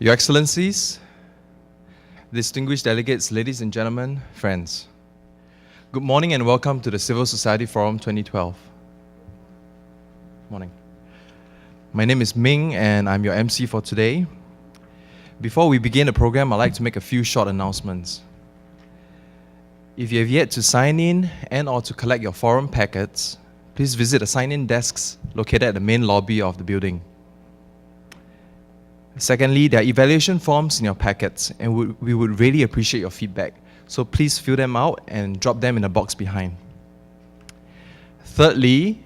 Your Excellencies, distinguished delegates, ladies and gentlemen, friends. Good morning and welcome to the Civil Society Forum 2012. Morning. My name is Ming and I'm your MC for today. Before we begin the program, I'd like to make a few short announcements. If you have yet to sign in and or to collect your forum packets, please visit the sign-in desks located at the main lobby of the building. Secondly, there are evaluation forms in your packets and we would really appreciate your feedback. So please fill them out and drop them in the box behind. Thirdly,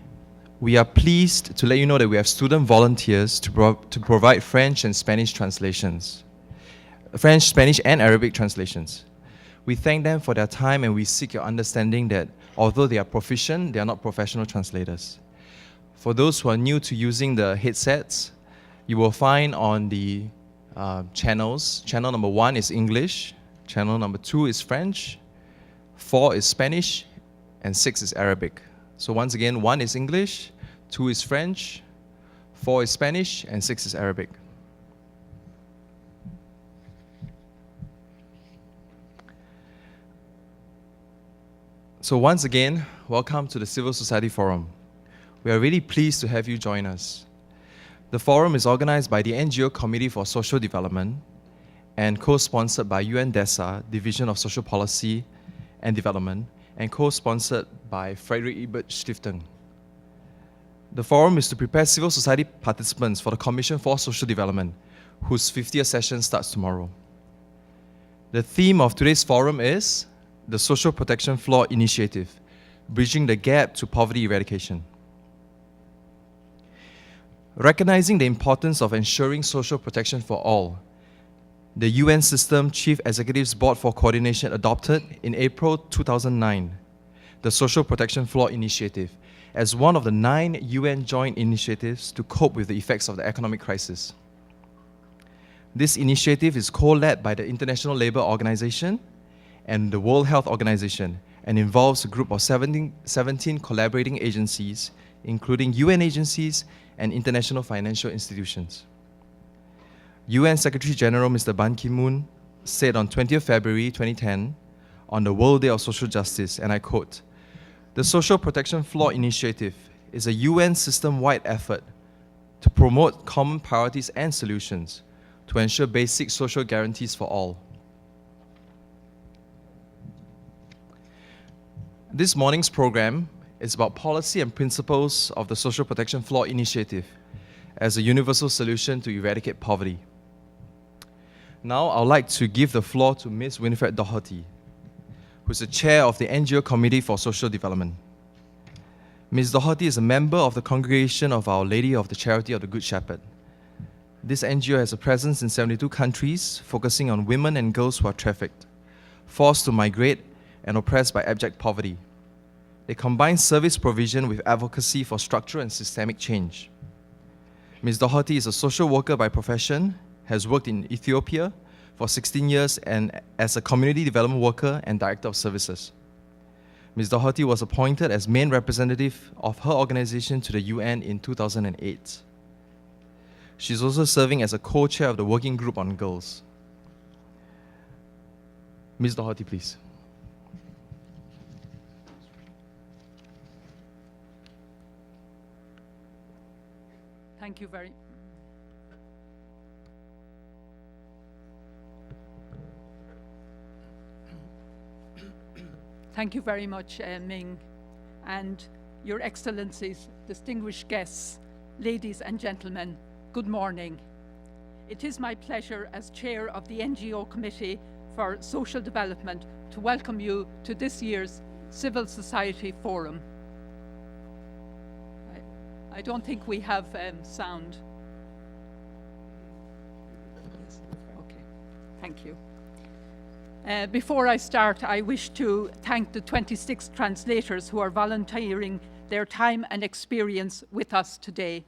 we are pleased to let you know that we have student volunteers to provide French and Spanish translations. French, Spanish and Arabic translations. We thank them for their time and we seek your understanding that although they are proficient, they are not professional translators. For those who are new to using the headsets, you will find on the channels, channel number 1 is English, channel number 2 is French, 4 is Spanish, and 6 is Arabic. So once again, 1 is English, 2 is French, 4 is Spanish, and 6 is Arabic. So once again, welcome to the Civil Society Forum. We are really pleased to have you join us. The forum is organized by the NGO Committee for Social Development and co-sponsored by UN DPI, Division of Social Policy and Development, and co-sponsored by Friedrich Ebert Stiftung. The forum is to prepare civil society participants for the Commission for Social Development, whose 50th session starts tomorrow. The theme of today's forum is the Social Protection Floor Initiative, Bridging the Gap to Poverty Eradication. Recognizing the importance of ensuring social protection for all, the UN System Chief Executives Board for Coordination adopted in April 2009 the Social Protection Floor Initiative as one of the 9 UN joint initiatives to cope with the effects of the economic crisis. This initiative is co-led by the International Labour Organization and the World Health Organization and involves a group of 17 collaborating agencies, including UN agencies and international financial institutions. UN Secretary General Mr. Ban Ki-moon said on 20th February 2010 on the World Day of Social Justice, and I quote, "The Social Protection Floor Initiative is a UN system-wide effort to promote common priorities and solutions to ensure basic social guarantees for all." This morning's program is about policy and principles of the Social Protection Floor Initiative as a universal solution to eradicate poverty. Now, I would like to give the floor to Ms. Winifred Doherty, who is the chair of the NGO Committee for Social Development. Ms. Doherty is a member of the Congregation of Our Lady of the Charity of the Good Shepherd. This NGO has a presence in 72 countries, focusing on women and girls who are trafficked, forced to migrate, and oppressed by abject poverty. They combine service provision with advocacy for structural and systemic change. Ms. Doherty is a social worker by profession, has worked in Ethiopia for 16 years and as a community development worker and director of services. Ms. Doherty was appointed as main representative of her organization to the UN in 2008. She's also serving as a co-chair of the Working Group on Girls. Ms. Doherty, please. Thank you very Thank you very much, Ming, and Your Excellencies, distinguished guests, ladies and gentlemen, good morning. It is my pleasure as chair of the NGO Committee for Social Development to welcome you to this year's Civil Society Forum. I don't think we have sound. Yes. Okay, thank you. Before I start, I wish to thank the 26 translators who are volunteering their time and experience with us today.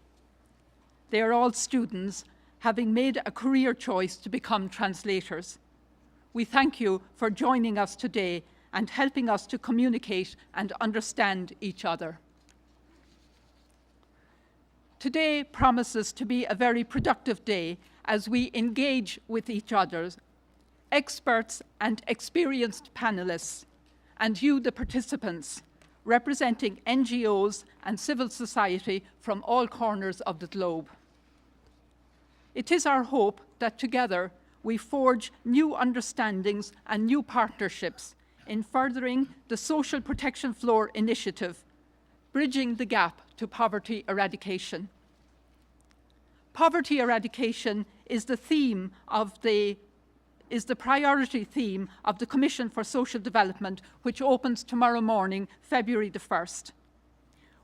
They are all students, having made a career choice to become translators. We thank you for joining us today and helping us to communicate and understand each other. Today promises to be a very productive day as we engage with each other, experts and experienced panelists, and you, the participants, representing NGOs and civil society from all corners of the globe. It is our hope that together we forge new understandings and new partnerships in furthering the Social Protection Floor initiative, bridging the gap to poverty eradication. Poverty eradication is the priority theme of the Commission for Social Development, which opens tomorrow morning, February the 1st.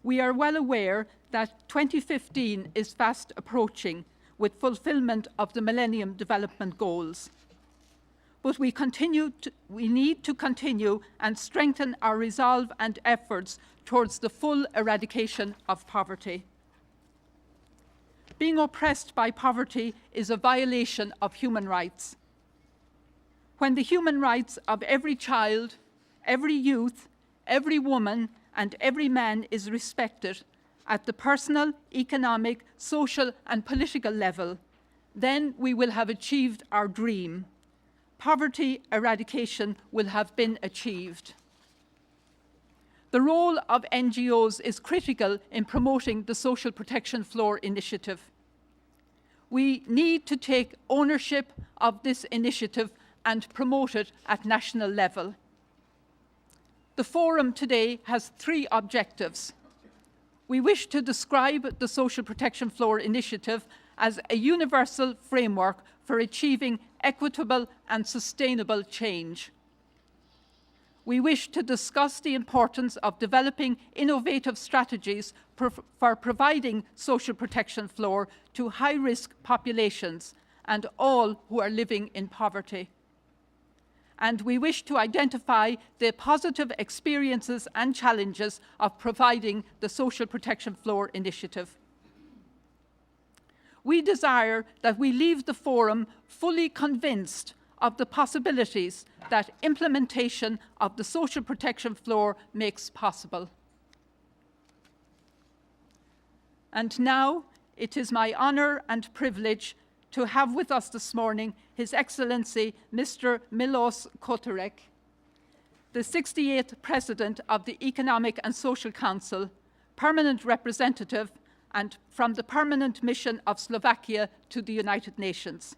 We are well aware that 2015 is fast approaching with fulfillment of the Millennium Development Goals. But we need to continue and strengthen our resolve and efforts towards the full eradication of poverty. Being oppressed by poverty is a violation of human rights. When the human rights of every child, every youth, every woman, and every man is respected at the personal, economic, social, and political level, then we will have achieved our dream. Poverty eradication will have been achieved. The role of NGOs is critical in promoting the Social Protection Floor initiative. We need to take ownership of this initiative and promote it at national level. The forum today has 3 objectives. We wish to describe the Social Protection Floor initiative as a universal framework for achieving equitable and sustainable change. We wish to discuss the importance of developing innovative strategies for providing social protection floor to high-risk populations and all who are living in poverty. And we wish to identify the positive experiences and challenges of providing the Social Protection Floor initiative. We desire that we leave the forum fully convinced of the possibilities that implementation of the Social Protection Floor makes possible. And now it is my honour and privilege to have with us this morning His Excellency Mr. Milos Kotorek, the 68th President of the Economic and Social Council, permanent representative and from the permanent mission of Slovakia to the United Nations.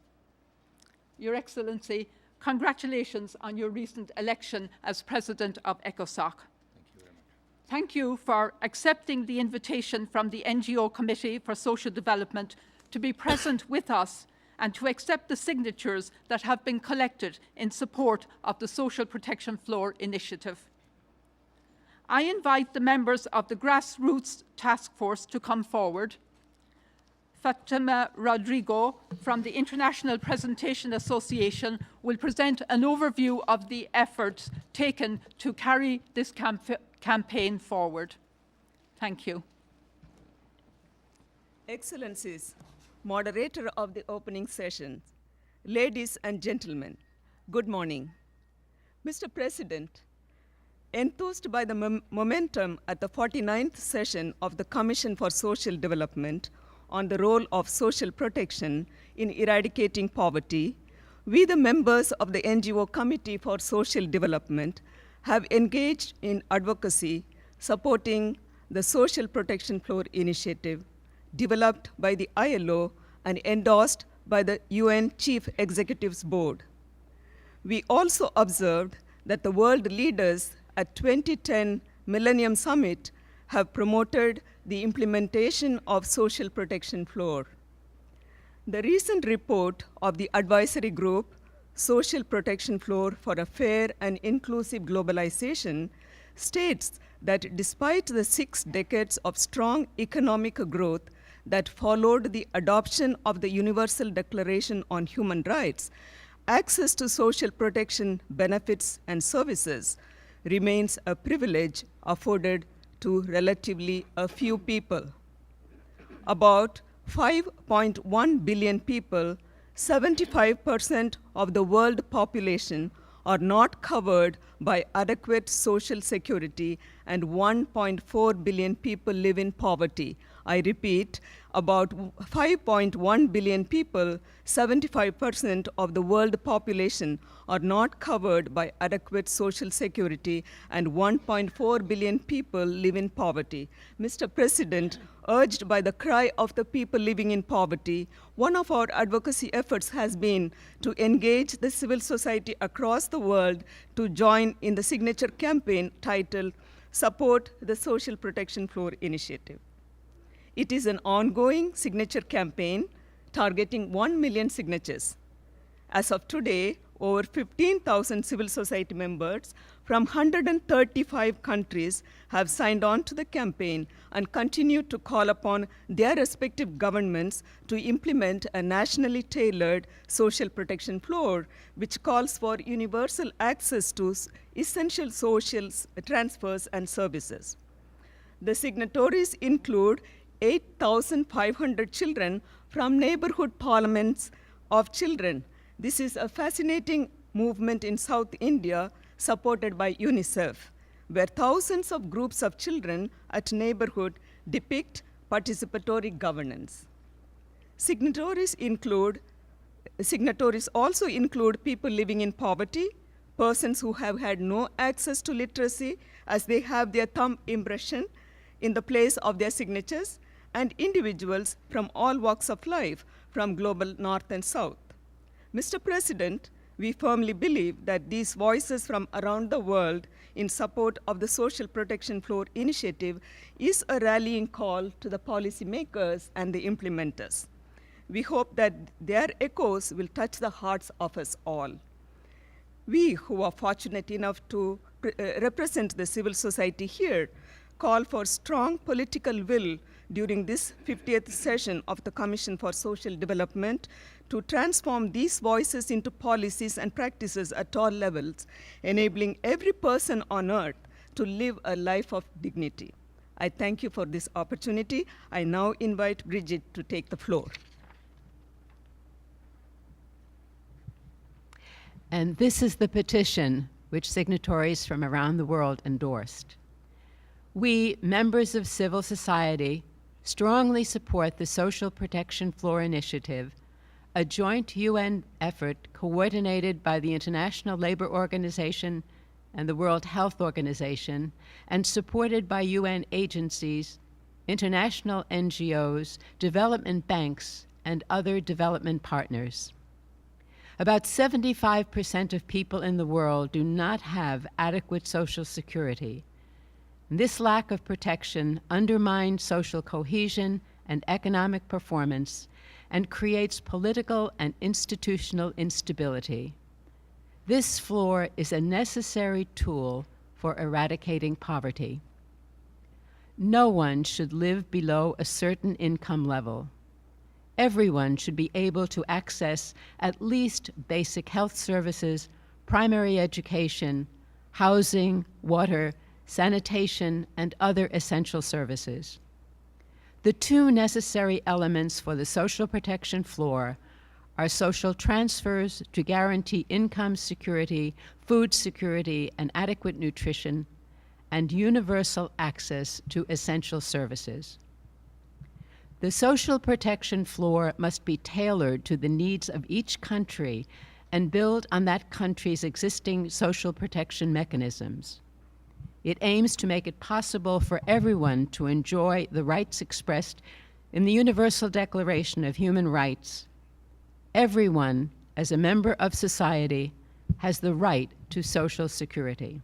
Your Excellency, congratulations on your recent election as President of ECOSOC. Thank you very much. Thank you for accepting the invitation from the NGO Committee for Social Development to be present with us and to accept the signatures that have been collected in support of the Social Protection Floor initiative. I invite the members of the Grassroots Task Force to come forward. Fatima Rodrigo from the International Presentation Association will present an overview of the efforts taken to carry this campaign forward. Thank you. Excellencies, moderator of the opening session, ladies and gentlemen, good morning. Mr. President, enthused by the momentum at the 49th session of the Commission for Social Development on the role of social protection in eradicating poverty, we, the members of the NGO Committee for Social Development, have engaged in advocacy supporting the Social Protection Floor initiative developed by the ILO and endorsed by the UN Chief Executives Board. We also observed that the world leaders at 2010 Millennium Summit have promoted the implementation of Social Protection Floor. The recent report of the advisory group, Social Protection Floor for a Fair and Inclusive Globalization, states that despite the 6 decades of strong economic growth that followed the adoption of the Universal Declaration on Human Rights, access to social protection benefits and services remains a privilege afforded to relatively a few people. About 5.1 billion people, 75% of the world population, are not covered by adequate social security, and 1.4 billion people live in poverty, I repeat, about 5.1 billion people, 75% of the world population, are not covered by adequate social security, and 1.4 billion people live in poverty. Mr. President, urged by the cry of the people living in poverty, one of our advocacy efforts has been to engage the civil society across the world to join in the signature campaign titled Support the Social Protection Floor Initiative. It is an ongoing signature campaign targeting 1 million signatures. As of today, over 15,000 civil society members from 135 countries have signed on to the campaign and continue to call upon their respective governments to implement a nationally tailored social protection floor, which calls for universal access to essential social transfers and services. The signatories include 8,500 children from neighborhood parliaments of children. This is a fascinating movement in South India supported by UNICEF, where thousands of groups of children at neighborhood depict participatory governance. Signatories also include people living in poverty, persons who have had no access to literacy as they have their thumb impression in the place of their signatures, and individuals from all walks of life, from global north and south. Mr. President, we firmly believe that these voices from around the world in support of the Social Protection Floor initiative is a rallying call to the policymakers and the implementers. We hope that their echoes will touch the hearts of us all. We who are fortunate enough to represent the civil society here call for strong political will during this 50th session of the Commission for Social Development to transform these voices into policies and practices at all levels, enabling every person on earth to live a life of dignity. I thank you for this opportunity. I now invite Bridget to take the floor. And this is the petition which signatories from around the world endorsed. We, members of civil society, strongly support the Social Protection Floor Initiative, a joint UN effort coordinated by the International Labor Organization and the World Health Organization, and supported by UN agencies, international NGOs, development banks, and other development partners. About 75% of people in the world do not have adequate social security. This lack of protection undermines social cohesion and economic performance and creates political and institutional instability. This floor is a necessary tool for eradicating poverty. No one should live below a certain income level. Everyone should be able to access at least basic health services, primary education, housing, water, sanitation, and other essential services. The two necessary elements for the social protection floor are social transfers to guarantee income security, food security, and adequate nutrition, and universal access to essential services. The social protection floor must be tailored to the needs of each country and build on that country's existing social protection mechanisms. It aims to make it possible for everyone to enjoy the rights expressed in the Universal Declaration of Human Rights. Everyone, as a member of society, has the right to social security.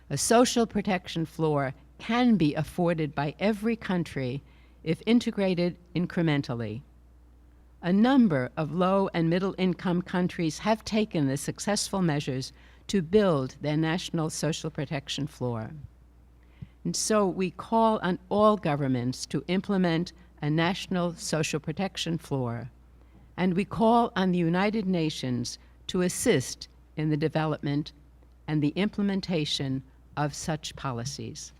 A social protection floor can be afforded by every country if integrated incrementally. A number of low and middle income countries have taken the successful measures to build their national social protection floor. And so we call on all governments to implement a national social protection floor, and we call on the United Nations to assist in the development and the implementation of such policies.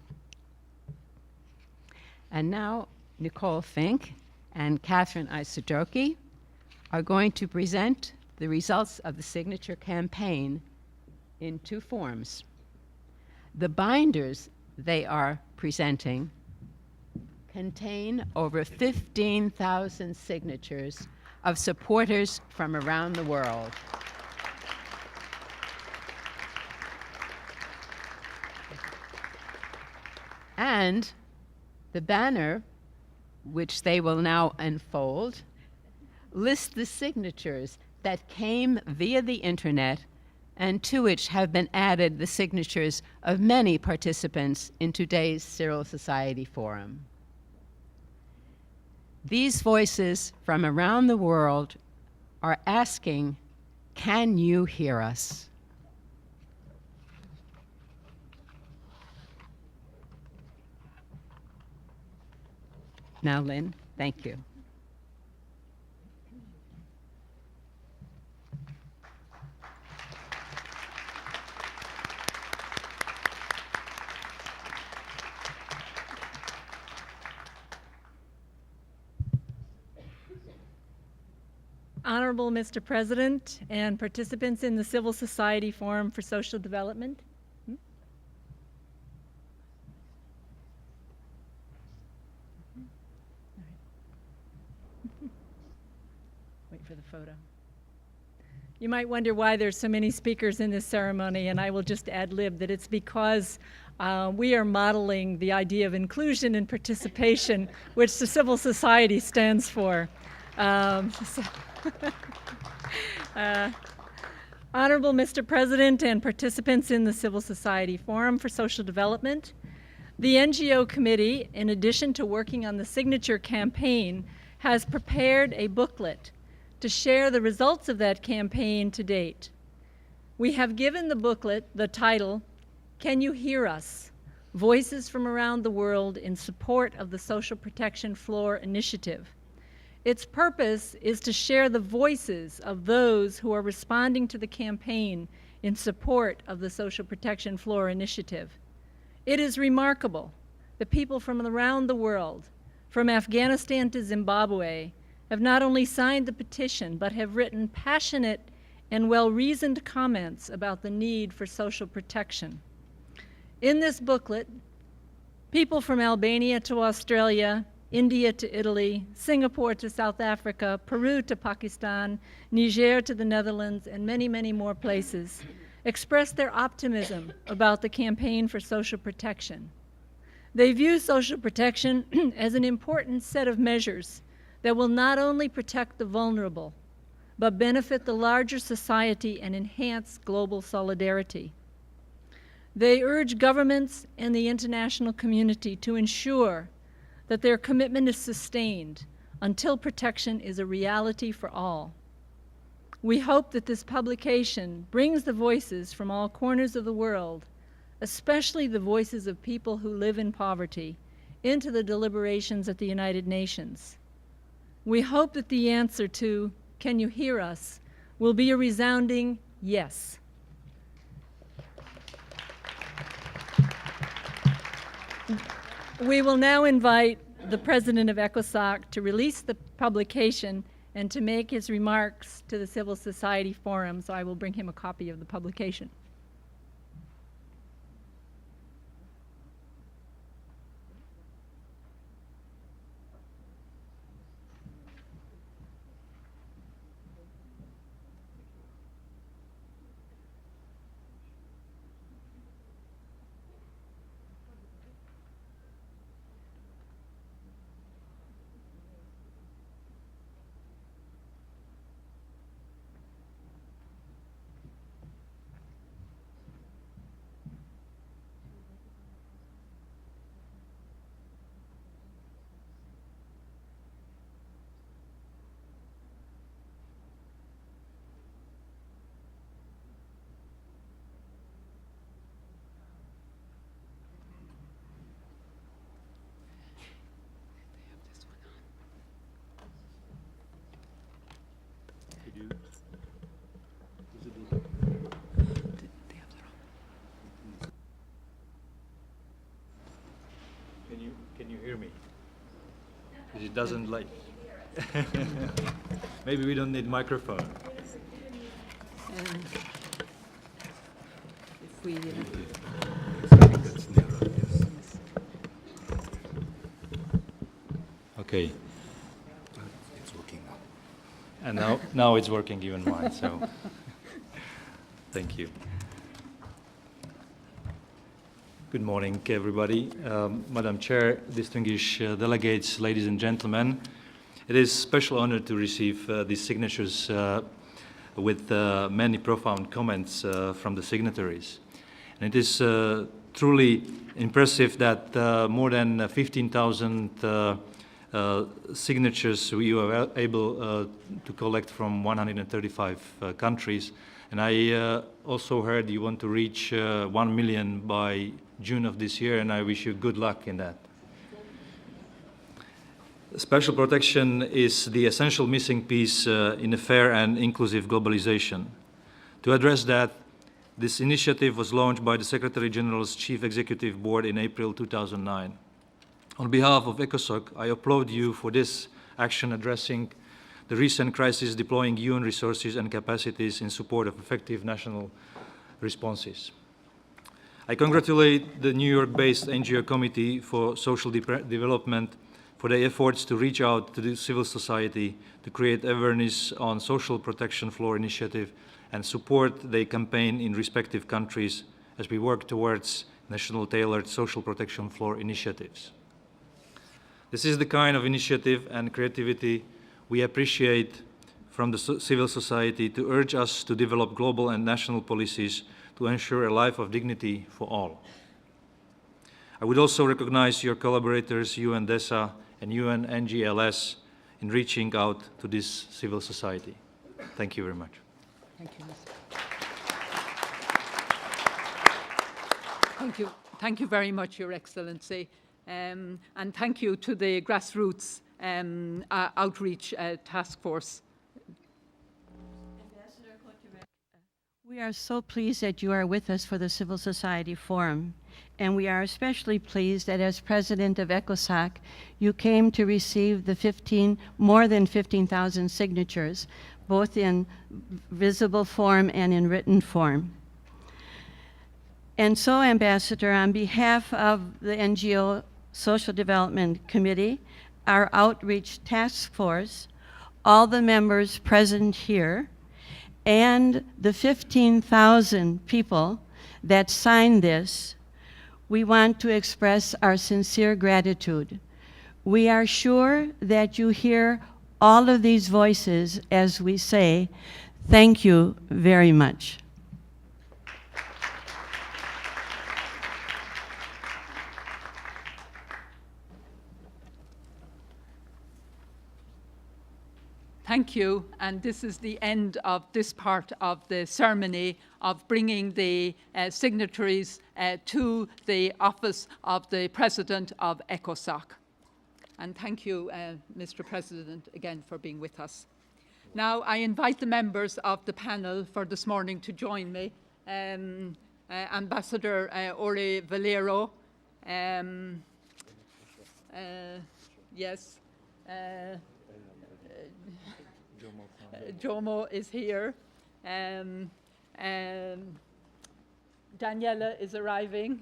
And now Nicole Fink and Catherine Isadoki are going to present the results of the signature campaign in two forms. The binders they are presenting contain over 15,000 signatures of supporters from around the world. And the banner, which they will now unfold, lists the signatures that came via the internet and to which have been added the signatures of many participants in today's Civil Society Forum. These voices from around the world are asking, can you hear us? Now, Lynn, thank you. Honorable Mr. President and participants in the Civil Society Forum for Social Development. Wait for the photo. You might wonder why there's so many speakers in this ceremony, and I will just ad-lib that it's because we are modeling the idea of inclusion and participation, which the civil society stands for. Honorable Mr. President and participants in the Civil Society Forum for Social Development, the NGO Committee, in addition to working on the signature campaign, has prepared a booklet to share the results of that campaign to date. We have given the booklet the title, Can You Hear Us? Voices from Around the World in Support of the Social Protection Floor Initiative. Its purpose is to share the voices of those who are responding to the campaign in support of the Social Protection Floor Initiative. It is remarkable that people from around the world, from Afghanistan to Zimbabwe, have not only signed the petition, but have written passionate and well-reasoned comments about the need for social protection. In this booklet, people from Albania to Australia, India to Italy, Singapore to South Africa, Peru to Pakistan, Niger to the Netherlands, and many, many more places, expressed their optimism about the campaign for social protection. They view social protection as an important set of measures that will not only protect the vulnerable, but benefit the larger society and enhance global solidarity. They urge governments and the international community to ensure that their commitment is sustained until protection is a reality for all. We hope that this publication brings the voices from all corners of the world, especially the voices of people who live in poverty, into the deliberations at the United Nations. We hope that the answer to, can you hear us, will be a resounding yes. We will now invite the president of ECOSOC to release the publication and to make his remarks to the Civil Society Forum, so I will bring him a copy of the publication. Can you hear me? Because it doesn't like. Maybe we don't need microphone. And if we That's narrow, yes. Okay. It's working now. And now it's working even mine, so thank you. Good morning, everybody. Madam Chair, distinguished delegates, ladies and gentlemen. It is a special honor to receive these signatures with many profound comments from the signatories. And it is truly impressive that more than 15,000 signatures we were able to collect from 135 countries. And I also heard you want to reach 1 million by June of this year, and I wish you good luck in that. Special protection is the essential missing piece in a fair and inclusive globalization. To address that, this initiative was launched by the Secretary General's Chief Executive Board in April 2009. On behalf of ECOSOC, I applaud you for this action addressing the recent crisis, deploying UN resources and capacities in support of effective national responses. I congratulate the New York-based NGO Committee for Social Development for their efforts to reach out to the civil society to create awareness on social protection floor initiative and support their campaign in respective countries as we work towards national tailored social protection floor initiatives. This is the kind of initiative and creativity we appreciate from the civil society to urge us to develop global and national policies to ensure a life of dignity for all. I would also recognize your collaborators, UN DPI and UN NGLS, in reaching out to this civil society. Thank you very much. Thank you, Thank you. Thank you very much, Your Excellency. And thank you to the grassroots outreach task force. We are so pleased that you are with us for the Civil Society Forum, and we are especially pleased that as President of ECOSOC, you came to receive the more than 15,000 signatures, both in visible form and in written form. And so, Ambassador, on behalf of the NGO Social Development Committee, our outreach task force, all the members present here, and the 15,000 people that signed this, we want to express our sincere gratitude. We are sure that you hear all of these voices as we say, thank you very much. Thank you, and this is the end of this part of the ceremony of bringing the signatories to the office of the President of ECOSOC. And thank you, Mr. President, again for being with us. Now I invite the members of the panel for this morning to join me. Ambassador Ore Valero, yes, Jomo is here. Daniela is arriving.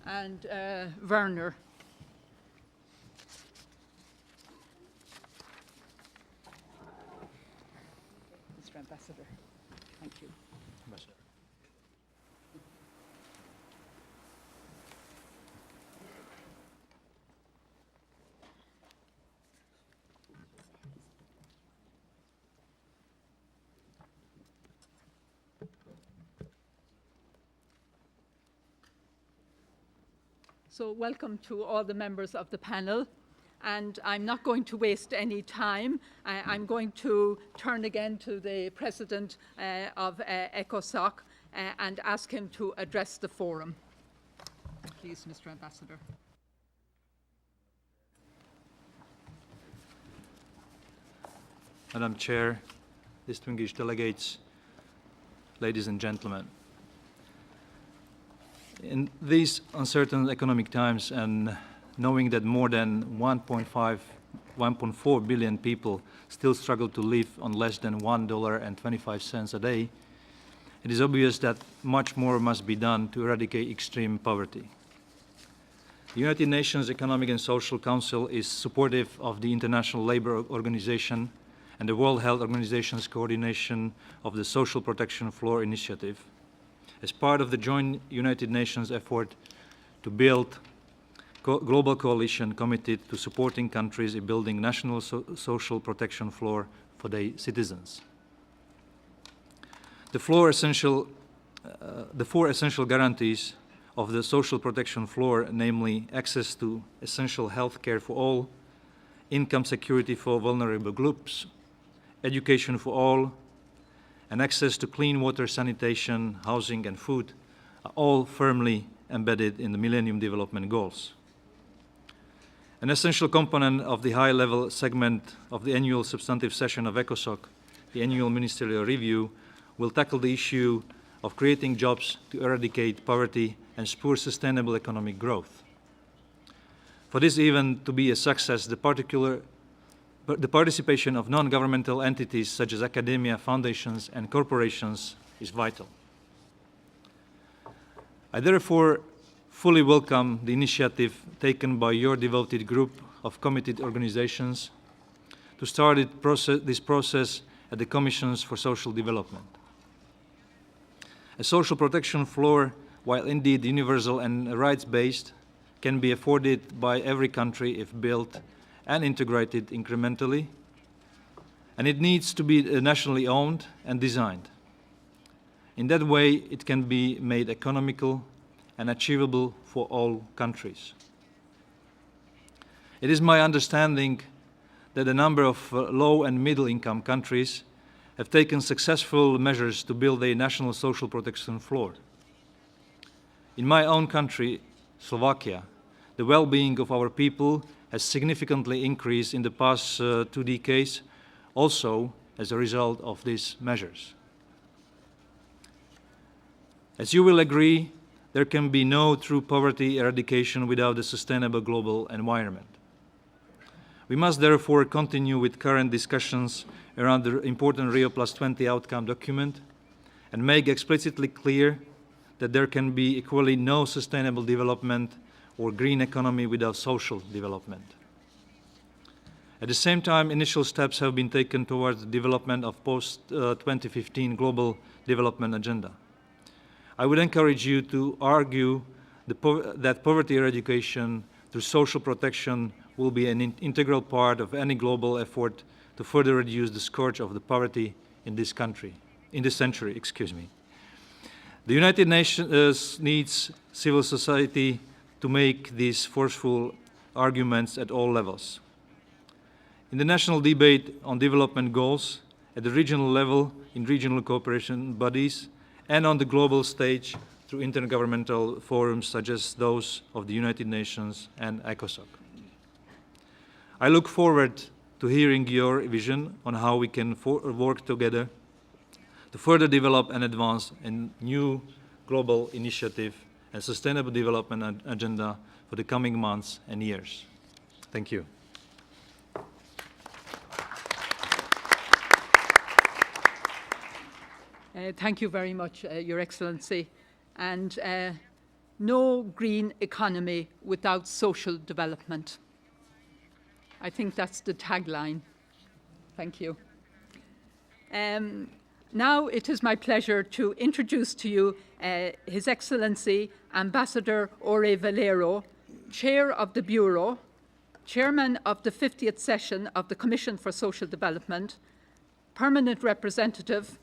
And Werner. Mr. Ambassador, thank you. Ambassador. So welcome to all the members of the panel. And I'm not going to waste any time. I'm going to turn again to the President of ECOSOC and ask him to address the forum. Please, Mr. Ambassador. Madam Chair, distinguished delegates, ladies and gentlemen. In these uncertain economic times and knowing that more than 1.4 billion people still struggle to live on less than $1.25 a day, it is obvious that much more must be done to eradicate extreme poverty. The United Nations Economic and Social Council is supportive of the International Labour Organization and the World Health Organization's coordination of the Social Protection Floor initiative as part of the joint United Nations effort to build global coalition committed to supporting countries in building national social protection floor for their citizens. The four essential guarantees of the social protection floor, namely access to essential health care for all, income security for vulnerable groups, education for all, and access to clean water, sanitation, housing, and food, are all firmly embedded in the Millennium Development Goals. An essential component of the high-level segment of the annual substantive session of ECOSOC, the annual ministerial review, will tackle the issue of creating jobs to eradicate poverty and spur sustainable economic growth. For this event to be a success, the participation of non-governmental entities such as academia, foundations, and corporations is vital. I therefore fully welcome the initiative taken by your devoted group of committed organizations to start this process at the Commissions for Social Development. A social protection floor, while indeed universal and rights-based, can be afforded by every country if built and integrated incrementally, and it needs to be nationally owned and designed. In that way, it can be made economical and achievable for all countries. It is my understanding that a number of low and middle income countries have taken successful measures to build a national social protection floor. In my own country, Slovakia, the well-being of our people has significantly increased in the past 2 decades, also as a result of these measures. As you will agree, there can be no true poverty eradication without a sustainable global environment. We must therefore continue with current discussions around the important Rio+20 outcome document and make explicitly clear that there can be equally no sustainable development or green economy without social development. At the same time, initial steps have been taken towards the development of post-2015 global development agenda. I would encourage you to argue that poverty eradication through social protection will be an integral part of any global effort to further reduce the scourge of the poverty in this century. The United Nations needs civil society to make these forceful arguments at all levels. In the national debate on development goals, at the regional level, in regional cooperation bodies, and on the global stage through intergovernmental forums such as those of the United Nations and ECOSOC. I look forward to hearing your vision on how we can work together to further develop and advance a new global initiative and sustainable development agenda for the coming months and years. Thank you. Thank you very much, Your Excellency. And no green economy without social development. I think that's the tagline. Thank you. Now it is my pleasure to introduce to you His Excellency Ambassador Ore Valero, Chair of the Bureau, Chairman of the 50th session of the Commission for Social Development, Permanent Representative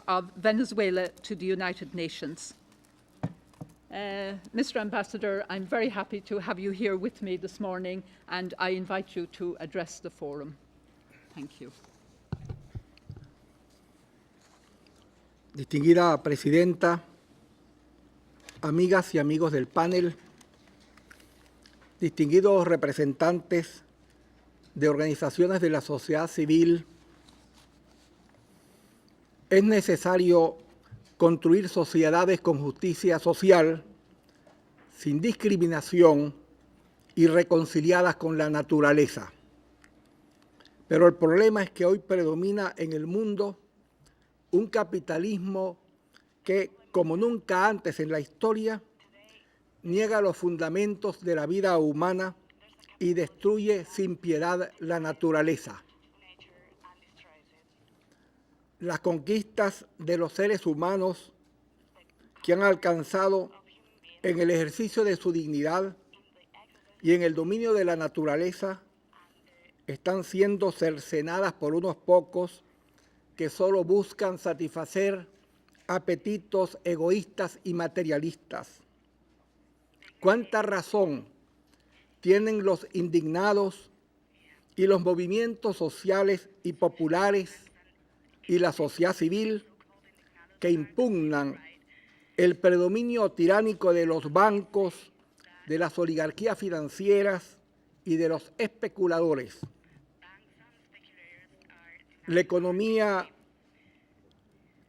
of Venezuela to the United Nations. Mr. Ambassador, I'm very happy to have you here with me this morning, and I invite you to address the forum. Thank you. Distinguida Presidenta, amigas y amigos del panel, distinguidos representantes de organizaciones de la sociedad civil, es necesario construir sociedades con justicia social, sin discriminación y reconciliadas con la naturaleza. Pero el problema es que hoy predomina en el mundo un capitalismo que, como nunca antes en la historia, niega los fundamentos de la vida humana y destruye sin piedad la naturaleza. Las conquistas de los seres humanos que han alcanzado en el ejercicio de su dignidad y en el dominio de la naturaleza están siendo cercenadas por unos pocos que solo buscan satisfacer apetitos egoístas y materialistas. ¿Cuánta razón tienen los indignados y los movimientos sociales y populares y la sociedad civil que impugnan el predominio tiránico de los bancos, de las oligarquías financieras y de los especuladores?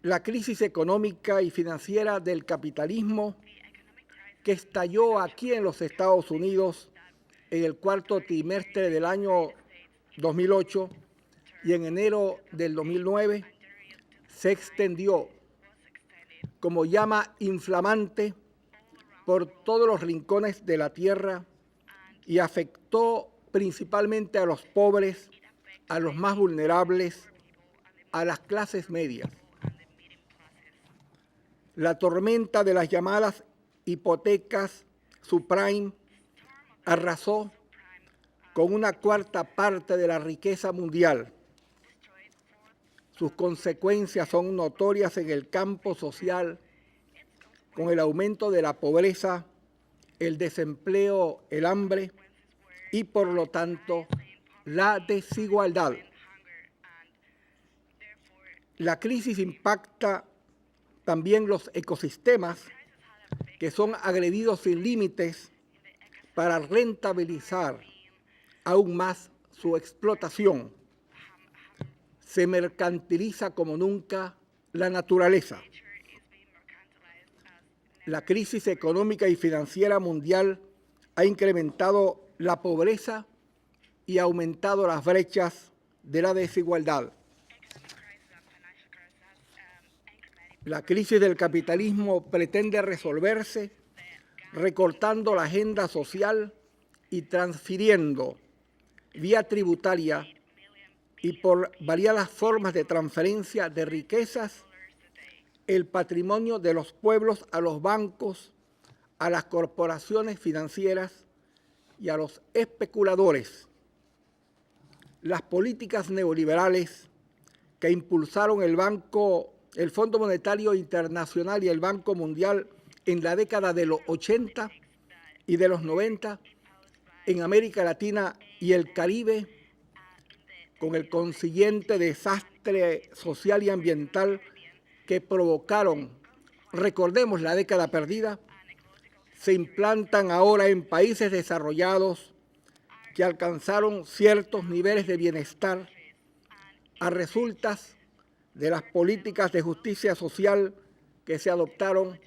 La crisis económica y financiera del capitalismo que estalló aquí en los Estados Unidos en el cuarto trimestre del año 2008 y en enero del 2009, se extendió como llama inflamante por todos los rincones de la tierra y afectó principalmente a los pobres, a los más vulnerables, a las clases medias. La tormenta de las llamadas hipotecas subprime arrasó con una cuarta parte de la riqueza mundial. Sus consecuencias son notorias en el campo social, con el aumento de la pobreza, el desempleo, el hambre y, por lo tanto, la desigualdad. La crisis impacta también los ecosistemas que son agredidos sin límites para rentabilizar aún más su explotación. Se mercantiliza como nunca la naturaleza. La crisis económica y financiera mundial ha incrementado la pobreza y ha aumentado las brechas de la desigualdad. La crisis del capitalismo pretende resolverse recortando la agenda social y transfiriendo vía tributaria y por variadas formas de transferencia de riquezas el patrimonio de los pueblos a los bancos, a las corporaciones financieras y a los especuladores. Las políticas neoliberales que impulsaron el Fondo Monetario Internacional y el Banco Mundial en la década de los 80 y de los 90 en América Latina y el Caribe, con el consiguiente desastre social y ambiental que provocaron, recordemos la década perdida, se implantan ahora en países desarrollados que alcanzaron ciertos niveles de bienestar a resultas de las políticas de justicia social que se adoptaron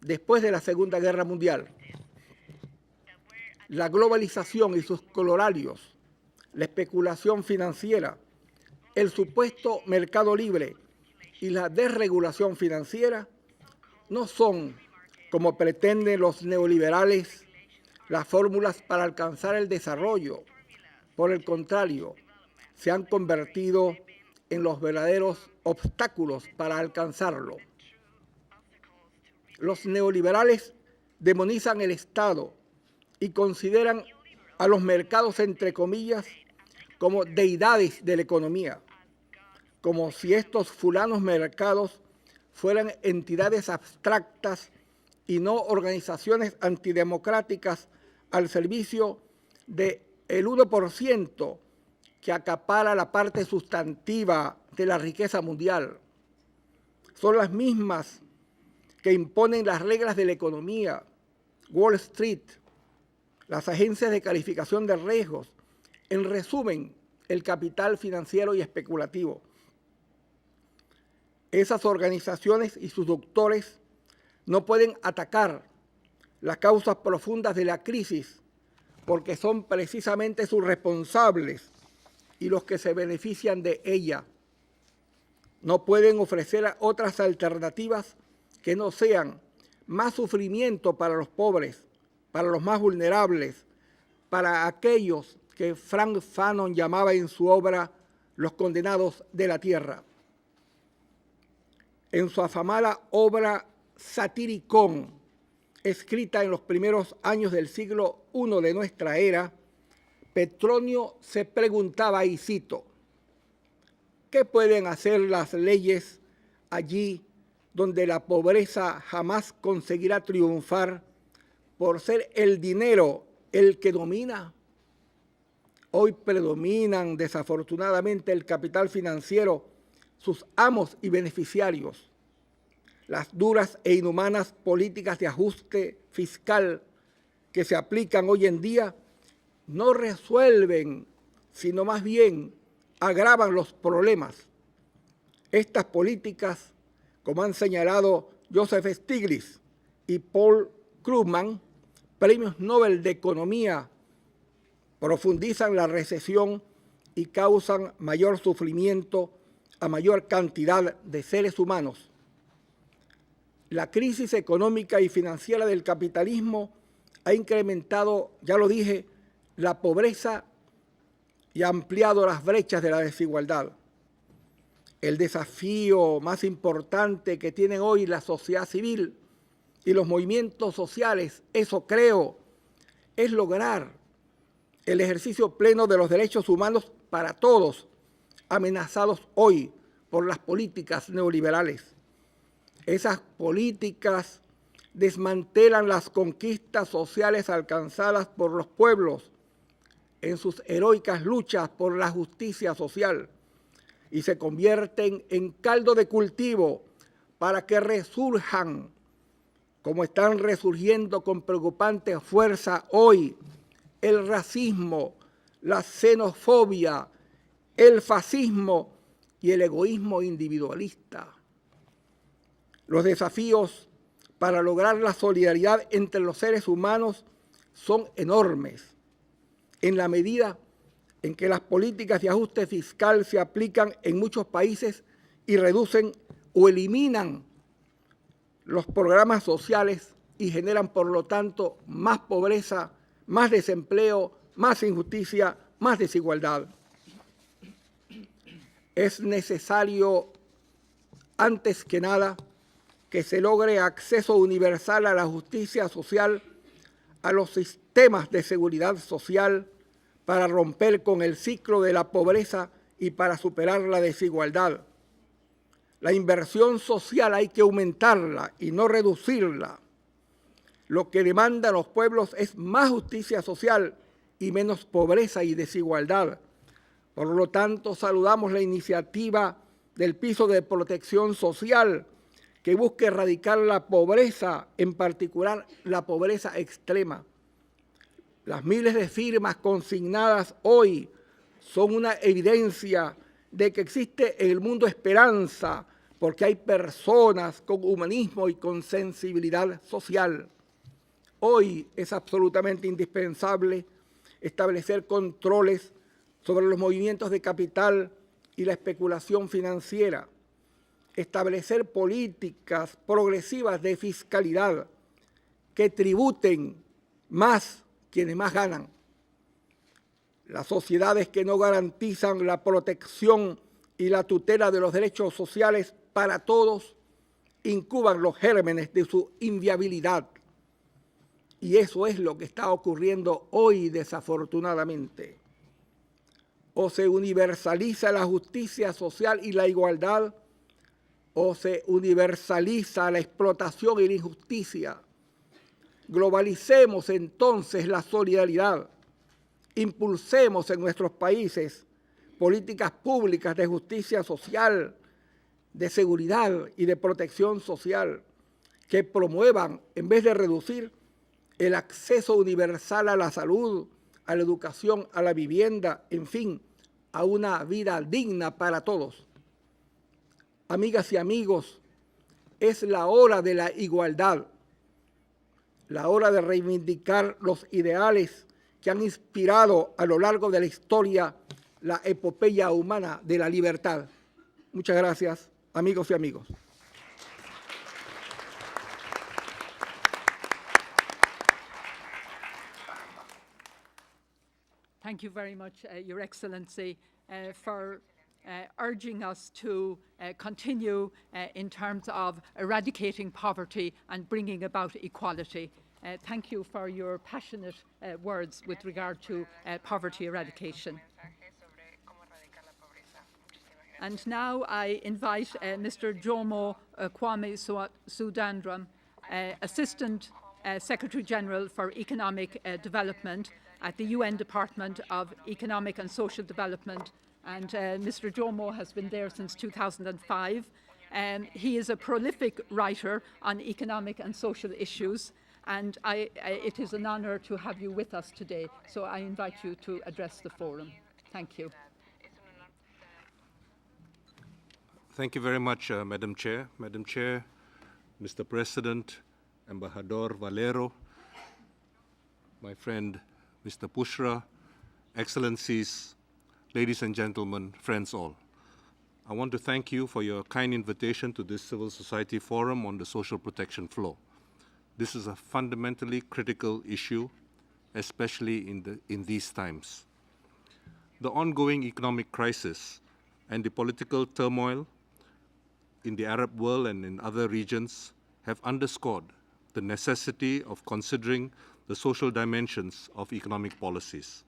después de la Segunda Guerra Mundial. La globalización y sus corolarios, la especulación financiera, el supuesto mercado libre y la desregulación financiera no son, como pretenden los neoliberales, las fórmulas para alcanzar el desarrollo. Por el contrario, se han convertido en los verdaderos obstáculos para alcanzarlo. Los neoliberales demonizan el Estado y consideran a los mercados, entre comillas, como deidades de la economía, como si estos fulanos mercados fueran entidades abstractas y no organizaciones antidemocráticas al servicio del 1% que acapara la parte sustantiva de la riqueza mundial. Son las mismas que imponen las reglas de la economía, Wall Street, las agencias de calificación de riesgos, en resumen, el capital financiero y especulativo. Esas organizaciones y sus doctores no pueden atacar las causas profundas de la crisis porque son precisamente sus responsables y los que se benefician de ella. no pueden ofrecer otras alternativas que no sean más sufrimiento para los pobres, para los más vulnerables, para aquellos que Frank Fanon llamaba en su obra los condenados de la tierra. En su afamada obra Satiricón, escrita en los primeros años del siglo I de nuestra era, Petronio se preguntaba, y cito, ¿qué pueden hacer las leyes allí donde la pobreza jamás conseguirá triunfar por ser el dinero el que domina? Hoy predominan desafortunadamente el capital financiero, sus amos y beneficiarios. Las duras e inhumanas políticas de ajuste fiscal que se aplican hoy en día no resuelven, sino más bien agravan los problemas. Estas políticas, como han señalado Joseph Stiglitz y Paul Krugman, premios Nobel de Economía, profundizan la recesión y causan mayor sufrimiento a mayor cantidad de seres humanos. La crisis económica y financiera del capitalismo ha incrementado, ya lo dije, la pobreza y ha ampliado las brechas de la desigualdad. El desafío más importante que tienen hoy la sociedad civil y los movimientos sociales, eso creo, es lograr el ejercicio pleno de los derechos humanos para todos, amenazados hoy por las políticas neoliberales. Esas políticas desmantelan las conquistas sociales alcanzadas por los pueblos en sus heroicas luchas por la justicia social y se convierten en caldo de cultivo para que resurjan, como están resurgiendo con preocupante fuerza hoy, el racismo, la xenofobia, el fascismo y el egoísmo individualista. Los desafíos para lograr la solidaridad entre los seres humanos son enormes, en la medida en que las políticas de ajuste fiscal se aplican en muchos países y reducen o eliminan los programas sociales y generan, por lo tanto, más pobreza, más desempleo, más injusticia, más desigualdad. Es necesario, antes que nada, que se logre acceso universal a la justicia social, a los sistemas de seguridad social, para romper con el ciclo de la pobreza y para superar la desigualdad. La inversión social hay que aumentarla y no reducirla. Lo que demandan los pueblos es más justicia social y menos pobreza y desigualdad. Por lo tanto, saludamos la iniciativa del piso de protección social que busca erradicar la pobreza, en particular la pobreza extrema. Las miles de firmas consignadas hoy son una evidencia de que existe en el mundo esperanza, porque hay personas con humanismo y con sensibilidad social. Hoy es absolutamente indispensable establecer controles sobre los movimientos de capital y la especulación financiera, establecer políticas progresivas de fiscalidad que tributen más quienes más ganan. Las sociedades que no garantizan la protección y la tutela de los derechos sociales para todos incuban los gérmenes de su inviabilidad. Y eso es lo que está ocurriendo hoy, desafortunadamente. O se universaliza la justicia social y la igualdad, o se universaliza la explotación y la injusticia. Globalicemos entonces la solidaridad, impulsemos en nuestros países políticas públicas de justicia social, de seguridad y de protección social que promuevan, en vez de reducir, el acceso universal a la salud, a la educación, a la vivienda, en fin, a una vida digna para todos. Amigas y amigos, es la hora de la igualdad, la hora de reivindicar los ideales que han inspirado a lo largo de la historia la epopeya humana de la libertad. Muchas gracias. amigos y amigos. Thank you very much, Your Excellency, for urging us to continue in terms of eradicating poverty and bringing about equality. Thank you for your passionate words with regard to poverty eradication. And now I invite Mr. Jomo Kwame Sudandram, Assistant Secretary General for Economic Development at the UN Department of Economic and Social Development. And Mr. Jomo has been there since 2005. He is a prolific writer on economic and social issues. And it is an honour to have you with us today. So I invite you to address the forum. Thank you. Thank you very much, Madam Chair. Madam Chair, Mr. President, Embajador Valero, my friend Mr. Pushra, Excellencies, ladies and gentlemen, friends all. I want to thank you for your kind invitation to this civil society forum on the social protection floor. This is a fundamentally critical issue, especially in these times. The ongoing economic crisis and the political turmoil in the Arab world and in other regions have underscored the necessity of considering the social dimensions of economic policies.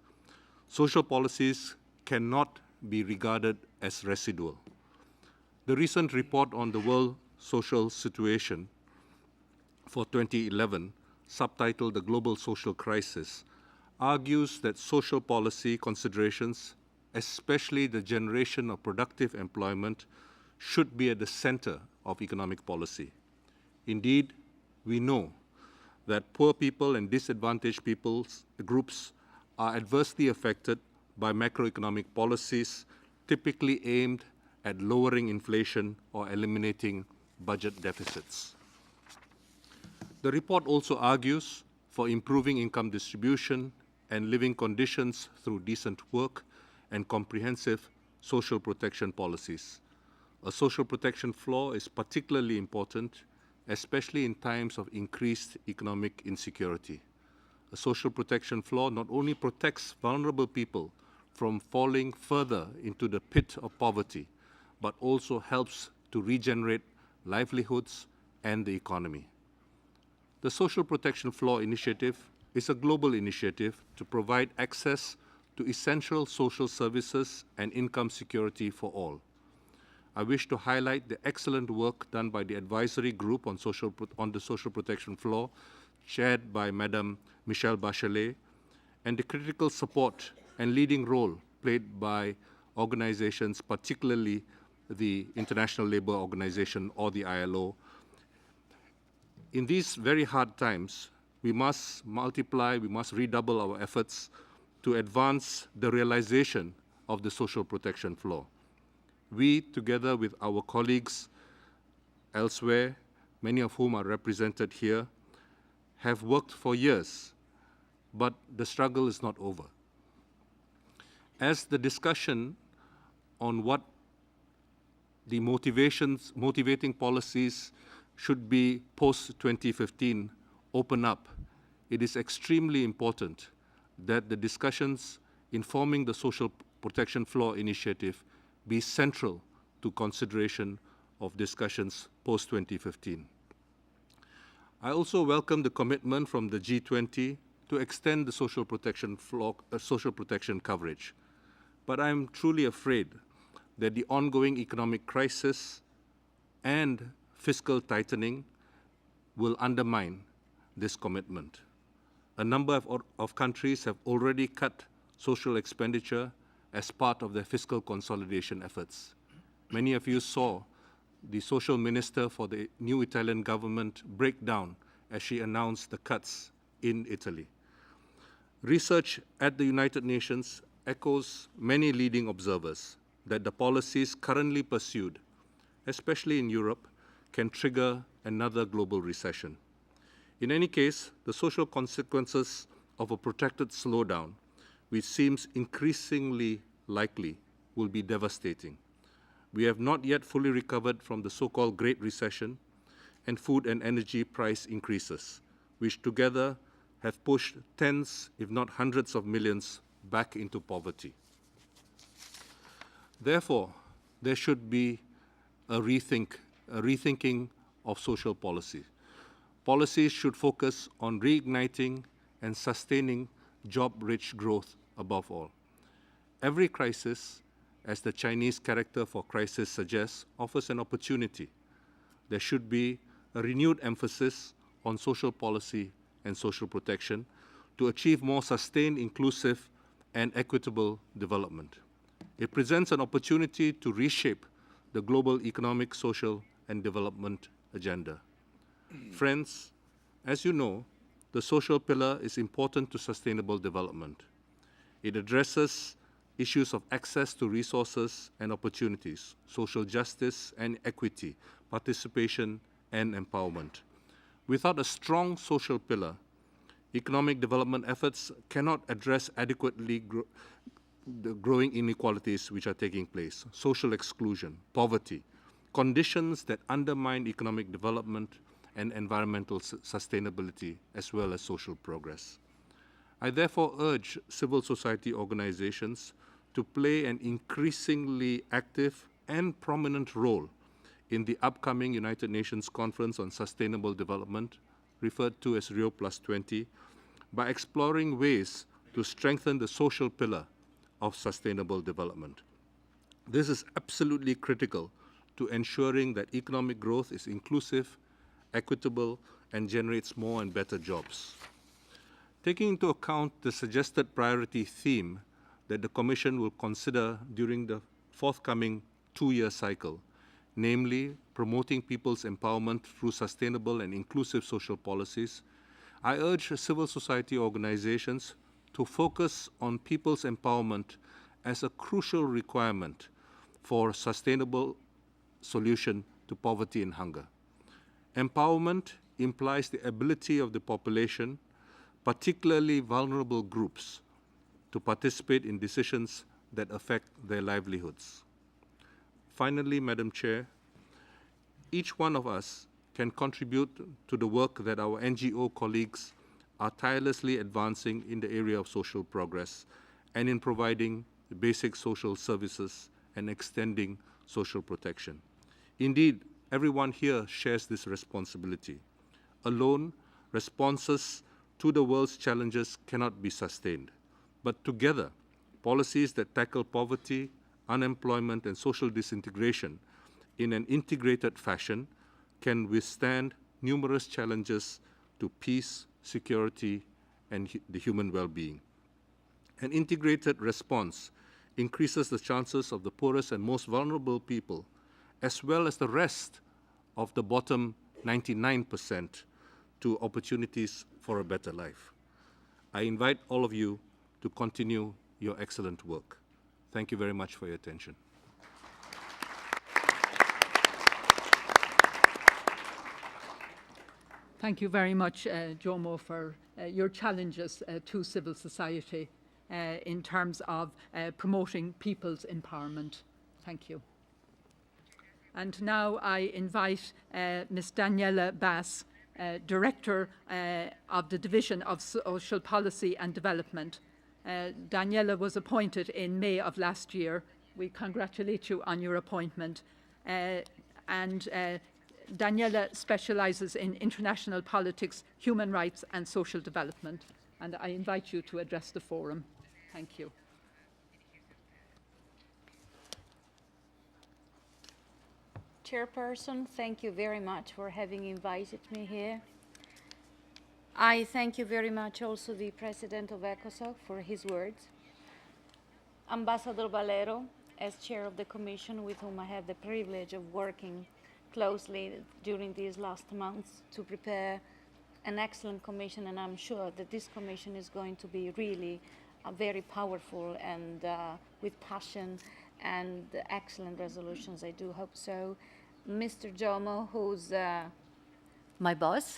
Social policies cannot be regarded as residual. The recent report on the world social situation for 2011, subtitled The Global Social Crisis, argues that social policy considerations, especially the generation of productive employment, should be at the center of economic policy. Indeed, we know that poor people and disadvantaged groups are adversely affected by macroeconomic policies typically aimed at lowering inflation or eliminating budget deficits. The report also argues for improving income distribution and living conditions through decent work and comprehensive social protection policies. A social protection floor is particularly important, especially in times of increased economic insecurity. A social protection floor not only protects vulnerable people from falling further into the pit of poverty, but also helps to regenerate livelihoods and the economy. The Social Protection Floor Initiative is a global initiative to provide access to essential social services and income security for all. I wish to highlight the excellent work done by the advisory group on the social protection floor, chaired by Madam Michelle Bachelet, and the critical support and leading role played by organizations, particularly the International Labour Organization or the ILO. In these very hard times, we must redouble our efforts to advance the realization of the social protection floor. We, together with our colleagues elsewhere, many of whom are represented here, have worked for years, but the struggle is not over. As the discussion on what the motivating policies should be post-2015 open up, it is extremely important that the discussions informing the Social Protection Floor Initiative be central to consideration of discussions post-2015. I also welcome the commitment from the G20 to extend the social protection coverage. But I am truly afraid that the ongoing economic crisis and fiscal tightening will undermine this commitment. A number of countries have already cut social expenditure as part of their fiscal consolidation efforts. Many of you saw the social minister for the new Italian government break down as she announced the cuts in Italy. Research at the United Nations echoes many leading observers that the policies currently pursued, especially in Europe, can trigger another global recession. In any case, the social consequences of a protracted slowdown, which seems increasingly likely, will be devastating. We have not yet fully recovered from the so-called Great Recession and food and energy price increases, which together have pushed tens, if not hundreds of millions back into poverty. Therefore, there should be a rethinking of social policy. Policies should focus on reigniting and sustaining job-rich growth above all. Every crisis, as the Chinese character for crisis suggests, offers an opportunity. There should be a renewed emphasis on social policy and social protection to achieve more sustained, inclusive, and equitable development. It presents an opportunity to reshape the global economic, social, and development agenda. Friends, as you know, the social pillar is important to sustainable development. It addresses issues of access to resources and opportunities, social justice and equity, participation and empowerment. Without a strong social pillar, economic development efforts cannot address adequately the growing inequalities which are taking place, social exclusion, poverty, conditions that undermine economic development and environmental sustainability, as well as social progress. I therefore urge civil society organizations to play an increasingly active and prominent role in the upcoming United Nations Conference on Sustainable Development, referred to as Rio +20, by exploring ways to strengthen the social pillar of sustainable development. This is absolutely critical to ensuring that economic growth is inclusive, equitable, and generates more and better jobs. Taking into account the suggested priority theme that the Commission will consider during the forthcoming two-year cycle, namely promoting people's empowerment through sustainable and inclusive social policies, I urge civil society organizations to focus on people's empowerment as a crucial requirement for a sustainable solution to poverty and hunger. Empowerment implies the ability of the population, particularly vulnerable groups, to participate in decisions that affect their livelihoods. Finally, Madam Chair, each one of us can contribute to the work that our NGO colleagues are tirelessly advancing in the area of social progress and in providing basic social services and extending social protection. Indeed, everyone here shares this responsibility. Alone, responses to the world's challenges cannot be sustained. But together, policies that tackle poverty, unemployment, and social disintegration in an integrated fashion can withstand numerous challenges to peace, security, and the human well-being. An integrated response increases the chances of the poorest and most vulnerable people, as well as the rest of the bottom 99%, to opportunities for a better life. I invite all of you to continue your excellent work. Thank you very much for your attention. Thank you very much, Jomo, for your challenges to civil society in terms of promoting people's empowerment. Thank you. And now I invite Ms. Daniela Bass, Director of the Division of Social Policy and Development. Daniela was appointed in May of last year. We congratulate you on your appointment. Daniela specialises in international politics, human rights and social development. And I invite you to address the forum. Thank you. Chairperson, thank you very much for having invited me here. I thank you very much also the President of ECOSOC for his words. Ambassador Valero, as Chair of the Commission, with whom I had the privilege of working closely during these last months to prepare an excellent commission, and I'm sure that this commission is going to be really very powerful and with passion and excellent resolutions. I do hope so. Mr. Jomo, who's my boss,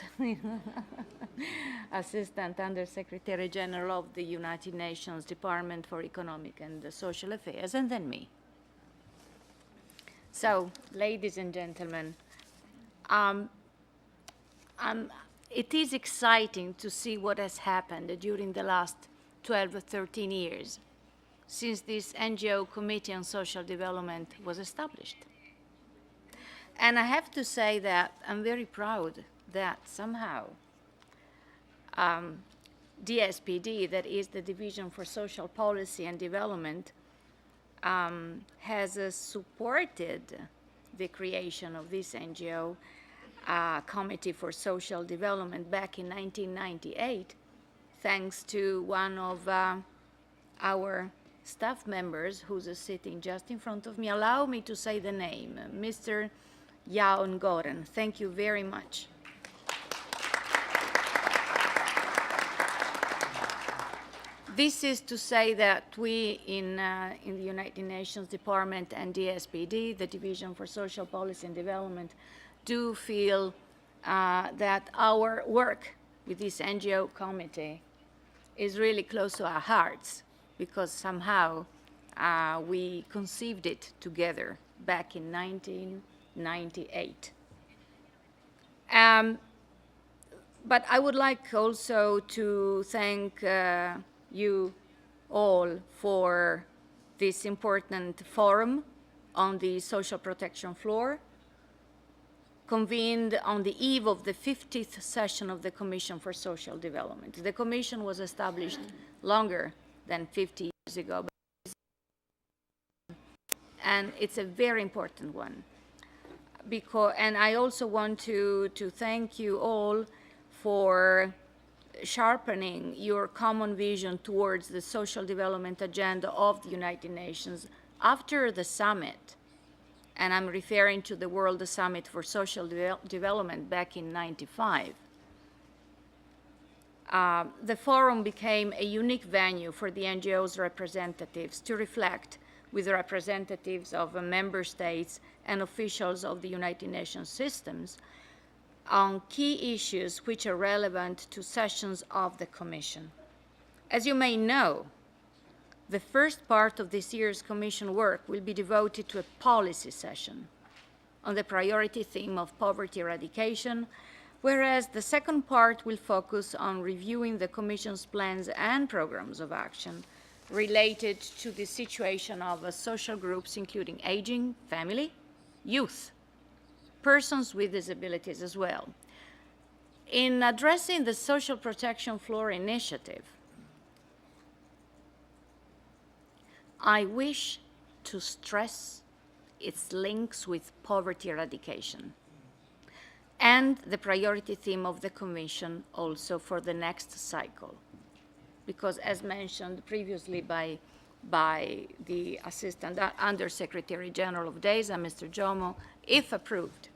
Assistant Under Secretary General of the United Nations Department for Economic and Social Affairs, and then me. So, ladies and gentlemen, it is exciting to see what has happened during the last 12 or 13 years since this NGO Committee on Social Development was established. And I have to say that I'm very proud that somehow DSPD, that is the Division for Social Policy and Development, has supported the creation of this NGO Committee for Social Development back in 1998, thanks to one of our staff members who's sitting just in front of me. Allow me to say the name, Mr. Yao Ngoren. Thank you very much. This is to say that we in the United Nations Department and DSPD, the Division for Social Policy and Development, do feel that our work with this NGO committee is really close to our hearts, because somehow we conceived it together back in 1998. But I would like also to thank you all for this important forum on the social protection floor, convened on the eve of the 50th session of the Commission for Social Development. The Commission was established longer than 50 years ago, and it's a very important one. And I also want to thank you all for sharpening your common vision towards the social development agenda of the United Nations after the summit. And I'm referring to the World Summit for Social Development back in '95. The forum became a unique venue for the NGO's representatives to reflect with representatives of member states and officials of the United Nations systems on key issues which are relevant to sessions of the Commission. As you may know, the first part of this year's Commission work will be devoted to a policy session on the priority theme of poverty eradication, whereas the second part will focus on reviewing the Commission's plans and programs of action related to the situation of social groups, including aging, family, youth, persons with disabilities as well. In addressing the Social Protection Floor initiative, I wish to stress its links with poverty eradication and the priority theme of the Commission also for the next cycle. Because as mentioned previously by the Assistant Undersecretary General of DESA, Mr. Jomo, if approved,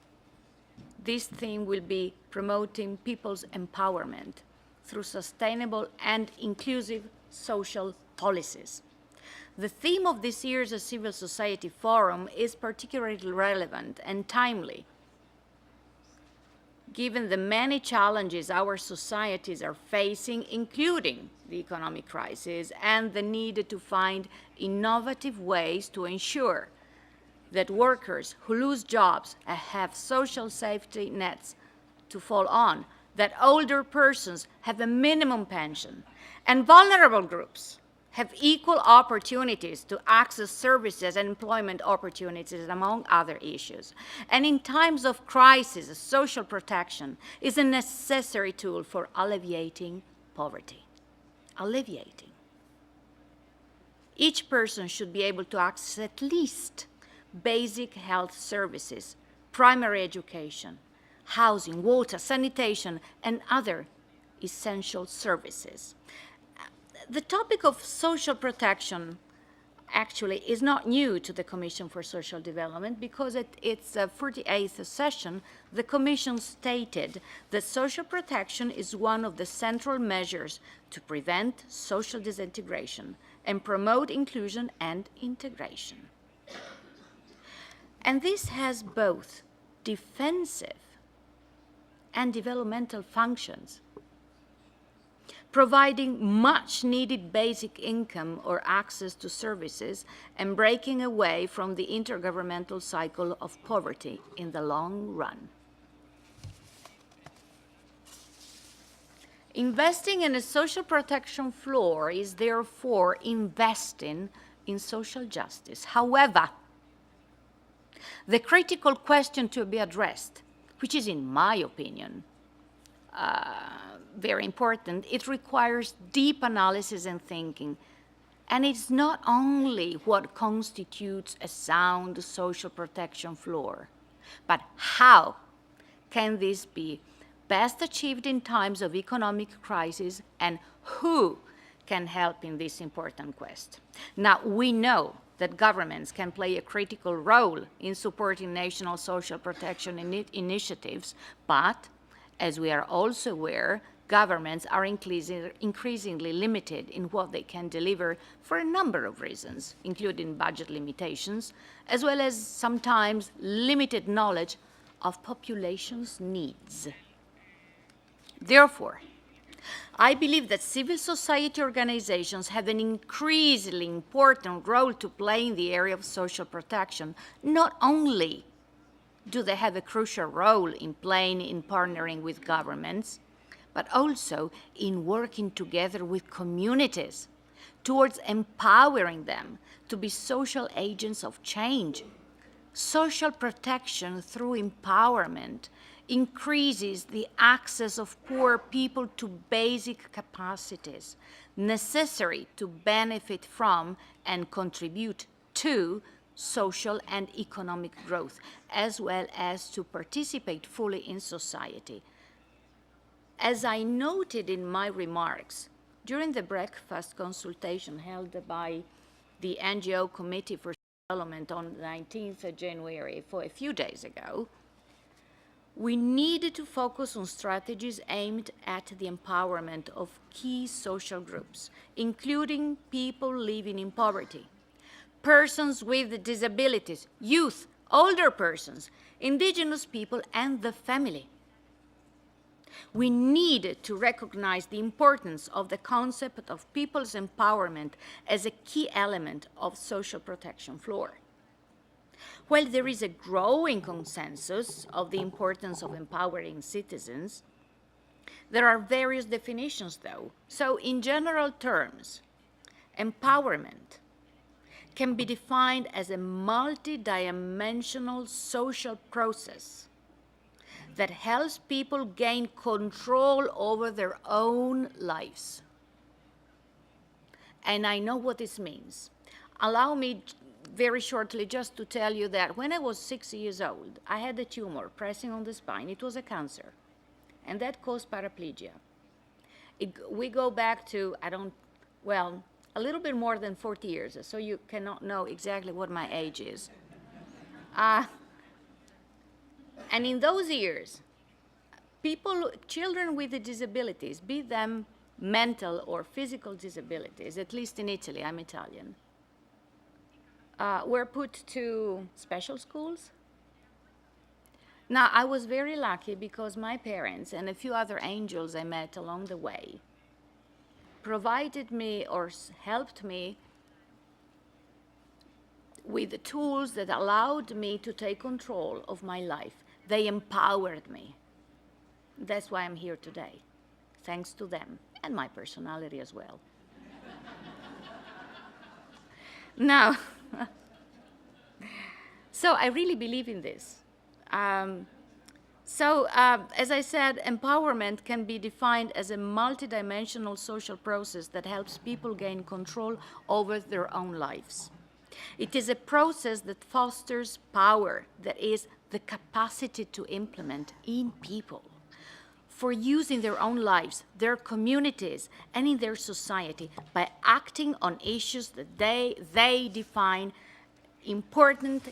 this theme will be promoting people's empowerment through sustainable and inclusive social policies. The theme of this year's Civil Society Forum is particularly relevant and timely, given the many challenges our societies are facing, including the economic crisis, and the need to find innovative ways to ensure that workers who lose jobs have social safety nets to fall on, that older persons have a minimum pension, and vulnerable groups have equal opportunities to access services and employment opportunities, among other issues. And in times of crisis, social protection is a necessary tool for alleviating poverty. Alleviating. Each person should be able to access at least basic health services, primary education, housing, water, sanitation, and other essential services. The topic of social protection actually is not new to the Commission for Social Development, because at its 48th session, the Commission stated that social protection is one of the central measures to prevent social disintegration and promote inclusion and integration. And this has both defensive and developmental functions. providing much needed basic income or access to services, and breaking away from the intergovernmental cycle of poverty in the long run. Investing in a social protection floor is therefore investing in social justice. However, the critical question to be addressed, which is, in my opinion, very important, it requires deep analysis and thinking. And it's not only what constitutes a sound social protection floor, but how can this be best achieved in times of economic crisis, and who can help in this important quest. Now, we know that governments can play a critical role in supporting national social protection initiatives, but as we are also aware, governments are increasingly limited in what they can deliver for a number of reasons, including budget limitations, as well as sometimes limited knowledge of populations' needs. Therefore, I believe that civil society organizations have an increasingly important role to play in the area of social protection. Not only do they have a crucial role in playing in partnering with governments, but also in working together with communities towards empowering them to be social agents of change. Social protection through empowerment increases the access of poor people to basic capacities necessary to benefit from and contribute to social and economic growth, as well as to participate fully in society. As I noted in my remarks, during the breakfast consultation held by the NGO Committee for Development on the 19th of January, for a few days ago, we needed to focus on strategies aimed at the empowerment of key social groups, including people living in poverty, persons with disabilities, youth, older persons, indigenous people, and the family. We needed to recognize the importance of the concept of people's empowerment as a key element of social protection floor. While there is a growing consensus of the importance of empowering citizens, there are various definitions, though. So, in general terms, empowerment can be defined as a multidimensional social process that helps people gain control over their own lives. And I know what this means. Allow me very shortly just to tell you that when I was 6 years old, I had a tumor pressing on the spine. It was a cancer, and that caused paraplegia. We go back to, a little bit more than 40 years, so you cannot know exactly what my age is. And in those years, children with disabilities, be them mental or physical disabilities, at least in Italy, I'm Italian, were put to special schools. Now, I was very lucky because my parents and a few other angels I met along the way provided me or helped me with the tools that allowed me to take control of my life. They empowered me. That's why I'm here today, thanks to them and my personality as well. Now, so I really believe in this. As I said, empowerment can be defined as a multidimensional social process that helps people gain control over their own lives. It is a process that fosters power, that is, the capacity to implement in people for use in their own lives, their communities, and in their society by acting on issues that they define important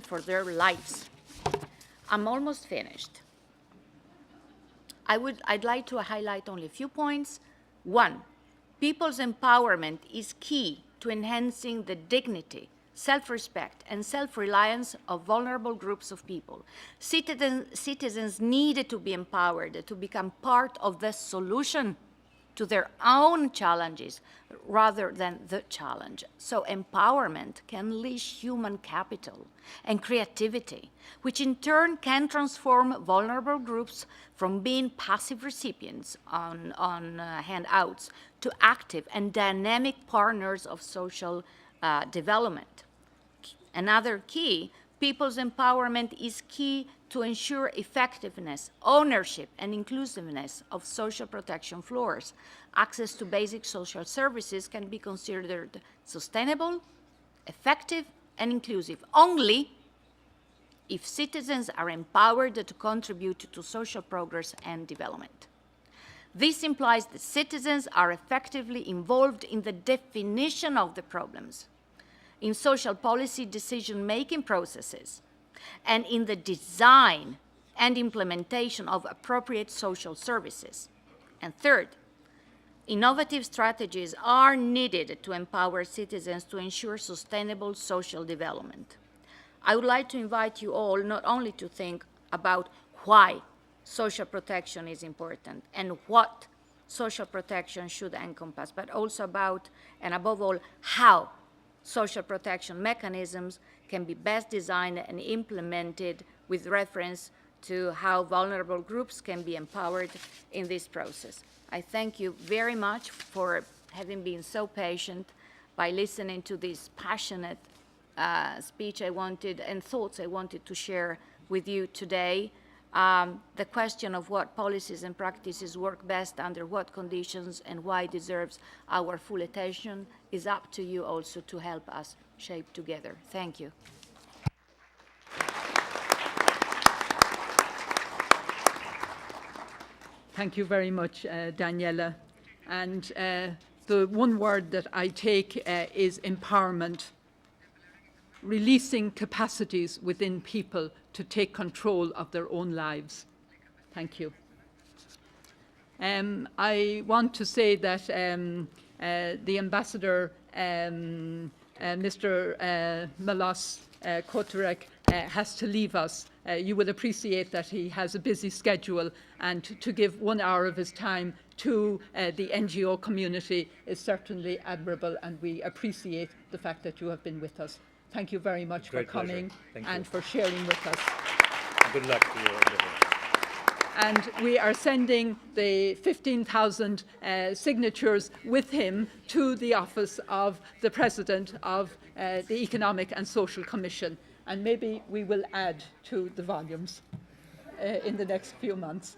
for their lives. I'm almost finished. I'd like to highlight only a few points. One, people's empowerment is key to enhancing the dignity, self-respect, and self-reliance of vulnerable groups of people. Citizens needed to be empowered to become part of the solution to their own challenges rather than the challenge. So empowerment can unleash human capital and creativity, which in turn can transform vulnerable groups from being passive recipients on handouts to active and dynamic partners of social development. Another key, people's empowerment is key to ensure effectiveness, ownership, and inclusiveness of social protection floors. Access to basic social services can be considered sustainable, effective, and inclusive only if citizens are empowered to contribute to social progress and development. This implies that citizens are effectively involved in the definition of the problems, in social policy decision-making processes, and in the design and implementation of appropriate social services. And third, innovative strategies are needed to empower citizens to ensure sustainable social development. I would like to invite you all not only to think about why social protection is important and what social protection should encompass, but also about, and above all, how social protection mechanisms can be best designed and implemented with reference to how vulnerable groups can be empowered in this process. I thank you very much for having been so patient by listening to this passionate speech I wanted and thoughts I wanted to share with you today. The question of what policies and practices work best under what conditions and why deserves our full attention is up to you also to help us shape together. Thank you. Thank you very much, Daniela. And the one word that I take is empowerment, releasing capacities within people to take control of their own lives. Thank you. I want to say that the ambassador, Mr. Milos Kotorek, has to leave us. You will appreciate that he has a busy schedule, and to give 1 hour of his time to the NGO community is certainly admirable, and we appreciate the fact that you have been with us. Thank you very much for coming and for sharing with us. Good luck to you. And we are sending the 15,000 signatures with him to the office of the President of the Economic and Social Commission. And maybe we will add to the volumes in the next few months.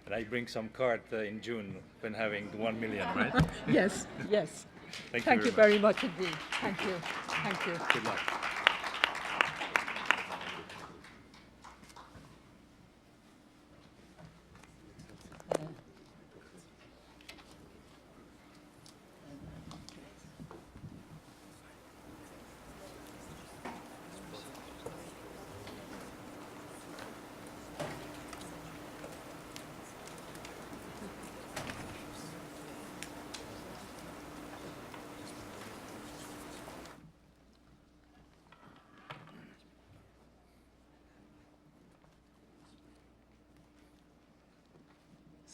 And I bring some card in June when having 1 million, right? Yes, yes. Thank you very much indeed. Thank you. Thank you. Good luck.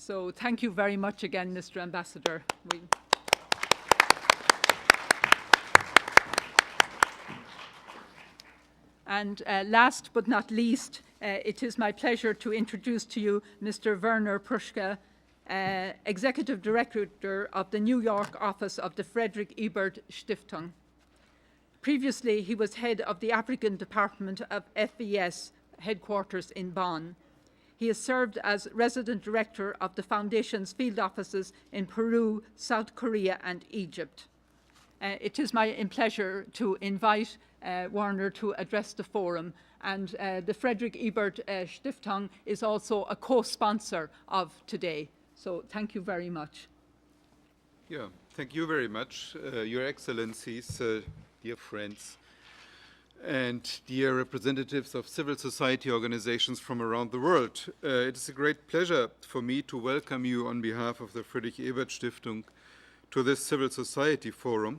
So thank you very much again, Mr. Ambassador. And last but not least, it is my pleasure to introduce to you Mr. Werner Pruschke, Executive Director of the New York office of the Friedrich Ebert Stiftung. Previously, he was head of the African Department of FES headquarters in Bonn. He has served as resident director of the Foundation's field offices in Peru, South Korea, and Egypt. It is my pleasure to invite Werner to address the forum, and the Friedrich Ebert Stiftung is also a co-sponsor of today. So thank you very much. Yeah, thank you very much, Your Excellencies, dear friends, and dear representatives of civil society organizations from around the world. It is a great pleasure for me to welcome you on behalf of the Friedrich Ebert Stiftung to this civil society forum,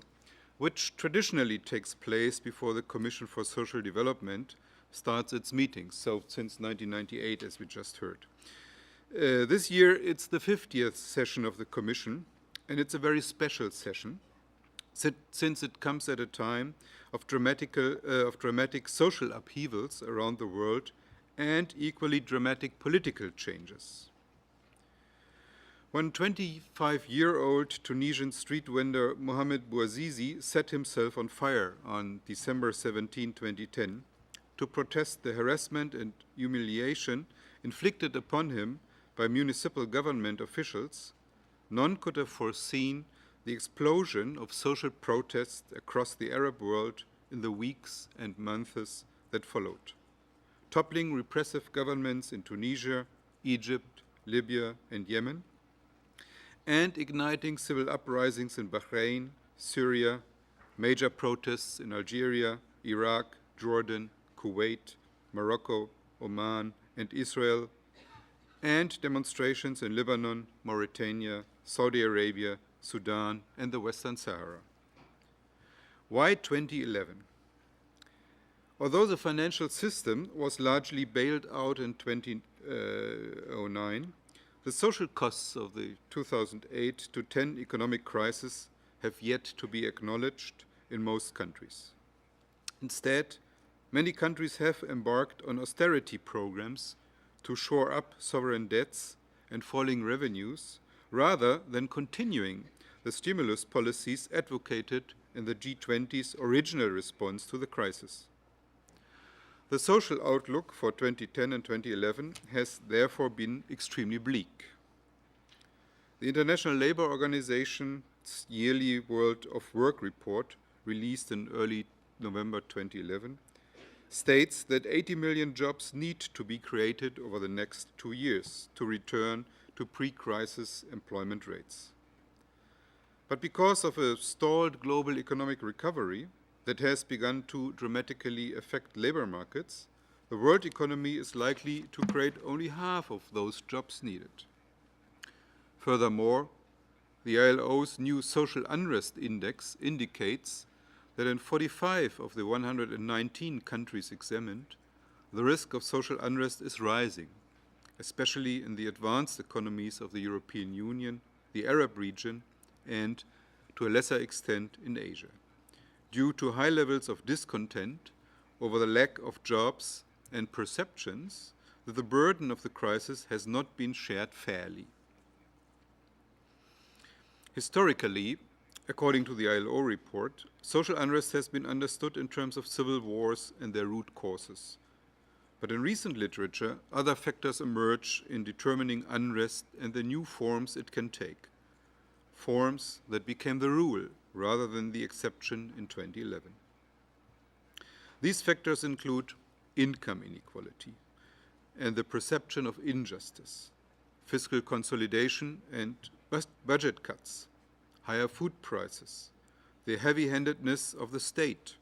which traditionally takes place before the Commission for Social Development starts its meetings, so since 1998, as we just heard. This year, it's the 50th session of the Commission, and it's a very special session, since it comes at a time of dramatic social upheavals around the world and equally dramatic political changes. When 25-year-old Tunisian street vendor Mohamed Bouazizi set himself on fire on December 17, 2010, to protest the harassment and humiliation inflicted upon him by municipal government officials, none could have foreseen the explosion of social protests across the Arab world in the weeks and months that followed, toppling repressive governments in Tunisia, Egypt, Libya, and Yemen, and igniting civil uprisings in Bahrain, Syria, major protests in Algeria, Iraq, Jordan, Kuwait, Morocco, Oman, and Israel, and demonstrations in Lebanon, Mauritania, Saudi Arabia, Sudan, and the Western Sahara. Why 2011? Although the financial system was largely bailed out in 2009, the social costs of the 2008-10 economic crisis have yet to be acknowledged in most countries. Instead, many countries have embarked on austerity programs to shore up sovereign debts and falling revenues, rather than continuing the stimulus policies advocated in the G20's original response to the crisis. The social outlook for 2010 and 2011 has therefore been extremely bleak. The International Labour Organization's yearly World of Work report, released in early November 2011, states that 80 million jobs need to be created over the next 2 years to return to pre-crisis employment rates. But because of a stalled global economic recovery that has begun to dramatically affect labor markets, the world economy is likely to create only half of those jobs needed. Furthermore, the ILO's new social unrest index indicates that in 45 of the 119 countries examined, the risk of social unrest is rising, especially in the advanced economies of the European Union, the Arab region, and, to a lesser extent, in Asia, due to high levels of discontent over the lack of jobs and perceptions that the burden of the crisis has not been shared fairly. Historically, according to the ILO report, social unrest has been understood in terms of civil wars and their root causes. But in recent literature, other factors emerge in determining unrest and the new forms it can take, forms that became the rule rather than the exception in 2011. These factors include income inequality and the perception of injustice, fiscal consolidation and budget cuts, higher food prices, the heavy-handedness of the state,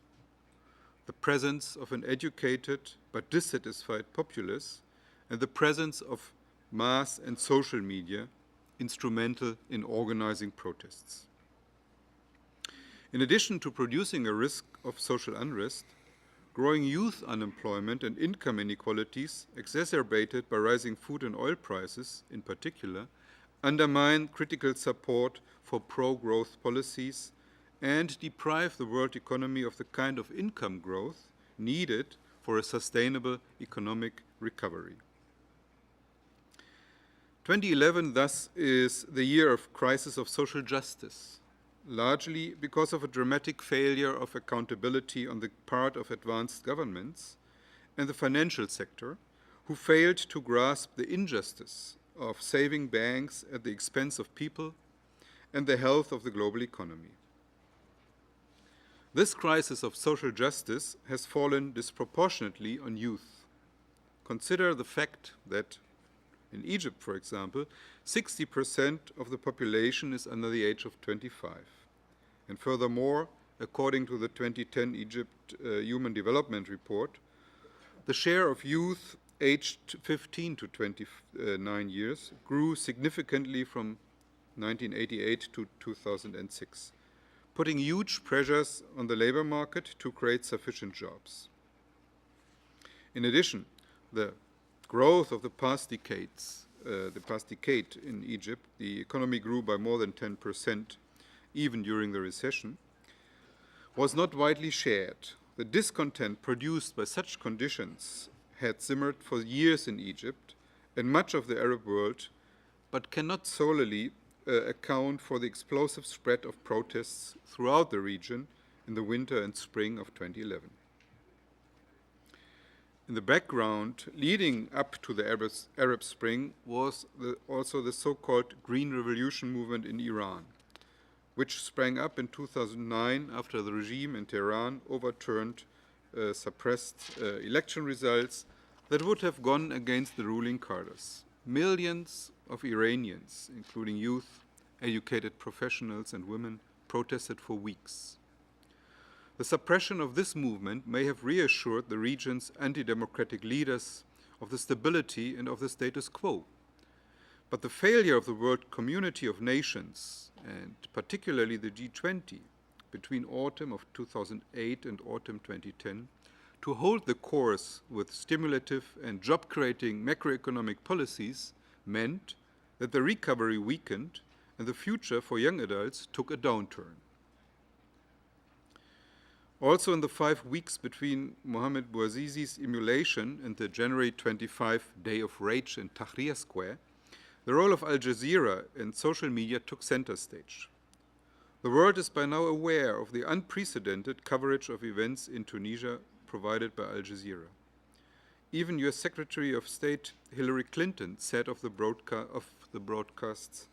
the presence of an educated but dissatisfied populace, and the presence of mass and social media instrumental in organizing protests. In addition to producing a risk of social unrest, growing youth unemployment and income inequalities, exacerbated by rising food and oil prices in particular, undermine critical support for pro-growth policies and deprive the world economy of the kind of income growth needed for a sustainable economic recovery. 2011, thus, is the year of crisis of social justice, largely because of a dramatic failure of accountability on the part of advanced governments and the financial sector, who failed to grasp the injustice of saving banks at the expense of people and the health of the global economy. This crisis of social justice has fallen disproportionately on youth. Consider the fact that in Egypt, for example, 60% of the population is under the age of 25. And furthermore, according to the 2010 Egypt Human Development Report, the share of youth aged 15 to 29 years grew significantly from 1988 to 2006, putting huge pressures on the labor market to create sufficient jobs. In addition, the growth of the past decades the past decade in Egypt, the economy grew by more than 10%, even during the recession, was not widely shared. The discontent produced by such conditions had simmered for years in Egypt and much of the Arab world, but cannot solely account for the explosive spread of protests throughout the region in the winter and spring of 2011. In the background leading up to the Arab Spring was also the so-called Green Revolution movement in Iran, which sprang up in 2009 after the regime in Tehran overturned suppressed election results that would have gone against the ruling cadres. Millions of Iranians, including youth, educated professionals and women, protested for weeks. The suppression of this movement may have reassured the region's anti-democratic leaders of the stability and of the status quo. But the failure of the world community of nations, and particularly the G20, between autumn of 2008 and autumn 2010, to hold the course with stimulative and job-creating macroeconomic policies meant that the recovery weakened and the future for young adults took a downturn. Also, in the 5 weeks between Mohamed Bouazizi's emulation and the January 25 Day of Rage in Tahrir Square, the role of Al Jazeera and social media took center stage. The world is by now aware of the unprecedented coverage of events in Tunisia provided by Al Jazeera. Even US Secretary of State Hillary Clinton said of the broadcasts,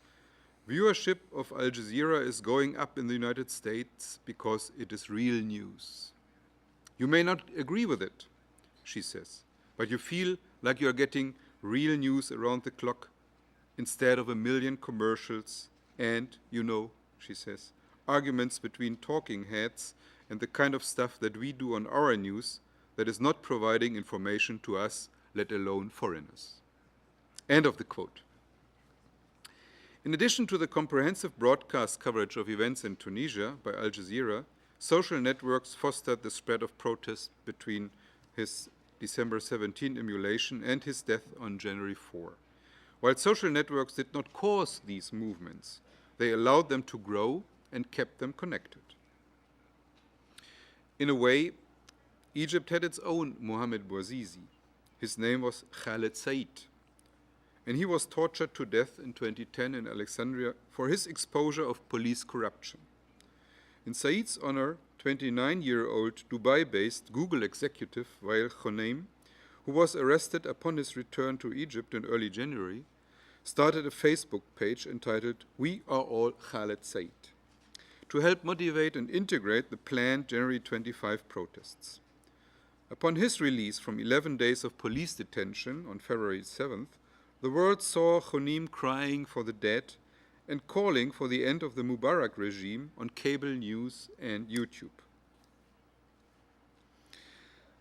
"Viewership of Al Jazeera is going up in the United States because it is real news. You may not agree with it," she says, "but you feel like you are getting real news around the clock instead of a million commercials and, you know," she says, "arguments between talking heads and the kind of stuff that we do on our news that is not providing information to us, let alone foreigners." End of the quote. In addition to the comprehensive broadcast coverage of events in Tunisia by Al Jazeera, social networks fostered the spread of protests between his December 17 emulation and his death on January 4. While social networks did not cause these movements, they allowed them to grow and kept them connected. In a way, Egypt had its own Mohamed Bouazizi. His name was Khaled Said, and he was tortured to death in 2010 in Alexandria for his exposure of police corruption. In Said's honor, 29-year-old Dubai-based Google executive Wael Khoneim, who was arrested upon his return to Egypt in early January, started a Facebook page entitled "We Are All Khaled Said" to help motivate and integrate the planned January 25 protests. Upon his release from 11 days of police detention on February 7th, the world saw Khoneim crying for the dead and calling for the end of the Mubarak regime on cable news and YouTube.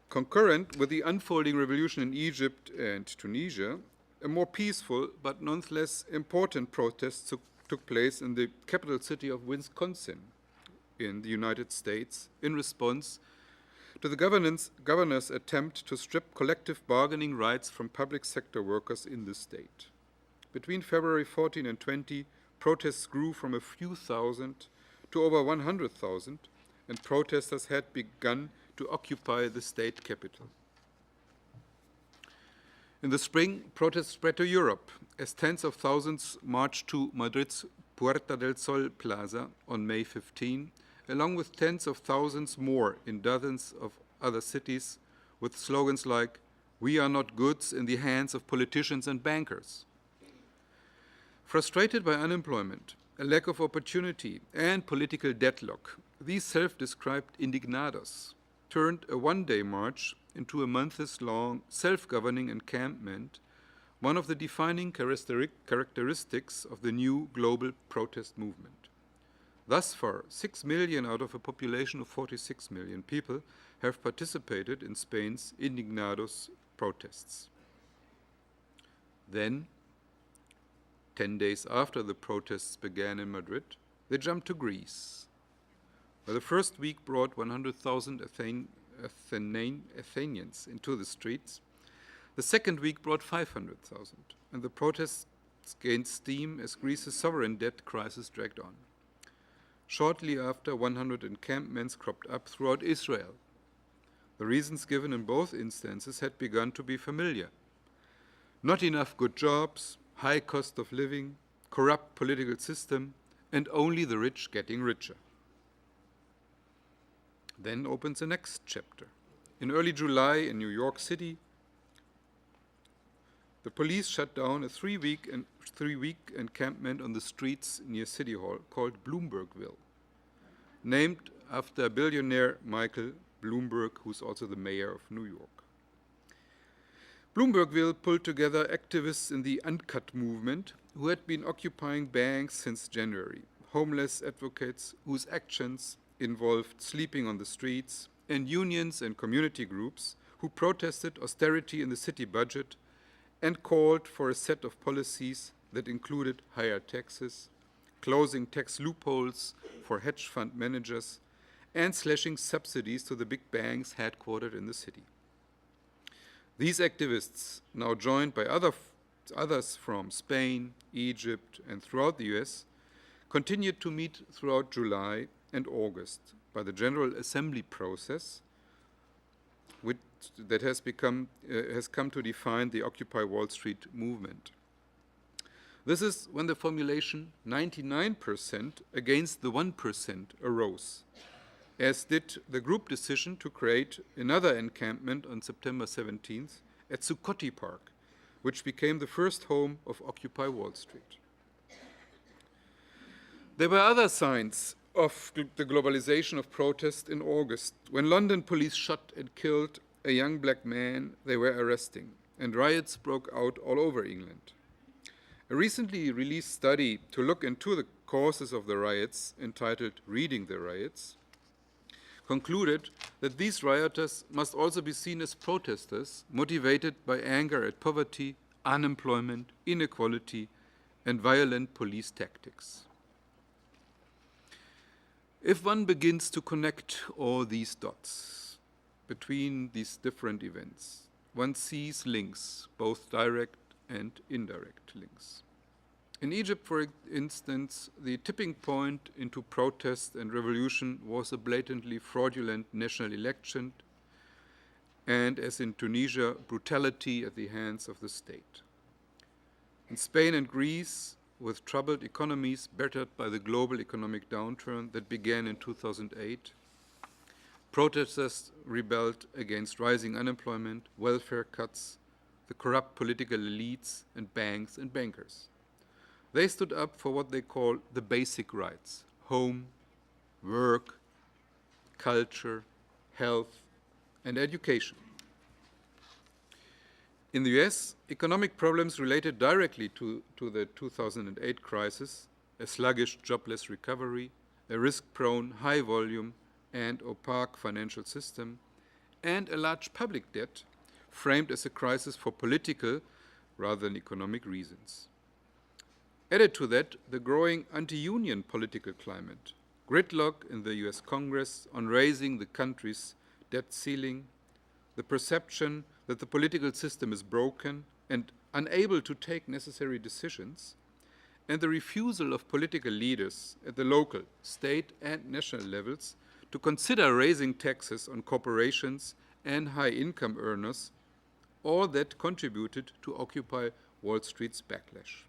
Concurrent with the unfolding revolution in Egypt and Tunisia, a more peaceful but nonetheless important protest took place in the capital city of Wisconsin in the United States in response to the governor's attempt to strip collective bargaining rights from public sector workers in the state. Between February 14 and 20, protests grew from a few thousand to over 100,000, and protesters had begun to occupy the state capital. In the spring, protests spread to Europe as tens of thousands marched to Madrid's Puerta del Sol Plaza on May 15, along with tens of thousands more in dozens of other cities with slogans like, "We are not goods in the hands of politicians and bankers." Frustrated by unemployment, a lack of opportunity, and political deadlock, these self-described indignados turned a one-day march into a months-long self-governing encampment, one of the defining characteristics of the new global protest movement. Thus far, 6 million out of a population of 46 million people have participated in Spain's Indignados protests. Then, 10 days after the protests began in Madrid, they jumped to Greece, where the first week brought 100,000 Athenians into the streets. The second week brought 500,000, and the protests gained steam as Greece's sovereign debt crisis dragged on. Shortly after, 100 encampments cropped up throughout Israel. The reasons given in both instances had begun to be familiar. Not enough good jobs, high cost of living, corrupt political system, and only the rich getting richer. Then opens the next chapter. In early July in New York City, the police shut down a three-week encampment on the streets near City Hall called Bloombergville, named after billionaire Michael Bloomberg, who's also the mayor of New York. Bloombergville pulled together activists in the Uncut movement who had been occupying banks since January, homeless advocates whose actions involved sleeping on the streets, and unions and community groups who protested austerity in the city budget and called for a set of policies that included higher taxes, closing tax loopholes for hedge fund managers, and slashing subsidies to the big banks headquartered in the city. These activists, now joined by others from Spain, Egypt, and throughout the US, continued to meet throughout July and August by the General Assembly process, that has come to define the Occupy Wall Street movement. This is when the formulation 99% against the 1% arose, as did the group decision to create another encampment on September 17th at Zuccotti Park, which became the first home of Occupy Wall Street. There were other signs of the globalization of protest in August, when London police shot and killed a young black man they were arresting, and riots broke out all over England. A recently released study to look into the causes of the riots, entitled Reading the Riots, concluded that these rioters must also be seen as protesters motivated by anger at poverty, unemployment, inequality, and violent police tactics. If one begins to connect all these dots between these different events, one sees links, both direct and indirect links. In Egypt, for instance, the tipping point into protest and revolution was a blatantly fraudulent national election, and as in Tunisia, brutality at the hands of the state. In Spain and Greece, with troubled economies battered by the global economic downturn that began in 2008, protesters rebelled against rising unemployment, welfare cuts, the corrupt political elites, and banks and bankers. They stood up for what they call the basic rights: home, work, culture, health, and education. In the US, economic problems related directly to the 2008 crisis, a sluggish jobless recovery, a risk-prone, high-volume, and opaque financial system, and a large public debt framed as a crisis for political rather than economic reasons. Added to that, the growing anti-union political climate, gridlock in the US Congress on raising the country's debt ceiling, the perception that the political system is broken and unable to take necessary decisions, and the refusal of political leaders at the local, state, and national levels to consider raising taxes on corporations and high-income earners, all that contributed to Occupy Wall Street's backlash.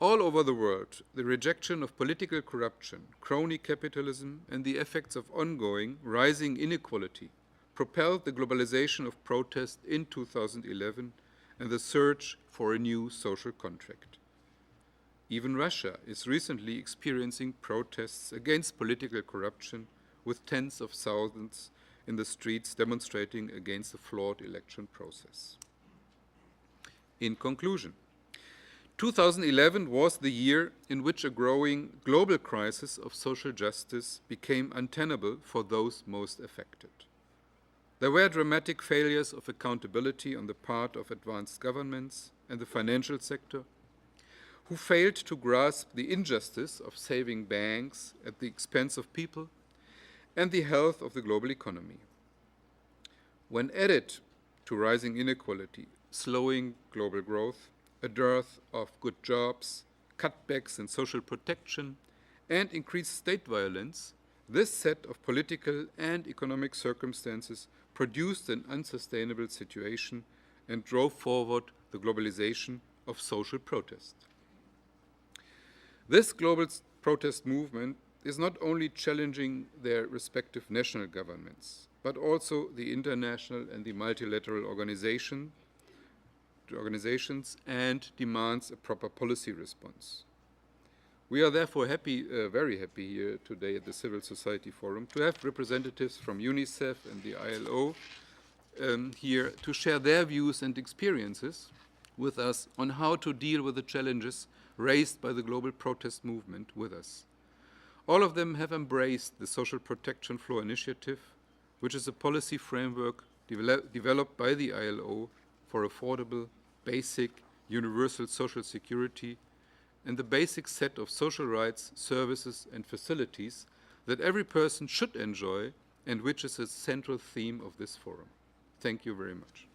All over the world, the rejection of political corruption, crony capitalism, and the effects of ongoing rising inequality propelled the globalization of protest in 2011 and the search for a new social contract. Even Russia is recently experiencing protests against political corruption, with tens of thousands in the streets demonstrating against the flawed election process. In conclusion, 2011 was the year in which a growing global crisis of social justice became untenable for those most affected. There were dramatic failures of accountability on the part of advanced governments and the financial sector, who failed to grasp the injustice of saving banks at the expense of people and the health of the global economy. When added to rising inequality, slowing global growth, a dearth of good jobs, cutbacks in social protection, and increased state violence, this set of political and economic circumstances produced an unsustainable situation and drove forward the globalization of social protest. This global protest movement is not only challenging their respective national governments, but also the international and the multilateral organizations, and demands a proper policy response. We are therefore very happy here today at the Civil Society Forum to have representatives from UNICEF and the ILO here to share their views and experiences with us on how to deal with the challenges raised by the global protest movement with us. All of them have embraced the Social Protection Floor Initiative, which is a policy framework developed by the ILO for affordable, basic, universal social security and the basic set of social rights, services, and facilities that every person should enjoy and which is a central theme of this forum. Thank you very much.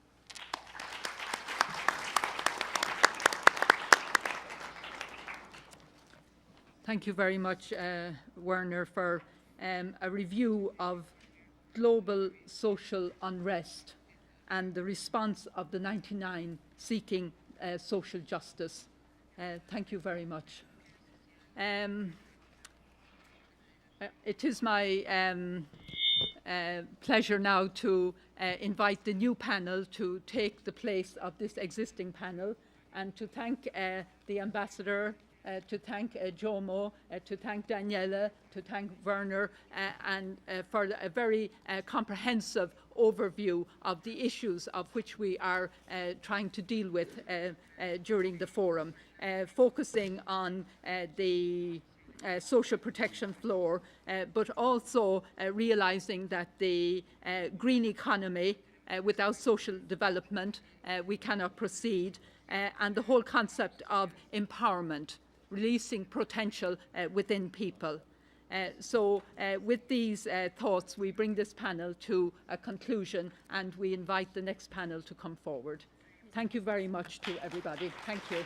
Thank you very much, Werner, for a review of global social unrest and the response of the 99 seeking social justice. Thank you very much. It is my pleasure now to invite the new panel to take the place of this existing panel and to thank the ambassador, to thank Jomo, to thank Daniela, to thank Werner, and for a very comprehensive overview of the issues of which we are trying to deal with during the forum, focusing on the social protection floor, but also realizing that the green economy, without social development, we cannot proceed, and the whole concept of empowerment, releasing potential within people. So with these thoughts, we bring this panel to a conclusion and we invite the next panel to come forward. Thank you very much to everybody. Thank you.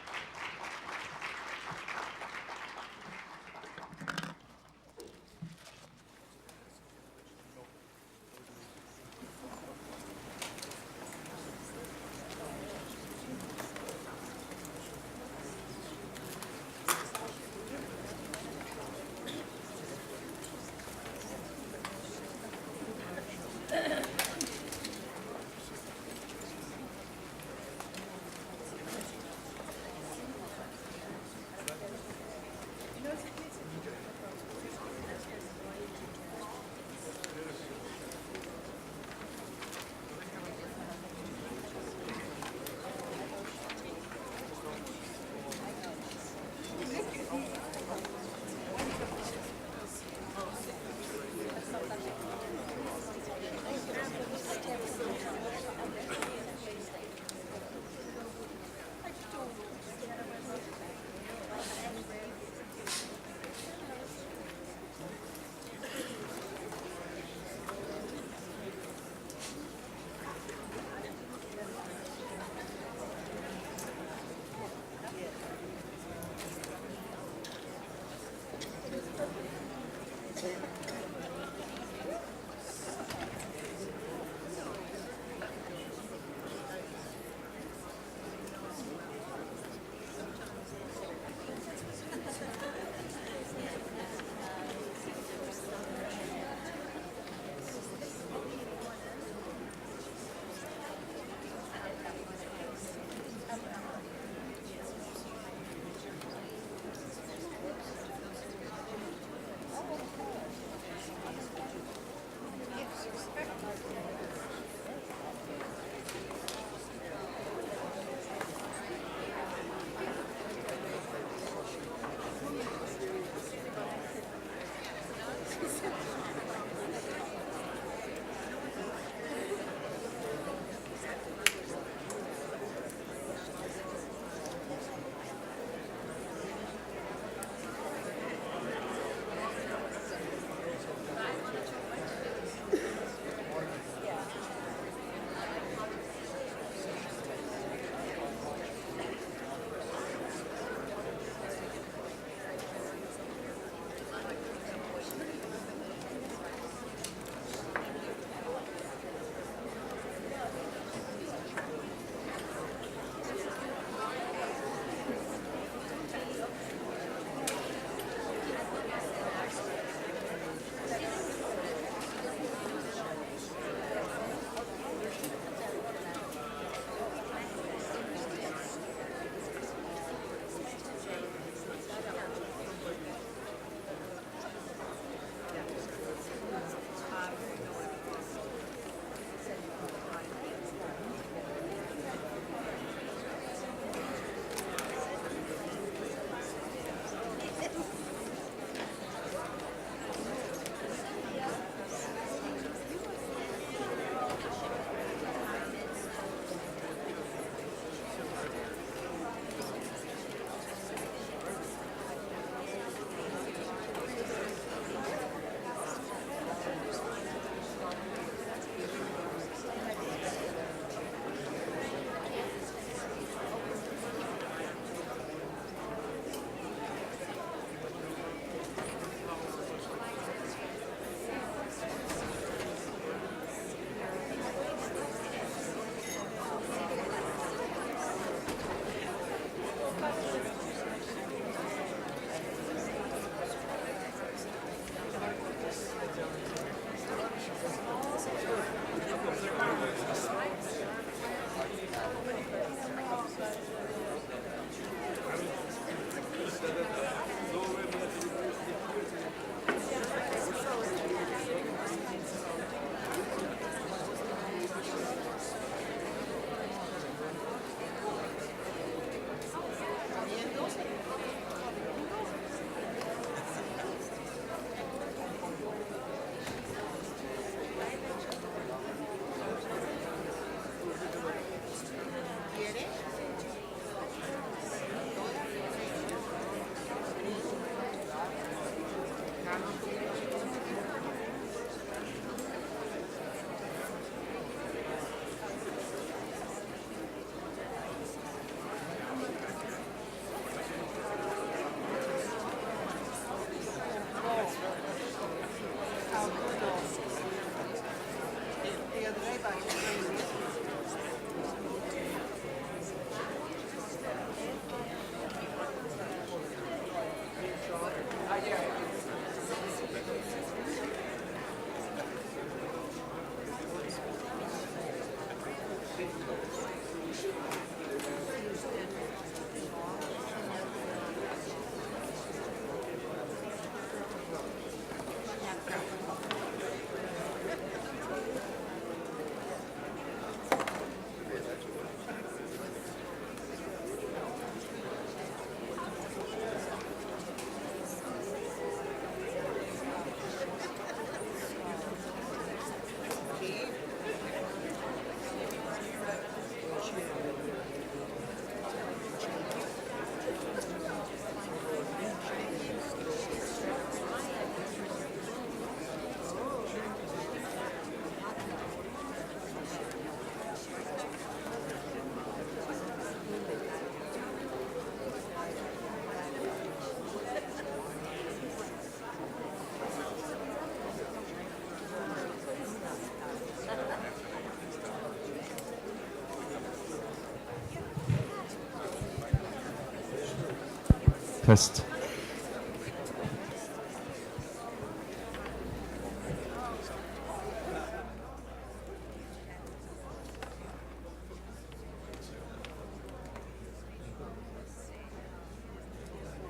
request.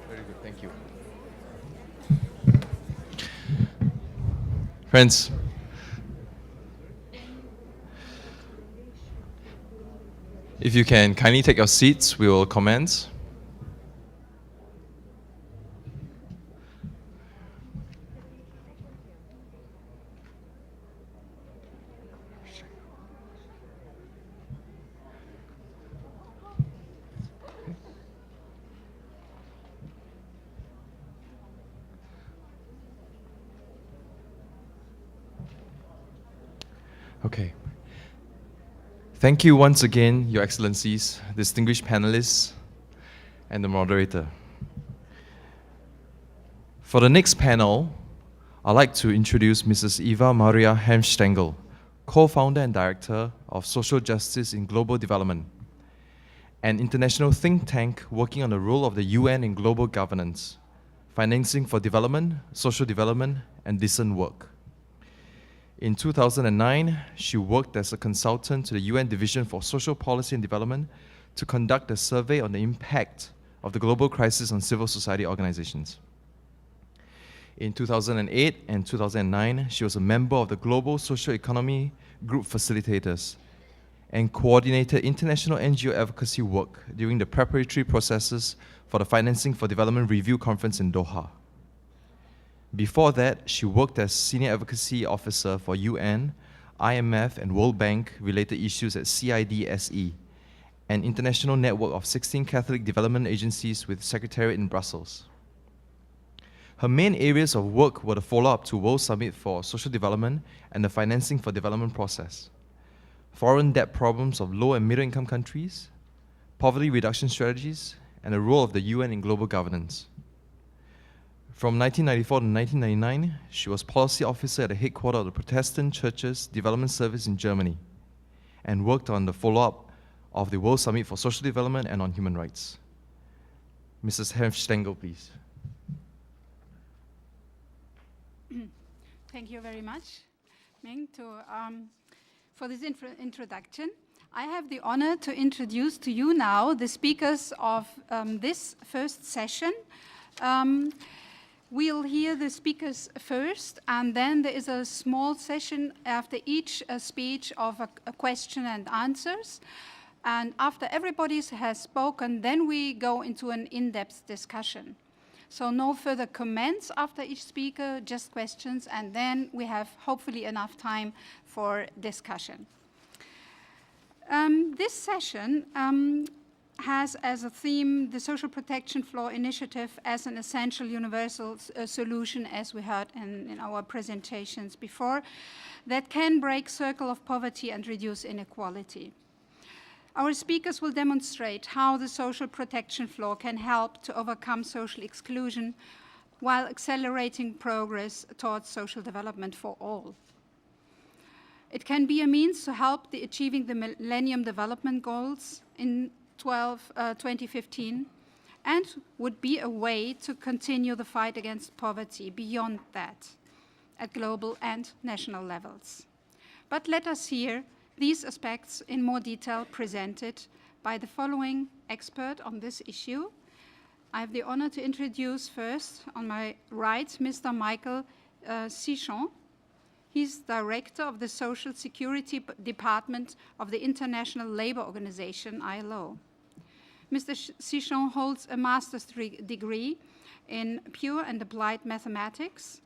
Very good, thank you. Friends, if you can kindly take your seats, we will commence. Okay. Thank you once again, Your Excellencies, distinguished panelists, and the moderator. For the next panel, I'd like to introduce Mrs. Eva Maria Helmstengel, co-founder and director of Social Justice in Global Development, an international think tank working on the role of the UN in global governance, financing for development, social development, and decent work. In 2009, she worked as a consultant to the UN Division for Social Policy and Development to conduct a survey on the impact of the global crisis on civil society organizations. In 2008 and 2009, she was a member of the Global Social Economy Group Facilitators and coordinated international NGO advocacy work during the preparatory processes for the Financing for Development Review Conference in Doha. Before that, she worked as Senior Advocacy Officer for UN, IMF, and World Bank related issues at CIDSE, an international network of 16 Catholic development agencies with secretariat in Brussels. Her main areas of work were the follow-up to World Summit for Social Development and the Financing for Development process, foreign debt problems of low and middle-income countries, poverty reduction strategies, and the role of the UN in global governance. From 1994 to 1999, she was policy officer at the headquarters of the Protestant Churches Development Service in Germany and worked on the follow-up of the World Summit for Social Development and on Human Rights. Mrs. Helmstengel, please. Thank you very much, Ming, for this introduction. I have the honor to introduce to you now the speakers of this first session. We'll hear the speakers first, and then there is a small session after each speech of a question and answers. And after everybody has spoken, then we go into an in-depth discussion. So no further comments after each speaker, just questions, and then we have hopefully enough time for discussion. This session has as a theme the Social Protection Floor Initiative as an essential universal solution, as we heard in our presentations before, that can break circle of poverty and reduce inequality. Our speakers will demonstrate how the Social Protection Floor can help to overcome social exclusion while accelerating progress towards social development for all. It can be a means to help achieving the Millennium Development Goals in 2015, and would be a way to continue the fight against poverty beyond that at global and national levels. But let us hear these aspects in more detail presented by the following expert on this issue. I have the honor to introduce first, on my right, Mr. Michael Cichon. He's Director of the Social Security Department of the International Labour Organization, ILO. Mr. Cichon holds a master's degree in pure and applied mathematics,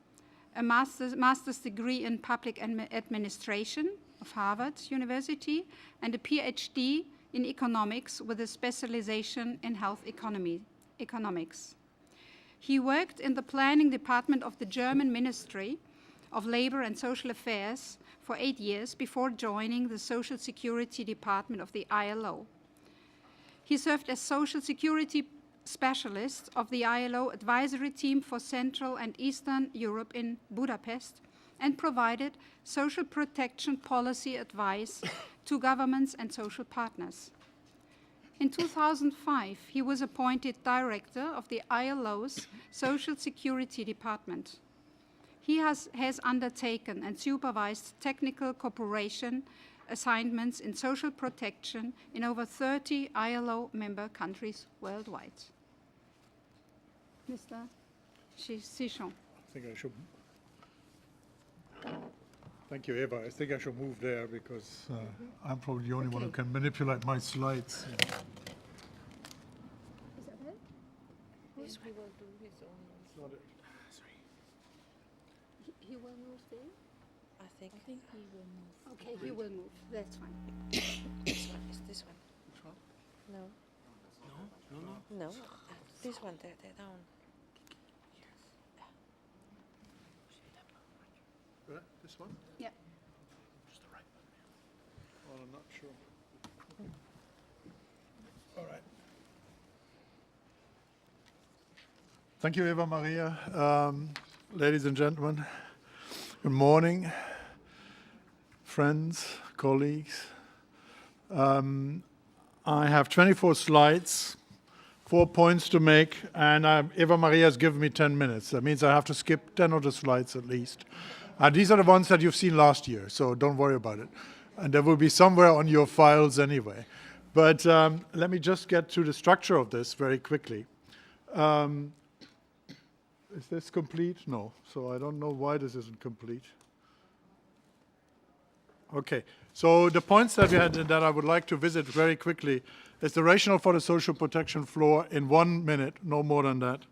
a master's degree in public administration of Harvard University, and a PhD in economics with a specialization in health economics. He worked in the planning department of the German Ministry of Labor and Social Affairs for 8 years before joining the Social Security Department of the ILO. He served as Social Security Specialist of the ILO Advisory Team for Central and Eastern Europe in Budapest and provided social protection policy advice to governments and social partners. In 2005, he was appointed director of the ILO's Social Security Department. He has undertaken and supervised technical cooperation assignments in social protection in over 30 ILO member countries worldwide. Mr. Sichon. I think I should. Thank you, Eva. I think I should move there because I'm probably the only one who can manipulate my slides. Is that it? This we will do his own. Sorry. He will move there? I think he will move. Okay, he will move. That's fine. This one is this one. Which one? No. No. This one, there, down. This one? Yeah. Just the right one. Well, I'm not sure. All right. Thank you, Eva Maria. Ladies and gentlemen, good morning, friends, colleagues. I have 24 slides, 4 points to make, and Eva Maria has given me 10 minutes. That means I have to skip 10 of the slides at least. These are the ones that you've seen last year, so don't worry about it. And they will be somewhere on your files anyway. But let me just get to the structure of this very quickly. Is this complete? No. So I don't know why this isn't complete. Okay. So the points that we had that I would like to visit very quickly is the rationale for the social protection floor in 1 minute, no more than that.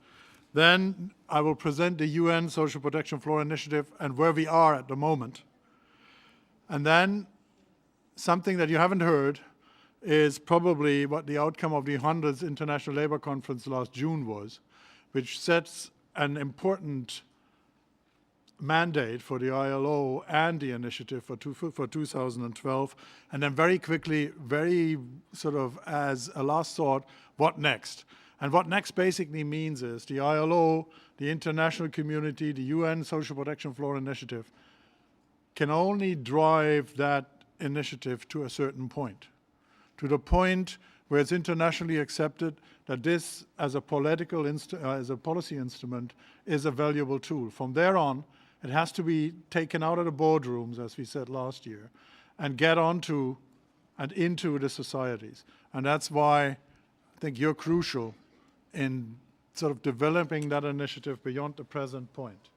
Then I will present the UN Social Protection Floor Initiative and where we are at the moment. And then something that you haven't heard is probably what the outcome of the 100th International Labour Conference last June was, which sets an important mandate for the ILO and the initiative for 2012. And then very quickly, very sort of as a last thought, what next? And what next basically means is the ILO, the international community, the UN Social Protection Floor Initiative can only drive that initiative to a certain point, to the point where it's internationally accepted that this, as a policy instrument, is a valuable tool. From there on, it has to be taken out of the boardrooms, as we said last year, and get onto and into the societies. And that's why I think you're crucial in sort of developing that initiative beyond the present point.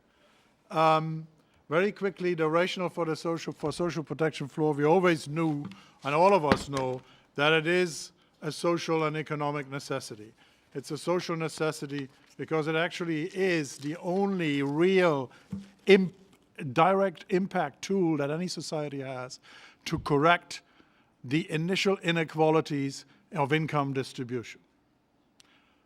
Very quickly, the rationale for the social protection floor, we always knew, and all of us know, that it is a social and economic necessity. It's a social necessity because it actually is the only real direct impact tool that any society has to correct the initial inequalities of income distribution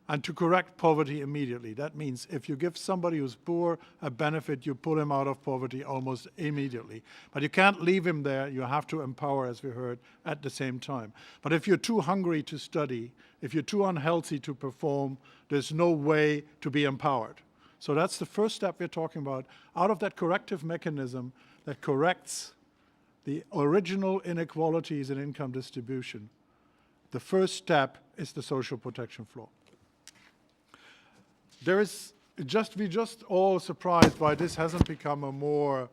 and to correct poverty immediately. That means if you give somebody who's poor a benefit, you pull him out of poverty almost immediately. But you can't leave him there. You have to empower, as we heard, at the same time. But if you're too hungry to study, if you're too unhealthy to perform, there's no way to be empowered. So that's the first step we're talking about. Out of that corrective mechanism that corrects the original inequalities in income distribution, the first step is the social protection floor. We're just all surprised why this hasn't become a more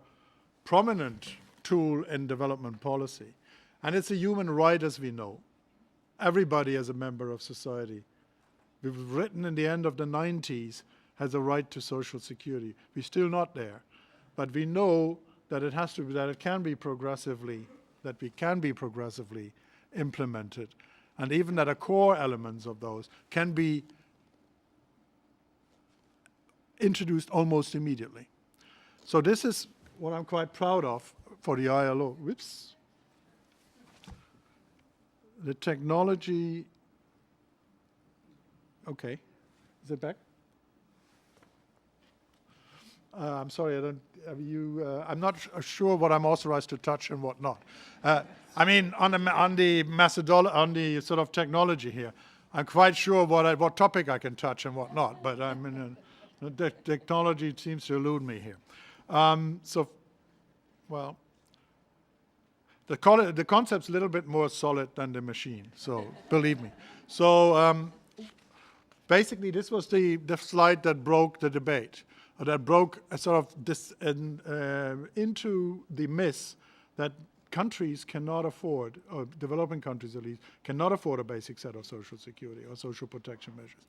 prominent tool in development policy. And it's a human right, as we know. Everybody as a member of society. We've written in the end of the 90s has a right to social security. We're still not there. But we know that it has to be, that it can be progressively, that we can be progressively implemented. And even that the core elements of those can be introduced almost immediately. So this is what I'm quite proud of for the ILO. Whoops. The technology, okay, is it back? I'm sorry, I'm not sure what I'm authorized to touch and what not. I mean, on the sort of technology here, I'm quite sure what topic I can touch and what not, but I mean, the technology seems to elude me here. The concept's a little bit more solid than the machine, so believe me. So basically, this was the slide that broke the debate, or that broke sort of this into the myth that countries cannot afford, or developing countries at least, cannot afford a basic set of social security or social protection measures.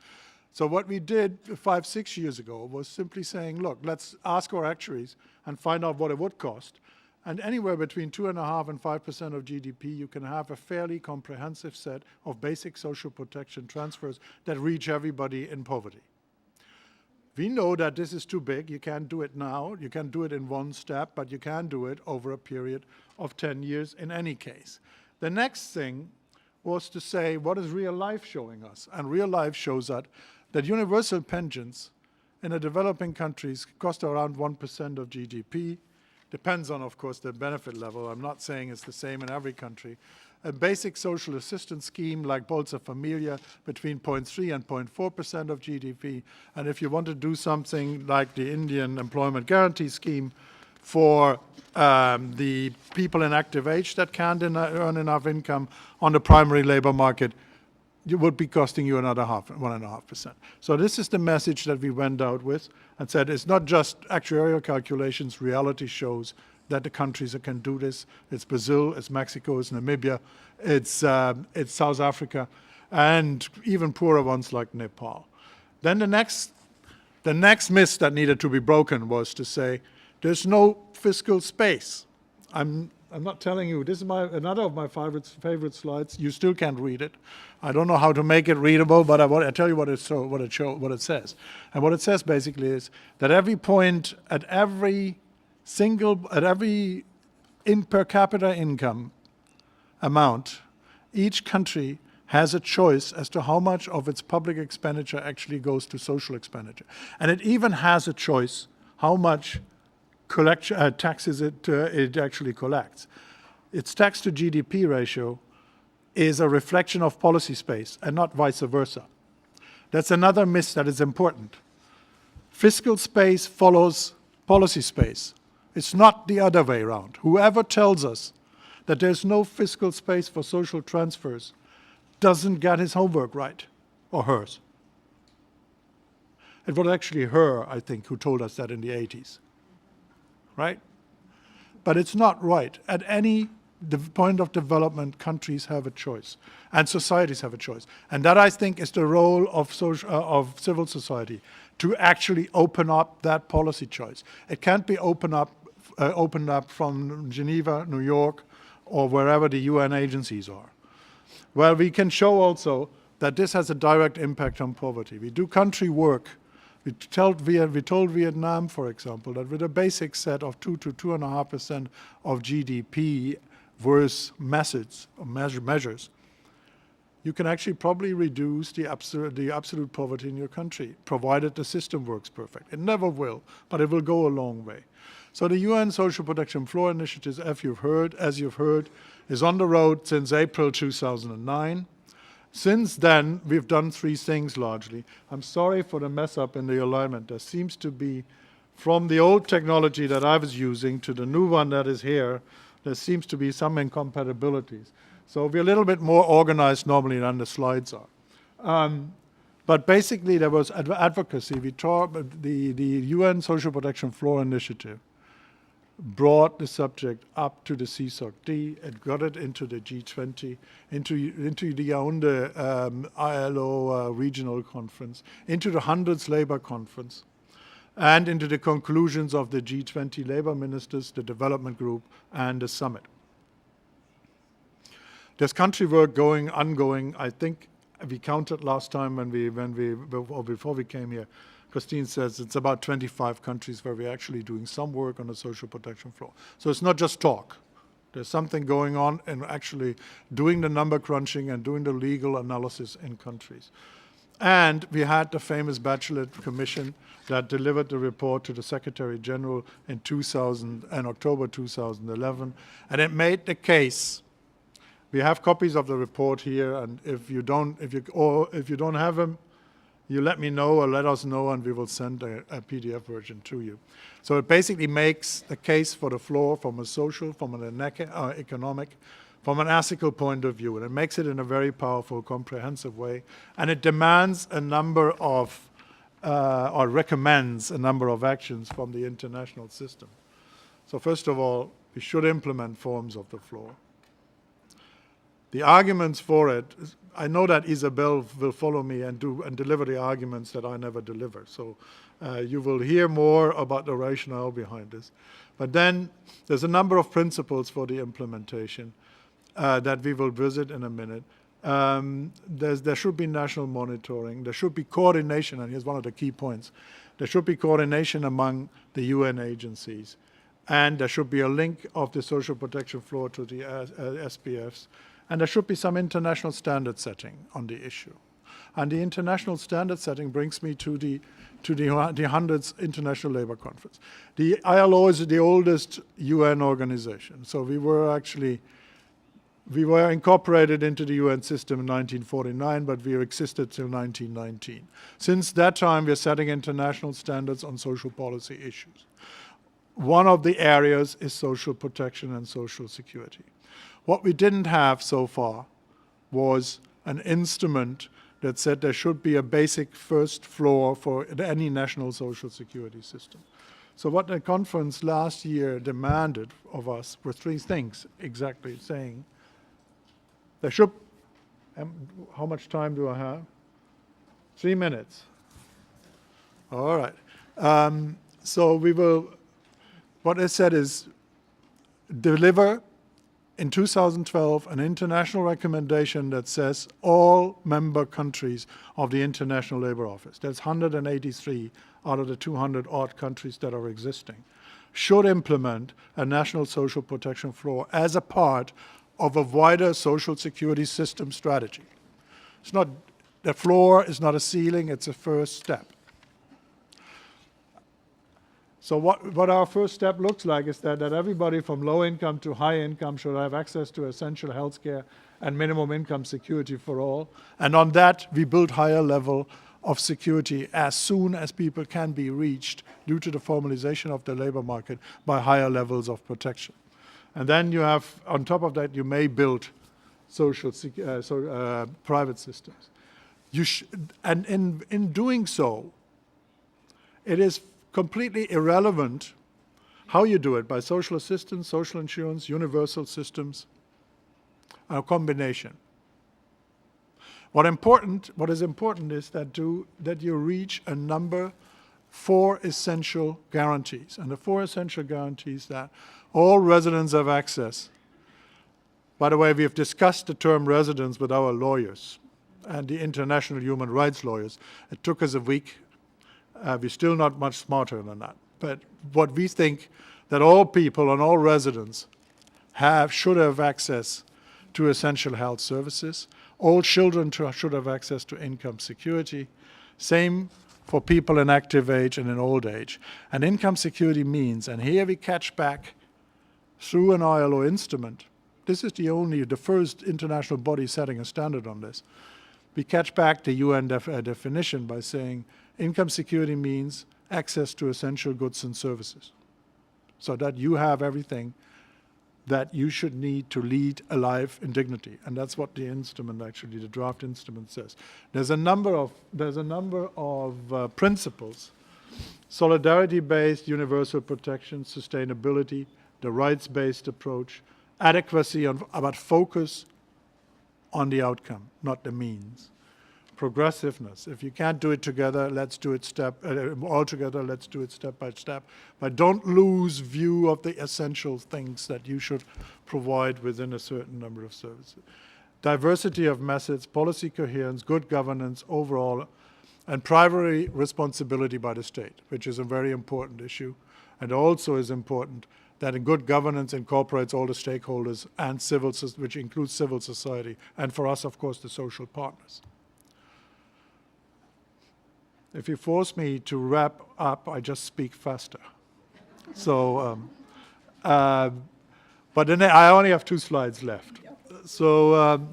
So what we did 5, 6 years ago was simply saying, look, let's ask our actuaries and find out what it would cost. And anywhere between 2.5% and 5% of GDP, you can have a fairly comprehensive set of basic social protection transfers that reach everybody in poverty. We know that this is too big. You can't do it now. You can't do it in one step, but you can do it over a period of 10 years in any case. The next thing was to say, what is real life showing us? And real life shows that universal pensions in the developing countries cost around 1% of GDP. Depends on, of course, the benefit level. I'm not saying it's the same in every country. A basic social assistance scheme like Bolsa Familia between 0.3 and 0.4% of GDP. And if you want to do something like the Indian Employment Guarantee Scheme for the people in active age that can't earn enough income on the primary labor market, it would be costing you another 1.5%. So this is the message that we went out with and said it's not just actuarial calculations, reality shows that the countries that can do this. It's Brazil, it's Mexico, it's Namibia, it's South Africa, and even poorer ones like Nepal. Then the next myth that needed to be broken was to say there's no fiscal space. I'm not telling you. This is another of my favorite slides. You still can't read it. I don't know how to make it readable, but I tell you what it says. And what it says basically is that every point at every per capita income amount, each country has a choice as to how much of its public expenditure actually goes to social expenditure. And it even has a choice how much taxes it actually collects. Its tax to GDP ratio is a reflection of policy space and not vice versa. That's another myth that is important. Fiscal space follows policy space. It's not the other way around. Whoever tells us that there's no fiscal space for social transfers doesn't get his homework right, or hers. It was actually her, I think, who told us that in the 80s, right? But it's not right. At any point of development, countries have a choice, and societies have a choice. And that, I think, is the role of civil society, to actually open up that policy choice. It can't be opened up from Geneva, New York, or wherever the UN agencies are. Well, we can show also that this has a direct impact on poverty. We do country work. We told Vietnam, for example, that with a basic set of 2 to 2.5% of GDP worth measures, you can actually probably reduce the absolute poverty in your country, provided the system works perfect. It never will, but it will go a long way. So the UN Social Protection Floor Initiative, as you've heard, is on the road since April 2009. Since then, we've done 3 things largely. I'm sorry for the mess up in the alignment. There seems to be, from the old technology that I was using to the new one that is here, there seems to be some incompatibilities. So we're a little bit more organized normally than the slides are. But basically, there was advocacy. The UN Social Protection Floor Initiative brought the subject up to the CSOC-D. It got it into the G20, into the Yaoundé ILO regional conference, into the Hundreds Labour Conference, and into the conclusions of the G20 labor ministers, the development group, and the summit. There's country work ongoing. I think we counted last time before we came here. Christine says it's about 25 countries where we're actually doing some work on the social protection floor. So it's not just talk. There's something going on and actually doing the number crunching and doing the legal analysis in countries. And we had the famous Bachelet Commission that delivered the report to the Secretary General in October 2011, and it made the case. We have copies of the report here, and if you don't have them, you let me know or let us know, and we will send a PDF version to you. So it basically makes the case for the floor from a social, from an economic, from an ethical point of view, and it makes it in a very powerful, comprehensive way, and it demands a number of, or recommends a number of actions from the international system. So first of all, we should implement forms of the floor. The arguments for it, I know that Isabel will follow me and deliver the arguments that I never deliver. So you will hear more about the rationale behind this. But then there's a number of principles for the implementation that we will visit in a minute. There should be national monitoring. There should be coordination, and here's one of the key points. There should be coordination among the UN agencies. And there should be a link of the social protection floor to the SPFs. And there should be some international standard setting on the issue. And the international standard setting brings me to the 100th International Labour Conference. The ILO is the oldest UN organization. So we were incorporated into the UN system in 1949, but we existed till 1919. Since that time, we're setting international standards on social policy issues. One of the areas is social protection and social security. What we didn't have so far was an instrument that said there should be a basic first floor for any national social security system. So what the conference last year demanded of us were three things, exactly, saying there should, how much time do I have? 3 minutes. All right. So we will, what I said is deliver in 2012 an international recommendation that says all member countries of the International Labour Office, that's 183 out of the 200 odd countries that are existing, should implement a national social protection floor as a part of a wider social security system strategy. It's not, the floor is not a ceiling, it's a first step. So what our first step looks like is that everybody from low income to high income should have access to essential health care and minimum income security for all. And on that, we build higher level of security as soon as people can be reached due to the formalization of the labor market by higher levels of protection. And then you have, on top of that, you may build private systems. And in doing so, it is completely irrelevant how you do it, by social assistance, social insurance, universal systems, a combination. What is important is that you reach a number 4 essential guarantees. And the 4 essential guarantees that all residents have access. By the way, we have discussed the term residence with our lawyers and the international human rights lawyers. It took us a week. We're still not much smarter than that. But what we think that all people and all residents should have access to essential health services. All children should have access to income security. Same for people in active age and in old age. And income security means, and here we catch back through an ILO instrument, this is the first international body setting a standard on this. We catch back the UN definition by saying income security means access to essential goods and services, so that you have everything that you should need to lead a life in dignity. And that's what the instrument, actually, the draft instrument says. There's a number of principles: solidarity-based universal protection, sustainability, the rights-based approach, adequacy, but focus on the outcome, not the means. Progressiveness. If you can't do it together, let's do it all together, let's do it step by step. But don't lose view of the essential things that you should provide within a certain number of services. Diversity of methods, policy coherence, good governance overall, and primary responsibility by the state, which is a very important issue. And also is important that a good governance incorporates all the stakeholders and which includes civil society, and for us, of course, the social partners. If you force me to wrap up, I just speak faster. So, but then I only have 2 slides left. So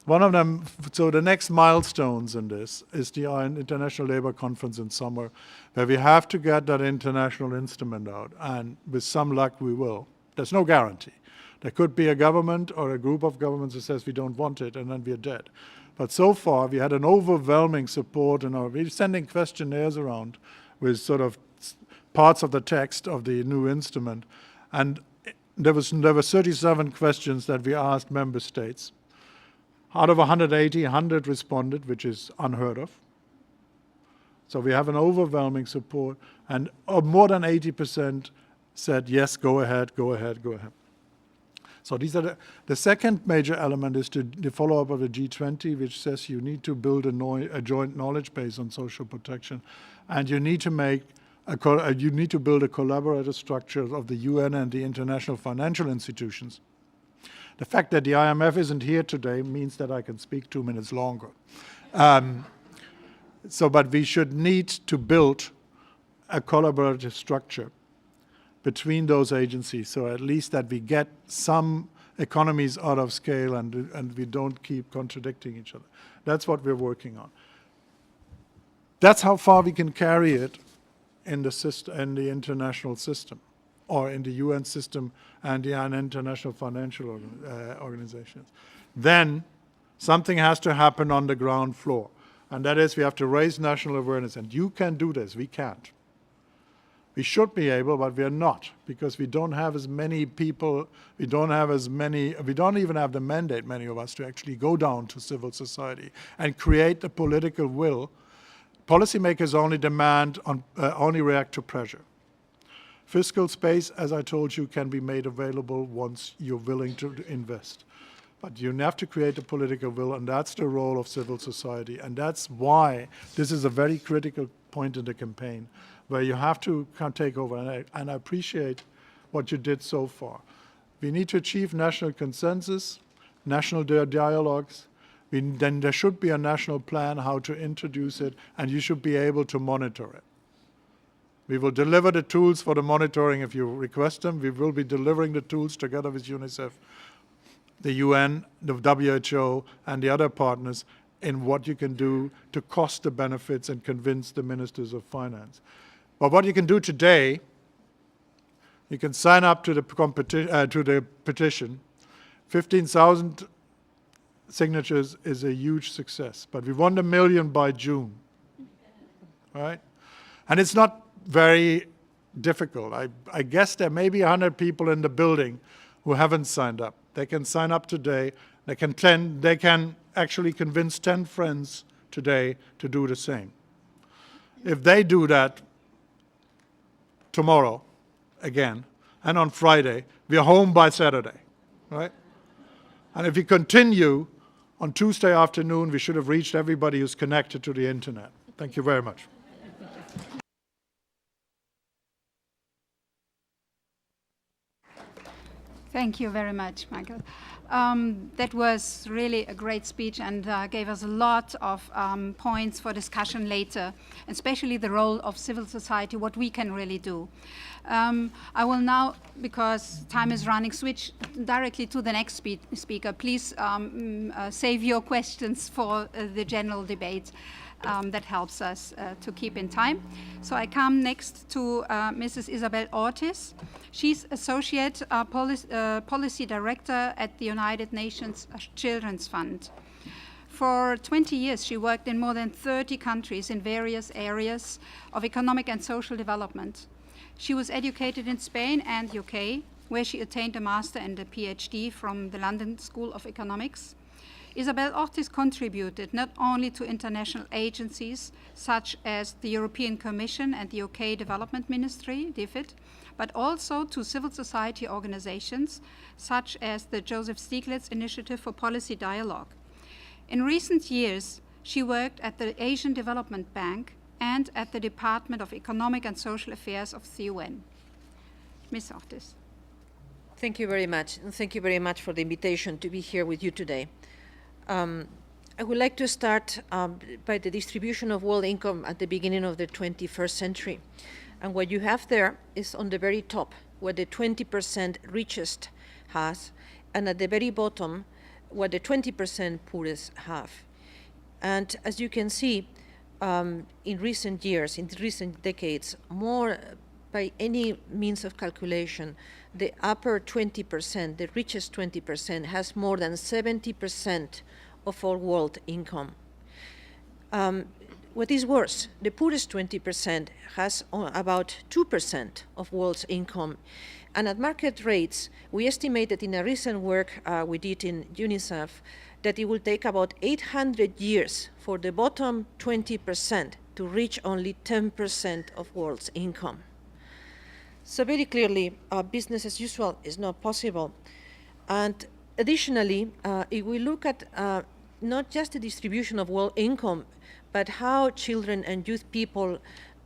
One of them, so the next milestones in this is the International Labour Conference in summer, where we have to get that international instrument out, and with some luck we will. There's no guarantee. There could be a government or a group of governments that says we don't want it, and then we're dead. But so far, we had an overwhelming support, and we're sending questionnaires around with sort of parts of the text of the new instrument, and there were 37 questions that we asked member states. Out of 180, 100 responded, which is unheard of. So we have an overwhelming support, and more than 80% said, yes, go ahead, go ahead, go ahead. So these are the second major element is the follow-up of the G20, which says you need to build a joint knowledge base on social protection, and you need to make you need to build a collaborative structure of the UN and the international financial institutions. The fact that the IMF isn't here today means that I can speak 2 minutes longer. But we should need to build a collaborative structure between those agencies, so at least that we get some economies out of scale and we don't keep contradicting each other. That's what we're working on. That's how far we can carry it in the international system, or in the UN system and the international financial organizations. Then something has to happen on the ground floor, and that is we have to raise national awareness, and you can do this, we can't. We should be able, but we are not, because we don't have as many people, we don't even have the mandate, many of us, to actually go down to civil society and create the political will. Policymakers only react to pressure. Fiscal space, as I told you, can be made available once you're willing to invest. But you have to create a political will, and that's the role of civil society. And that's why this is a very critical point in the campaign, where you have to take over. And I appreciate what you did so far. We need to achieve national consensus, national dialogues. Then there should be a national plan how to introduce it, and you should be able to monitor it. We will deliver the tools for the monitoring if you request them. We will be delivering the tools together with UNICEF, the UN, the WHO, and the other partners in what you can do to cost the benefits and convince the ministers of finance. But what you can do today, you can sign up to the petition. 15,000 signatures is a huge success, but we want 1 million by June, right? And it's not very difficult. I guess there may be 100 people in the building who haven't signed up. They can sign up today. They can actually convince 10 friends today to do the same. If they do that tomorrow again, and on Friday, we're home by Saturday, right? And if we continue, on Tuesday afternoon, we should have reached everybody who's connected to the internet. Thank you very much. Thank you very much, Michael. That was really a great speech and gave us a lot of points for discussion later, especially the role of civil society, what we can really do. I will now, because time is running, switch directly to the next speaker. Please save your questions for the general debate. That helps us to keep in time. So I come next to Mrs. Isabel Ortiz. She's Associate Policy Director at the United Nations Children's Fund. For 20 years, she worked in more than 30 countries in various areas of economic and social development. She was educated in Spain and UK, where she attained a master and a PhD from the London School of Economics. Isabel Ortiz contributed not only to international agencies such as the European Commission and the UK Development Ministry, DFID, but also to civil society organizations such as the Joseph Stiglitz Initiative for Policy Dialogue. In recent years, she worked at the Asian Development Bank and at the Department of Economic and Social Affairs of the UN. Ms. Ortiz. Thank you very much, and thank you very much for the invitation to be here with you today. I would like to start by the distribution of world income at the beginning of the 21st century. And what you have there is on the very top, where the 20% richest has, and at the very bottom, what the 20% poorest have. And as you can see, in recent years, in recent decades, more by any means of calculation, the upper 20%, the richest 20%, has more than 70% of all world income. What is worse, the poorest 20% has about 2% of world's income. And at market rates, we estimated in a recent work we did in UNICEF that it will take about 800 years for the bottom 20% to reach only 10% of world's income. So very clearly, business as usual is not possible. And additionally, if we look at not just the distribution of world income, but how children and youth people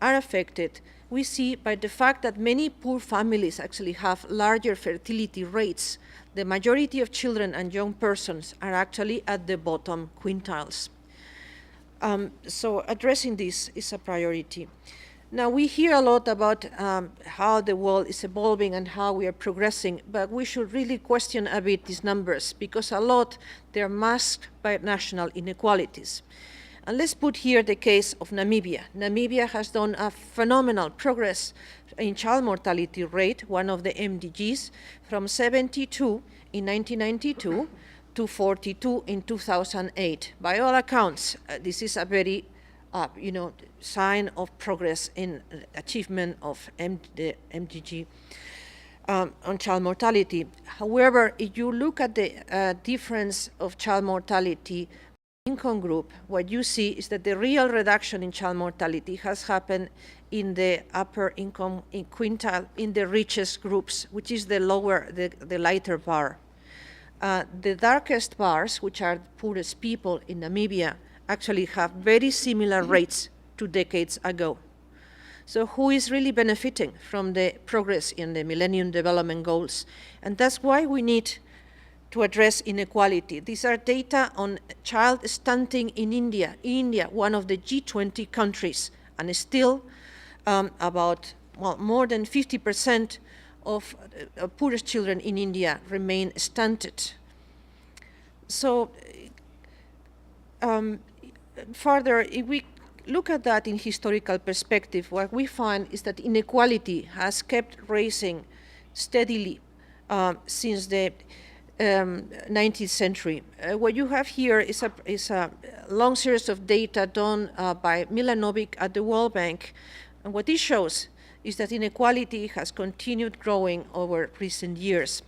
are affected, we see by the fact that many poor families actually have larger fertility rates. The majority of children and young persons are actually at the bottom quintiles. So addressing this is a priority. Now, we hear a lot about how the world is evolving and how we are progressing, but we should really question a bit these numbers, because a lot, they're masked by national inequalities. And let's put here the case of Namibia. Namibia has done a phenomenal progress in child mortality rate, one of the MDGs, from 72 in 1992 to 42 in 2008. By all accounts, this is a very sign of progress in achievement of the MDG on child mortality. However, if you look at the difference of child mortality income group, what you see is that the real reduction in child mortality has happened in the upper income in quintile in the richest groups, which is the lower, the lighter bar. The darkest bars, which are the poorest people in Namibia, actually have very similar rates to decades ago. So who is really benefiting from the progress in the Millennium Development Goals? And that's why we need to address inequality. These are data on child stunting in India. India, one of the G20 countries, and still about more than 50% of poorest children in India remain stunted. So further, if we look at that in historical perspective, what we find is that inequality has kept rising steadily since the 19th century. What you have here is a long series of data done by Milanovic at the World Bank. And what this shows is that inequality has continued growing over recent years.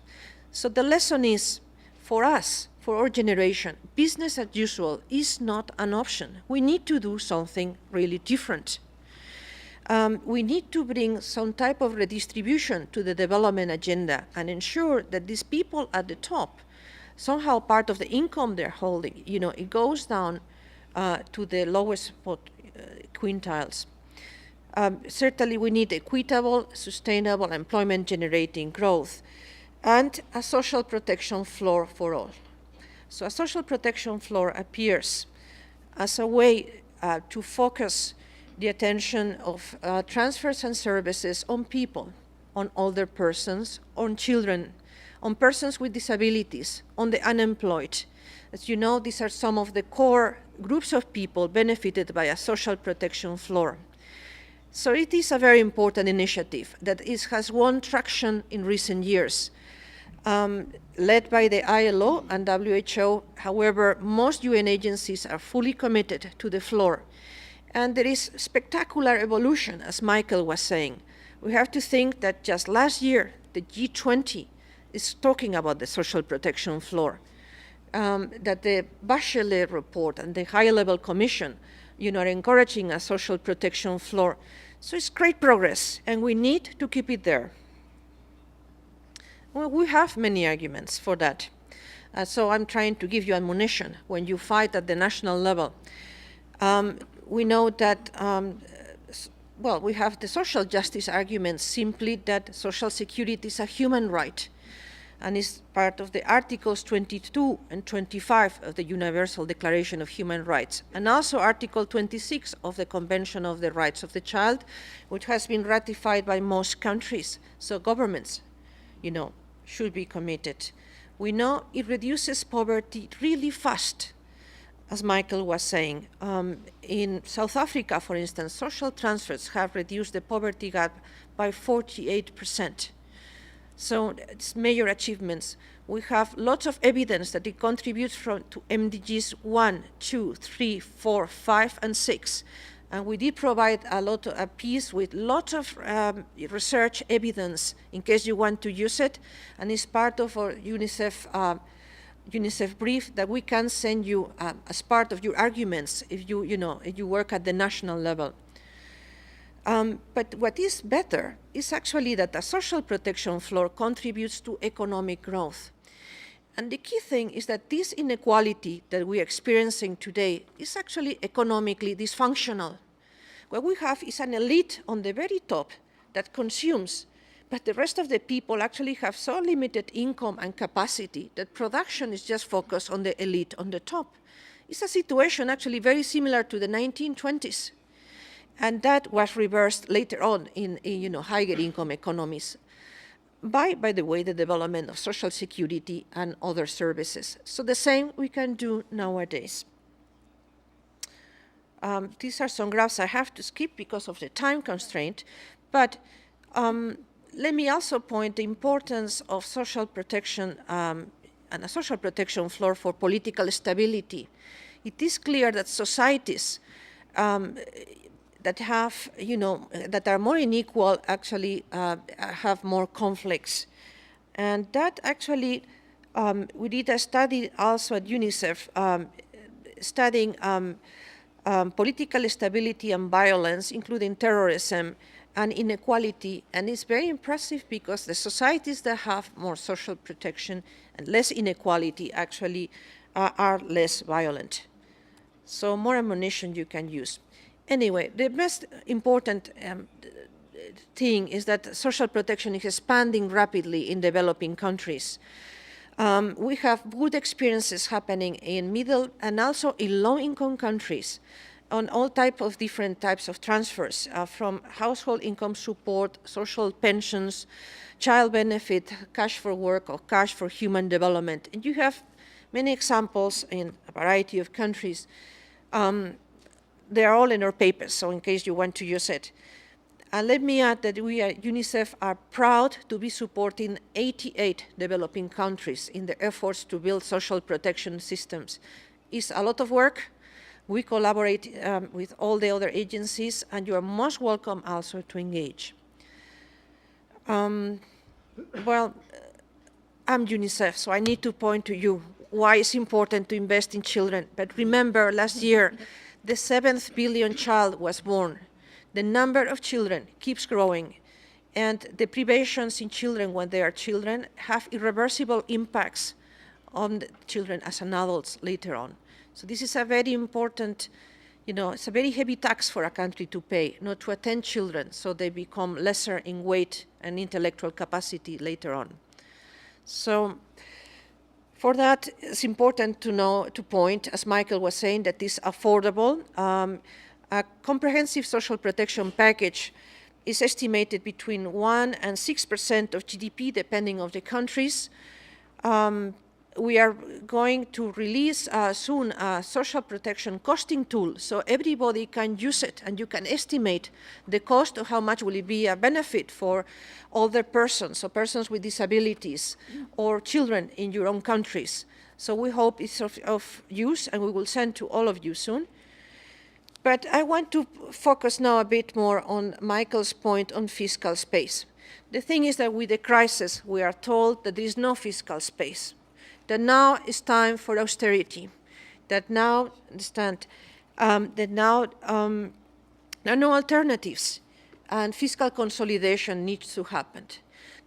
So the lesson is, for us, for our generation, business as usual is not an option. We need to do something really different. We need to bring some type of redistribution to the development agenda and ensure that these people at the top, somehow part of the income they're holding, it goes down to the lowest quintiles. Certainly we need equitable, sustainable, employment-generating growth and a social protection floor for all. So a social protection floor appears as a way to focus the attention of transfers and services on people, on older persons, on children, on persons with disabilities, on the unemployed. As you know, these are some of the core groups of people benefited by a social protection floor. So it is a very important initiative that has won traction in recent years. Led by the ILO and WHO, however, most UN agencies are fully committed to the floor. And there is spectacular evolution, as Michael was saying. We have to think that just last year, the G20 is talking about the social protection floor, that the Bachelet report and the high-level commission, are encouraging a social protection floor. So it's great progress, and we need to keep it there. Well, we have many arguments for that. So I'm trying to give you ammunition when you fight at the national level. We know that, we have the social justice argument simply that social security is a human right and is part of the Articles 22 and 25 of the Universal Declaration of Human Rights, and also Article 26 of the Convention of the Rights of the Child, which has been ratified by most countries. So governments, should be committed. We know it reduces poverty really fast, as Michael was saying. In South Africa, for instance, social transfers have reduced the poverty gap by 48%. So it's major achievements. We have lots of evidence that it contributes to MDGs 1, 2, 3, 4, 5, and 6. And we did provide a piece with lots of research evidence in case you want to use it. And it's part of our UNICEF brief that we can send you as part of your arguments if you work at the national level. But what is better is actually that the social protection floor contributes to economic growth. And the key thing is that this inequality that we're experiencing today is actually economically dysfunctional. What we have is an elite on the very top that consumes, but the rest of the people actually have so limited income and capacity that production is just focused on the elite on the top. It's a situation actually very similar to the 1920s. And that was reversed later on in higher income economies by the way, the development of social security and other services. So the same we can do nowadays. These are some graphs I have to skip because of the time constraint, but let me also point the importance of social protection and a social protection floor for political stability. It is clear that societies that have, that are more unequal actually have more conflicts. And that actually, we did a study also at UNICEF studying political stability and violence, including terrorism and inequality. And it's very impressive because the societies that have more social protection and less inequality actually are less violent. So more ammunition you can use. Anyway, the most important thing is that social protection is expanding rapidly in developing countries. We have good experiences happening in middle and also in low-income countries on all different types of transfers, from household income support, social pensions, child benefit, cash for work, or cash for human development. And you have many examples in a variety of countries. They are all in our papers, so in case you want to use it. And let me add that we at UNICEF are proud to be supporting 88 developing countries in their efforts to build social protection systems. It's a lot of work. We collaborate with all the other agencies, and you are most welcome also to engage. Well, I'm UNICEF, so I need to point to you why it's important to invest in children. But remember, last year, the 7th billion child was born. The number of children keeps growing, and the privations in children when they are children have irreversible impacts on the children as an adults later on. So this is a very important, it's a very heavy tax for a country to pay, not to attend children, so they become lesser in weight and intellectual capacity later on. So for that, it's important to point, as Michael was saying, that it's affordable. A comprehensive social protection package is estimated between 1% and 6% of GDP, depending on the countries. We are going to release soon a social protection costing tool, so everybody can use it, and you can estimate the cost of how much will it be a benefit for older persons, or persons with disabilities, or children in your own countries. So we hope it's of use, and we will send to all of you soon. But I want to focus now a bit more on Michael's point on fiscal space. The thing is that with the crisis, we are told that there is no fiscal space, that now it's time for austerity, that now, there are no alternatives, and fiscal consolidation needs to happen.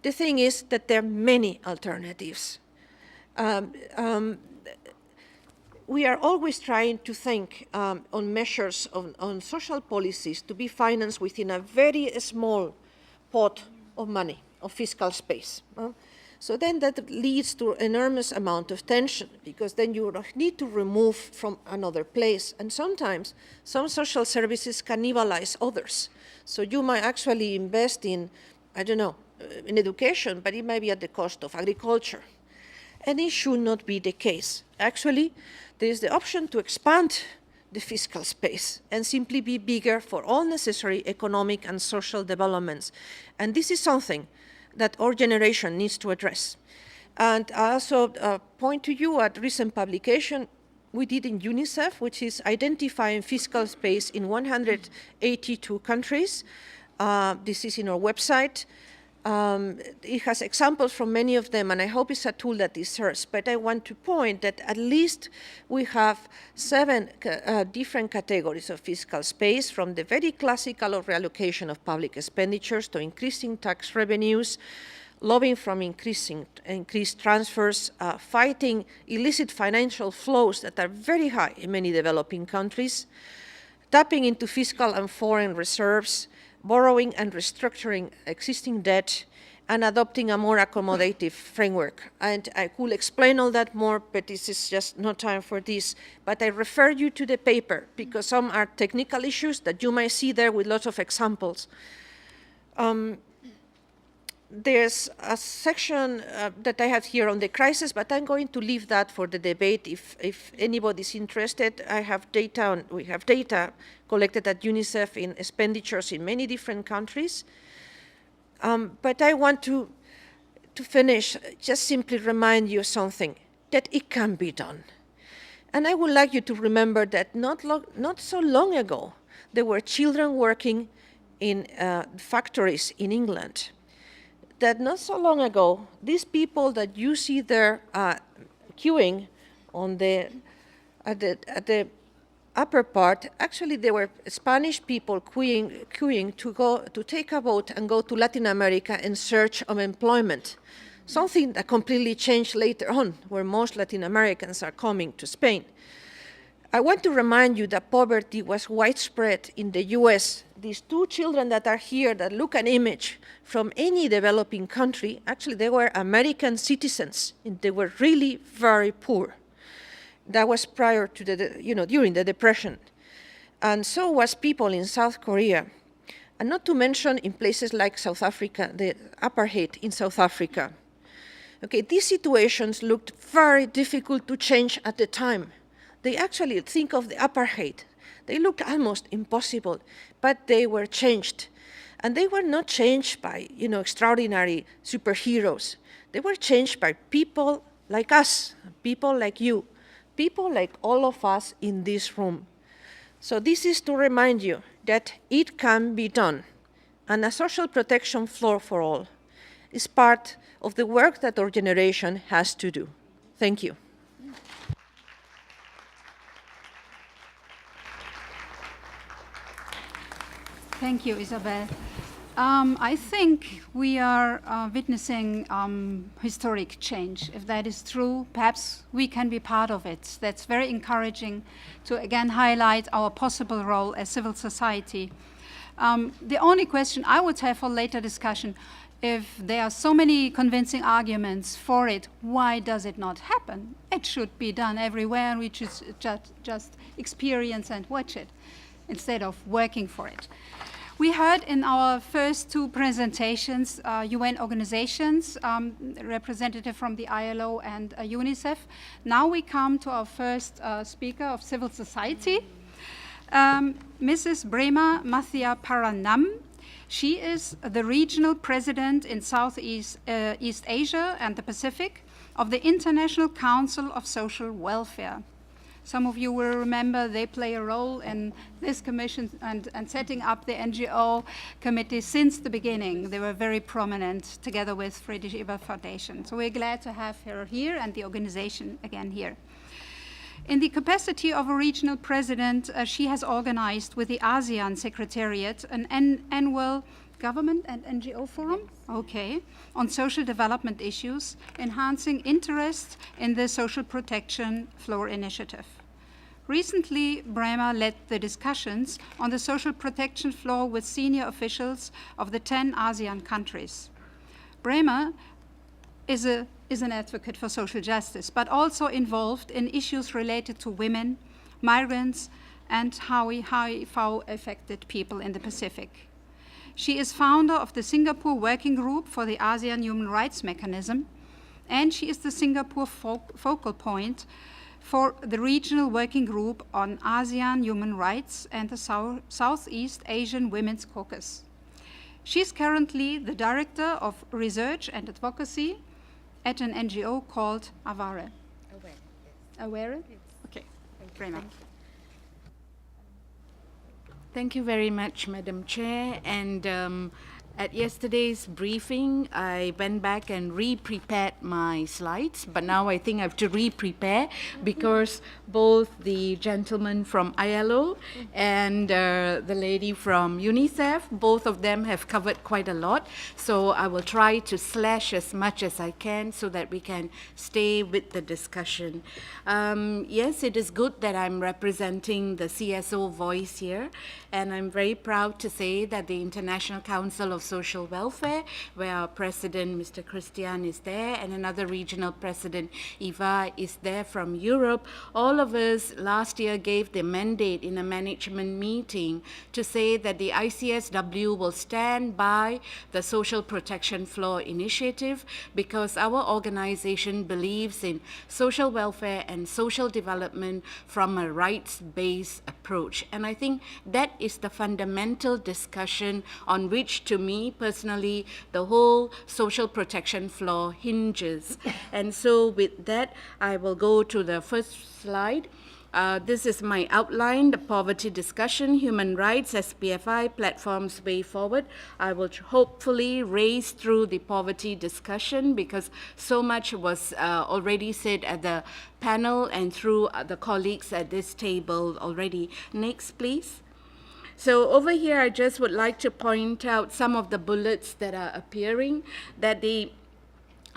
The thing is that there are many alternatives. We are always trying to think on measures on social policies to be financed within a very small pot of money, of fiscal space. So then that leads to enormous amount of tension, because then you need to remove from another place. And sometimes some social services cannibalize others. So you might actually invest in, I don't know, in education, but it might be at the cost of agriculture. and it should not be the case. Actually, there is the option to expand the fiscal space and simply be bigger for all necessary economic and social developments. And this is something that our generation needs to address. And I also point to you at recent publication we did in UNICEF, which is identifying fiscal space in 182 countries. This is in our website. It has examples from many of them, and I hope it's a tool that it serves. But I want to point that at least we have 7 different categories of fiscal space, from the very classical of reallocation of public expenditures to increasing tax revenues, lobbying from increased transfers, fighting illicit financial flows that are very high in many developing countries, tapping into fiscal and foreign reserves, borrowing and restructuring existing debt, and adopting a more accommodative framework. And I could explain all that more, but this is just no time for this. But I refer you to the paper, because some are technical issues that you might see there with lots of examples. There's a section that I have here on the crisis, but I'm going to leave that for the debate. If anybody's interested, we have data collected at UNICEF in expenditures in many different countries. But I want to finish, just simply remind you something, that it can be done. And I would like you to remember that not so long ago, there were children working in factories in England. That not so long ago, these people that you see there queuing at the upper part, actually they were Spanish people queuing to take a boat and go to Latin America in search of employment. Something that completely changed later on, where most Latin Americans are coming to Spain. I want to remind you that poverty was widespread in the US. These 2 children that are here that look an image from any developing country, actually they were American citizens, and they were really very poor. That was prior to during the Depression. And so was people in South Korea. And not to mention in places like South Africa, the apartheid in South Africa. Okay, these situations looked very difficult to change at the time. They actually think of the apartheid. They looked almost impossible, but they were changed. And they were not changed by, extraordinary superheroes. They were changed by people like us, people like you, people like all of us in this room. So this is to remind you that it can be done. And a social protection floor for all is part of the work that our generation has to do. Thank you. Thank you, Isabel. I think we are witnessing historic change. If that is true, perhaps we can be part of it. That's very encouraging to again highlight our possible role as civil society. The only question I would have for later discussion, if there are so many convincing arguments for it, why does it not happen? It should be done everywhere, and we should just experience and watch it instead of working for it. We heard in our first 2 presentations UN organizations, representative from the ILO and UNICEF. Now we come to our first speaker of civil society, Mrs. Brema Mathia Paranam. She is the regional president in Southeast East Asia and the Pacific of the International Council of Social Welfare. Some of you will remember they play a role in this commission and setting up the NGO committee since the beginning. They were very prominent together with Friedrich Ebert Foundation. So we're glad to have her here and the organization again here. In the capacity of a regional president, she has organized with the ASEAN Secretariat an annual government and NGO forum, okay, on social development issues, enhancing interest in the social protection floor initiative. Recently, Brema led the discussions on the social protection floor with senior officials of the 10 ASEAN countries. Brema is an advocate for social justice, but also involved in issues related to women, migrants, and HIV-affected people in the Pacific. She is founder of the Singapore Working Group for the ASEAN Human Rights Mechanism and she is the Singapore focal point for the Regional Working Group on ASEAN Human Rights and the Southeast Asian Women's Caucus. She's currently the Director of Research and Advocacy at an NGO called Aware. Aware? Yes. Okay, very much. Thank you very much, Madam Chair. And at yesterday's briefing, I went back and re-prepared my slides, but now I think I have to re-prepare because both the gentleman from ILO and the lady from UNICEF, both of them have covered quite a lot. So I will try to slash as much as I can so that we can stay with the discussion. Yes, it is good that I'm representing the CSO voice here, and I'm very proud to say that the International Council of Social Welfare, where our president, Mr. Christian, is there, and another regional president, Eva, is there from Europe. All of us last year gave the mandate in a management meeting to say that the ICSW will stand by the Social Protection Floor initiative because our organization believes in social welfare and social development from a rights-based approach. And I think that is the fundamental discussion on which, to me personally, the whole social protection floor hinges. And so with that, I will go to the first slide. This is my outline, the poverty discussion, human rights, SPFI, platforms way forward. I will hopefully race through the poverty discussion because so much was already said at the panel and through the colleagues at this table already. Next, please. So over here, I just would like to point out some of the bullets that are appearing, that the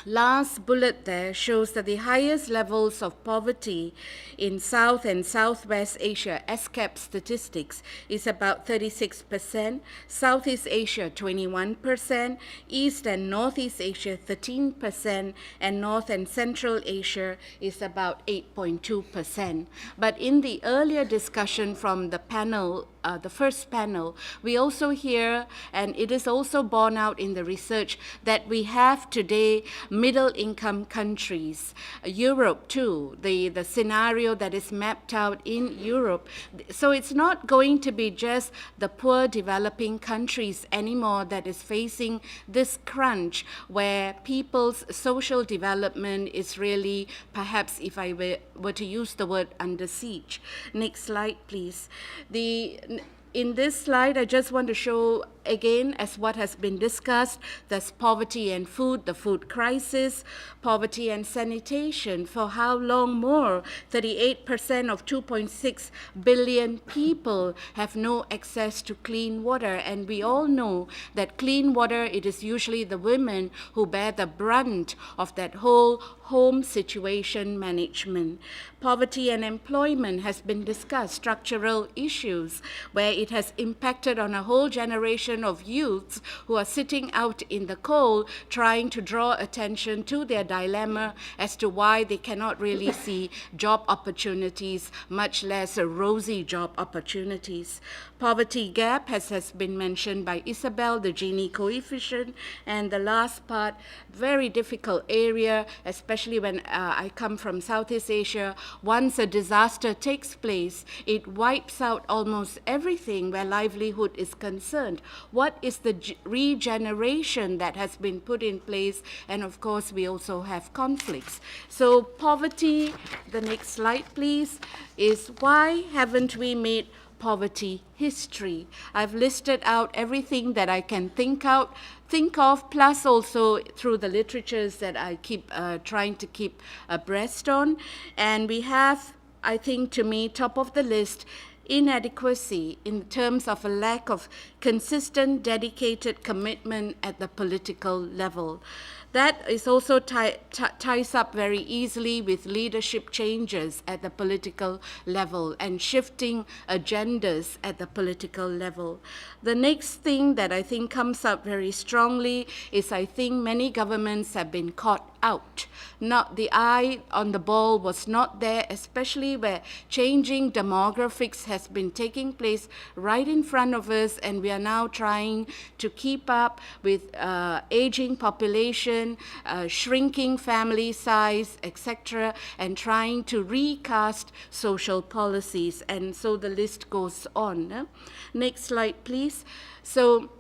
last bullet there shows that the highest levels of poverty in South and Southwest Asia, SCAP statistics, is about 36%, Southeast Asia 21%, East and Northeast Asia 13%, and North and Central Asia is about 8.2%. But in the earlier discussion from the panel, the first panel, we also hear, and it is also borne out in the research, that we have today middle-income countries. Europe too, the scenario that is mapped out in Europe. So it's not going to be just the poor developing countries anymore that is facing this crunch where people's social development is really, perhaps if I were to use the word, under siege. Next slide, please. In this slide, I just want to show again, as what has been discussed, there's poverty and food, the food crisis, poverty and sanitation. For how long more? 38% of 2.6 billion people have no access to clean water. And we all know that clean water, it is usually the women who bear the brunt of that whole home situation management. Poverty and employment has been discussed, structural issues, where it has impacted on a whole generation of youths who are sitting out in the cold trying to draw attention to their dilemma as to why they cannot really see job opportunities, much less rosy job opportunities. Poverty gap has been mentioned by Isabel, the Gini coefficient, and the last part, very difficult area, especially when I come from Southeast Asia. Once a disaster takes place, it wipes out almost everything where livelihood is concerned. What is the regeneration that has been put in place? And of course, we also have conflicts. So poverty, the next slide please, is why haven't we made poverty history? I've listed out everything that I can think of, plus also through the literatures that I keep trying to keep abreast on. And we have, I think, to me, top of the list, inadequacy in terms of a lack of consistent, dedicated commitment at the political level. That is also ties up very easily with leadership changes at the political level and shifting agendas at the political level. The next thing that I think comes up very strongly is I think many governments have been caught out. Not the eye on the ball was not there, especially where changing demographics has been taking place right in front of us, and we are now trying to keep up with aging population population, shrinking family size, etc., and trying to recast social policies. And so the list goes on. Next slide, please. So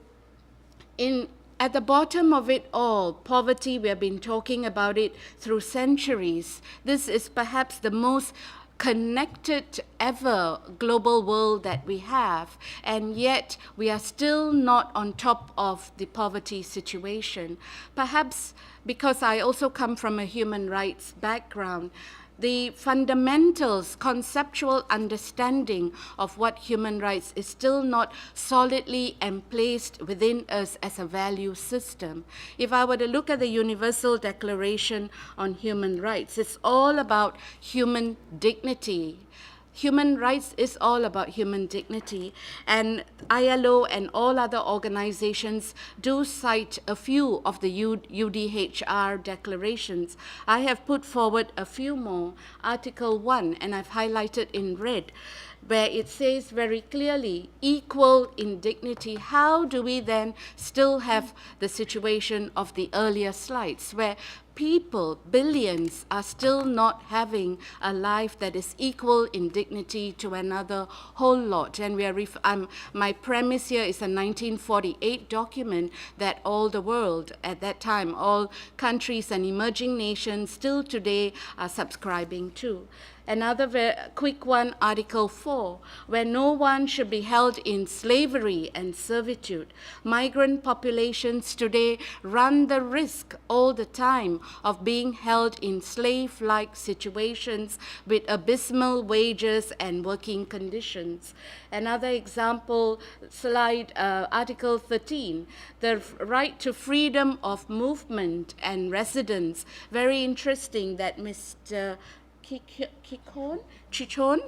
at the bottom of it all, poverty, we have been talking about it through centuries. This is perhaps the most connected ever global world that we have, and yet we are still not on top of the poverty situation. Perhaps because I also come from a human rights background, the fundamentals, conceptual understanding of what human rights is still not solidly emplaced within us as a value system. If I were to look at the Universal Declaration on Human Rights, it's all about human dignity. Human rights is all about human dignity, and ILO and all other organizations do cite a few of the UDHR declarations. I have put forward a few more. Article 1, and I've highlighted in red, where it says very clearly, equal in dignity. How do we then still have the situation of the earlier slides, where people, billions, are still not having a life that is equal in dignity to another whole lot? And we are my premise here is a 1948 document that all the world, at that time, all countries and emerging nations still today are subscribing to. Another very quick one, Article 4, where no one should be held in slavery and servitude. Migrant populations today run the risk all the time of being held in slave-like situations with abysmal wages and working conditions. Another example, slide Article 13, the right to freedom of movement and residence. Very interesting that Mr. Chichon,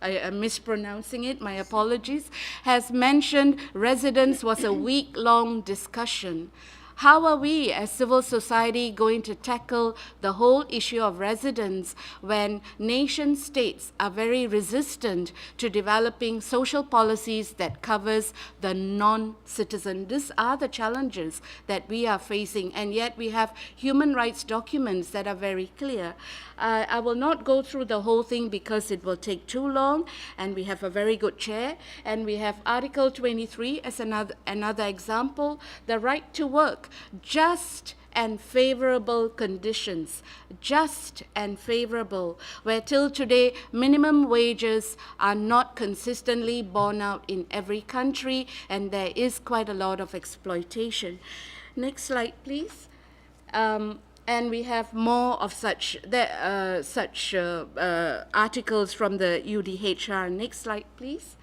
I am mispronouncing it, my apologies, has mentioned residence was a week-long discussion. How are we as civil society going to tackle the whole issue of residence when nation states are very resistant to developing social policies that covers the non-citizen? These are the challenges that we are facing, and yet we have human rights documents that are very clear. I will not go through the whole thing because it will take too long, and we have a very good chair, and we have Article 23 as another example, the right to work, just and favorable conditions, just and favorable, where till today minimum wages are not consistently borne out in every country, and there is quite a lot of exploitation. Next slide, please. And we have more of such articles from the UDHR. Next slide, please.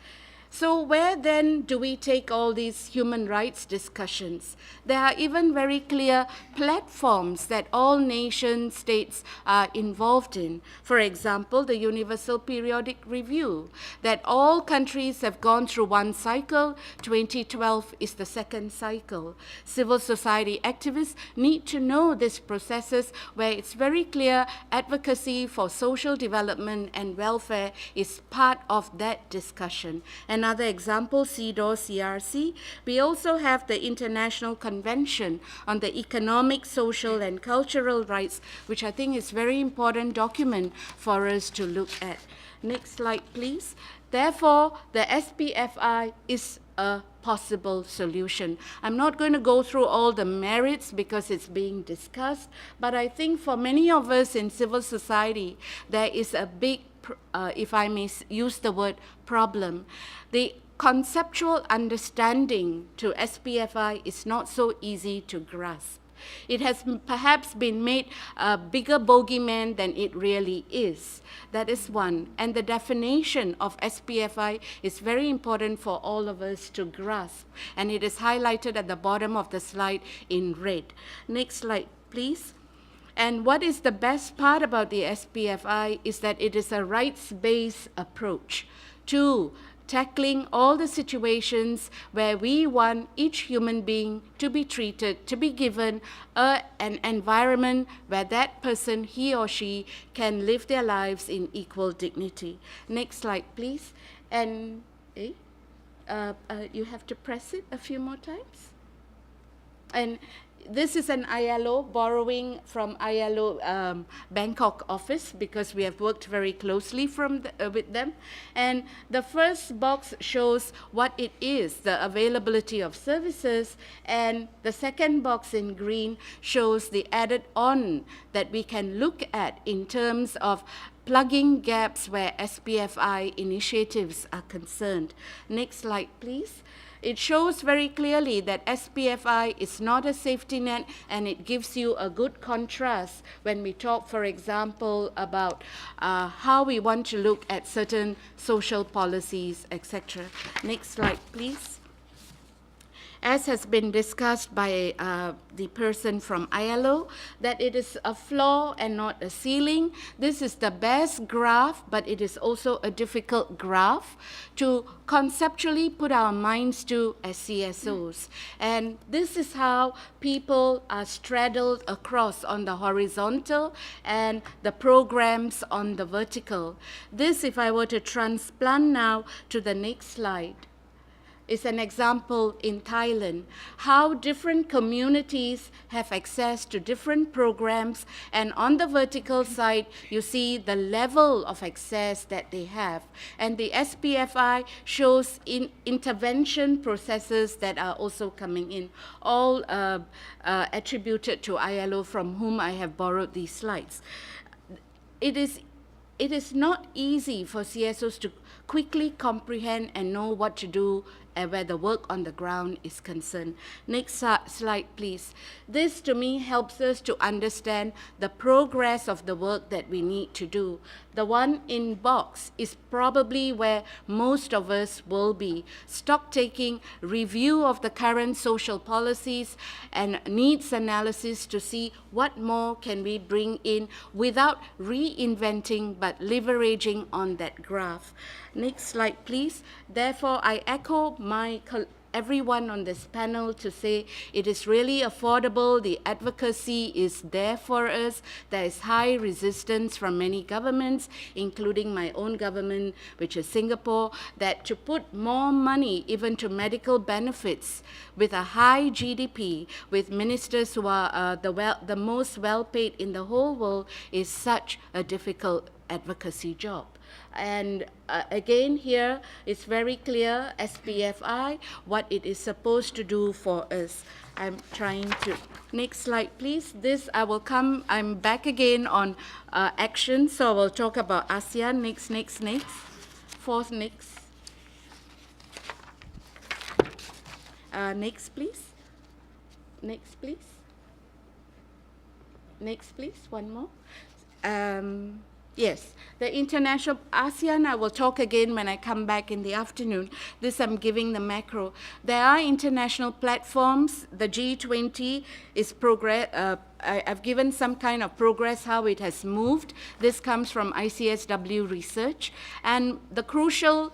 So where then do we take all these human rights discussions? There are even very clear platforms that all nation states are involved in. For example, the Universal Periodic Review, that all countries have gone through one cycle. 2012 is the second cycle. Civil society activists need to know these processes where it's very clear advocacy for social development and welfare is part of that discussion. Another example, CEDAW, CRC. We also have the International Convention on the Economic, Social, and Cultural Rights, which I think is a very important document for us to look at. Next slide, please. Therefore, the SPFI is a possible solution. I'm not going to go through all the merits because it's being discussed, but I think for many of us in civil society, there is a big if I may use the word problem. The conceptual understanding to SPFI is not so easy to grasp. It has perhaps been made a bigger bogeyman than it really is. That is one. And the definition of SPFI is very important for all of us to grasp. And it is highlighted at the bottom of the slide in red. Next slide, please. And what is the best part about the SPFI is that it is a rights-based approach to tackling all the situations where we want each human being to be treated, to be given an environment where that person, he or she, can live their lives in equal dignity. Next slide, please. And you have to press it a few more times. And This is an ILO borrowing from ILO Bangkok office because we have worked very closely with them. And the first box shows what it is, the availability of services, and the second box in green shows the added on that we can look at in terms of plugging gaps where SPFI initiatives are concerned. Next slide, please. It shows very clearly that SPFI is not a safety net, and it gives you a good contrast when we talk, for example, about how we want to look at certain social policies, etc. Next slide, please. As has been discussed by the person from ILO, that it is a floor and not a ceiling. This is the best graph, but it is also a difficult graph to conceptually put our minds to as CSOs. And this is how people are straddled across on the horizontal and the programs on the vertical. This, if I were to transplant now to the next slide, is an example in Thailand, how different communities have access to different programs, and on the vertical side, you see the level of access that they have. And the SPFI shows intervention processes that are also coming in, all attributed to ILO, from whom I have borrowed these slides. It is not easy for CSOs to quickly comprehend and know what to do where the work on the ground is concerned. Next slide, please. This, to me, helps us to understand the progress of the work that we need to do. The one in box is probably where most of us will be. Stock taking, review of the current social policies, and needs analysis to see what more can we bring in without reinventing but leveraging on that graph. Next slide, please. Therefore, I echo everyone on this panel to say it is really affordable. The advocacy is there for us. There is high resistance from many governments, including my own government, which is Singapore, that to put more money even to medical benefits with a high GDP, with ministers who are the most well-paid in the whole world, is such a difficult advocacy job. And again, here it's very clear, SPFI, what it is supposed to do for us. I'm trying to, next slide, please. This, I'm back again on action, so I will talk about ASEAN. Next. Fourth, next. Next, please. Next, please. Next, please. One more. Yes, the international ASEAN, I will talk again when I come back in the afternoon. This I'm giving the macro. There are international platforms. The G20 is I've given some kind of progress, how it has moved. This comes from ICSW research. And the crucial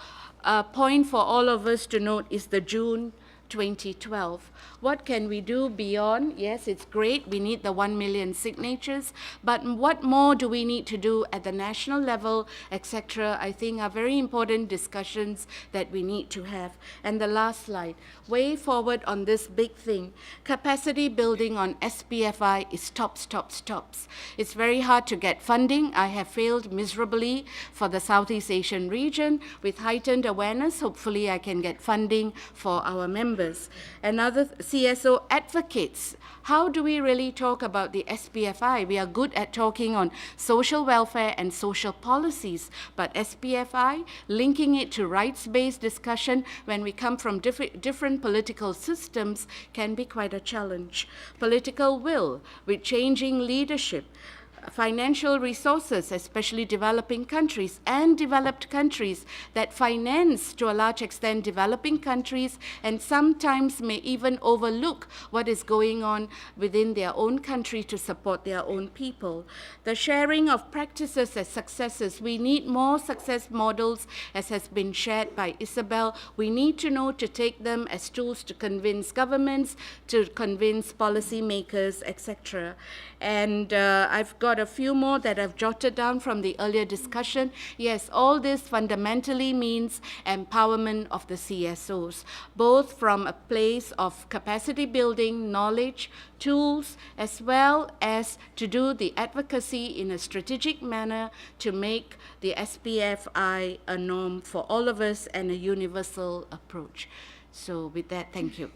point for all of us to note is the June 2012. What can we do beyond? Yes, it's great. We need the 1 million signatures, but what more do we need to do at the national level, etc.? I think are very important discussions that we need to have. And the last slide, way forward on this big thing. Capacity building on SPFI is stops. It's very hard to get funding. I have failed miserably for the Southeast Asian region. With heightened awareness, hopefully I can get funding for our members. Another CSO advocates. How do we really talk about the SPFI? We are good at talking on social welfare and social policies, but SPFI, linking it to rights-based discussion when we come from different political systems can be quite a challenge. Political will with changing leadership, financial resources, especially developing countries and developed countries that finance to a large extent developing countries and sometimes may even overlook what is going on within their own country to support their own people. The sharing of practices as successes. We need more success models, as has been shared by Isabel. We need to know to take them as tools to convince governments, to convince policymakers, etc. And I've got got a few more that I've jotted down from the earlier discussion. Yes, all this fundamentally means empowerment of the CSOs, both from a place of capacity building, knowledge, tools, as well as to do the advocacy in a strategic manner to make the SPFI a norm for all of us and a universal approach. So with that, thank you.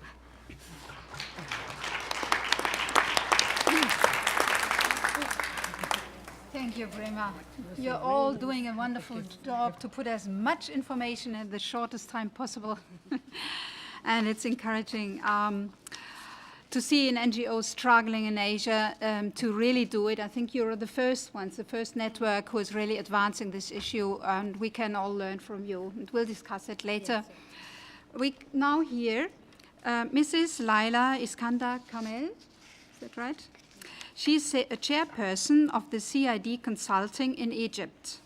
Thank you, Brema. You're all doing a wonderful job to put as much information in the shortest time possible. And it's encouraging to see an NGO struggling in Asia to really do it. I think you're the first ones, the first network who is really advancing this issue, and we can all learn from you. And we'll discuss it later. Yes, we now hear Mrs. Laila Iskandar Kamel. Is that right? She's a chairperson of the CID Consulting in Egypt.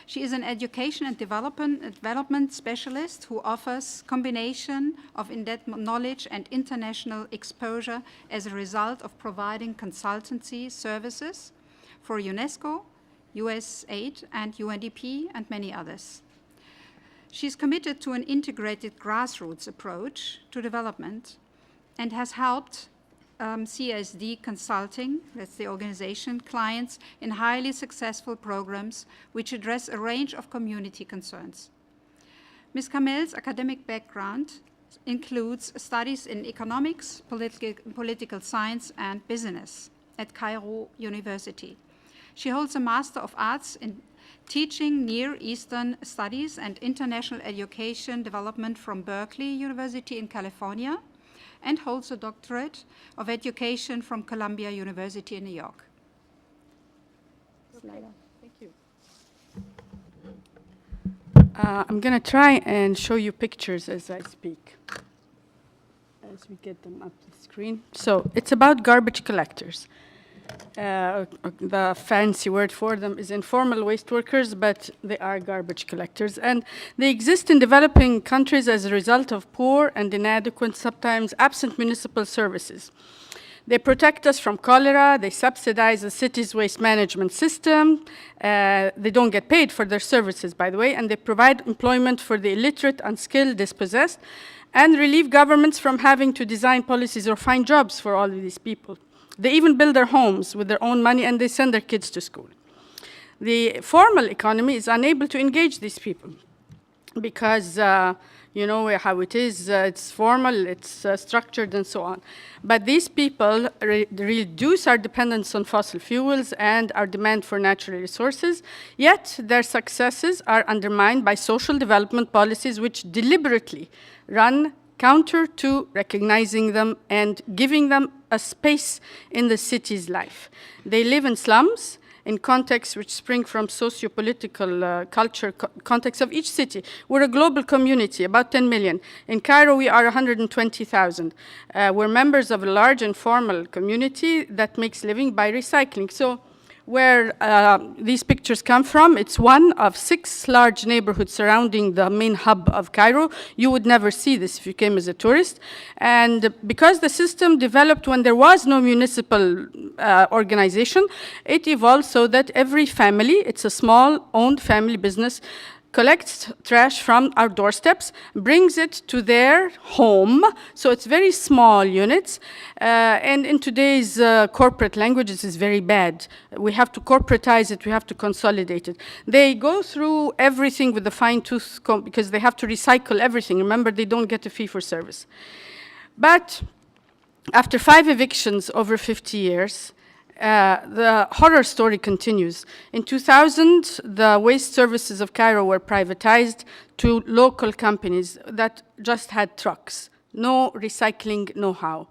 She is an education and development specialist who offers combination of in-depth knowledge and international exposure as a result of providing consultancy services for UNESCO, USAID, and UNDP, and many others. She's committed to an integrated grassroots approach to development and has helped CSD Consulting, that's the organization, clients in highly successful programs which address a range of community concerns. Ms. Kamel's academic background includes studies in economics, political science, and business at Cairo University. She holds a Master of Arts in Teaching Near Eastern Studies and International Education Development from Berkeley University in California, and holds a doctorate of education from Columbia University in New York. Okay. Thank you. I'm going to try and show you pictures as I speak, as we get them up to the screen. So it's about garbage collectors. The fancy word for them is informal waste workers, but they are garbage collectors. And they exist in developing countries as a result of poor and inadequate, sometimes absent municipal services. They protect us from cholera. They subsidize the city's waste management system. They don't get paid for their services, by the way, and they provide employment for the illiterate, unskilled, dispossessed, and relieve governments from having to design policies or find jobs for all of these people. They even build their homes with their own money, and they send their kids to school. The formal economy is unable to engage these people because, you know how it is, it's formal, it's structured, and so on. But these people reduce our dependence on fossil fuels and our demand for natural resources, yet their successes are undermined by social development policies which deliberately run counter to recognizing them and giving them a space in the city's life. They live in slums, in contexts which spring from socio-political culture context of each city. We're a global community, about 10 million. In Cairo, we are 120,000. We're members of a large informal community that makes living by recycling. So where these pictures come from, it's one of 6 large neighborhoods surrounding the main hub of Cairo. You would never see this if you came as a tourist. And because the system developed when there was no municipal organization, it evolved so that every family, it's a small owned family business, collects trash from our doorsteps, brings it to their home. So it's very small units. And in today's corporate language, this is very bad. We have to corporatize it. We have to consolidate it. They go through everything with a fine-tooth comb because they have to recycle everything. Remember, they don't get a fee for service. But after 5 evictions over 50 years, the horror story continues. In 2000, the waste services of Cairo were privatized to local companies that just had trucks, no recycling know-how.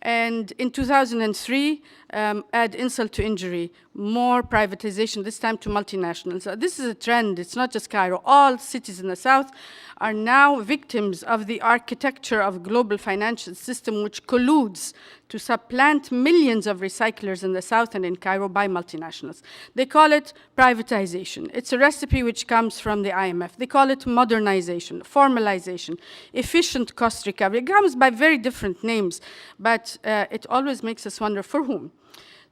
And in 2003, add insult to injury, more privatization, this time to multinationals. This is a trend. It's not just Cairo. All cities in the south are now victims of the architecture of a global financial system which colludes to supplant millions of recyclers in the south and in Cairo by multinationals. They call it privatization. It's a recipe which comes from the IMF. They call it modernization, formalization, efficient cost recovery. It comes by very different names, but it always makes us wonder for whom.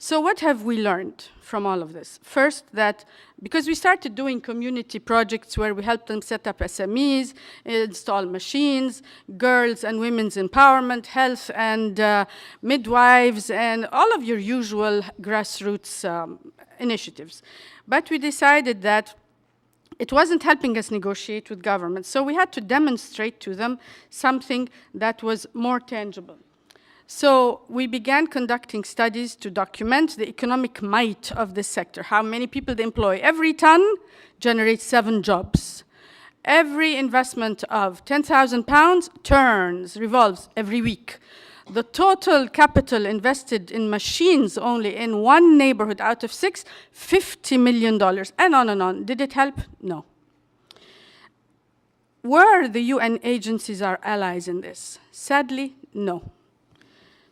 So what have we learned from all of this? First, that because we started doing community projects where we helped them set up SMEs, install machines, girls and women's empowerment, health and midwives, and all of your usual grassroots initiatives. But we decided that it wasn't helping us negotiate with governments, so we had to demonstrate to them something that was more tangible. So we began conducting studies to document the economic might of this sector, how many people they employ. Every ton generates 7 jobs. Every investment of £10,000 revolves every week. The total capital invested in machines only in one neighborhood out of 6, $50 million, and on and on. Did it help? No. Were the UN agencies our allies in this? Sadly, no.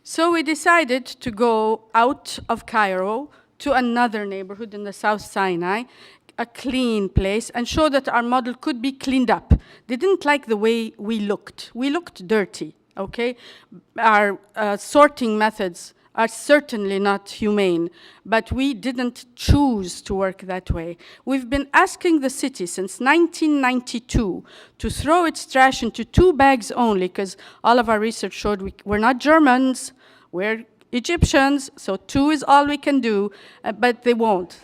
So we decided to go out of Cairo to another neighborhood in the South Sinai, a clean place, and show that our model could be cleaned up. They didn't like the way we looked. We looked dirty, okay? Our sorting methods are certainly not humane, but we didn't choose to work that way. We've been asking the city since 1992 to throw its trash into 2 bags only, because all of our research showed we're not Germans, we're Egyptians, so 2 is all we can do, but they won't.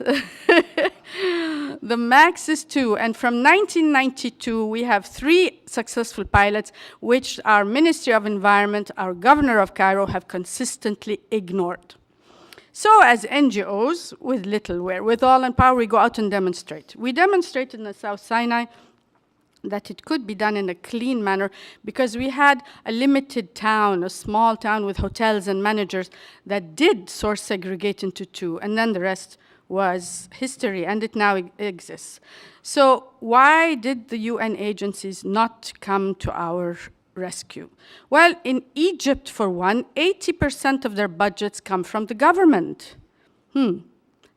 The max is 2, and from 1992, we have 3 successful pilots, which our Ministry of Environment, our governor of Cairo, have consistently ignored. So as NGOs, with little wherewithal and power, we go out and demonstrate. We demonstrated in the South Sinai that it could be done in a clean manner because we had a limited town, a small town with hotels and managers that did source segregate into 2, and then the rest was history, and it now exists. So why did the UN agencies not come to our rescue? Well, in Egypt, for one, 80% of their budgets come from the government.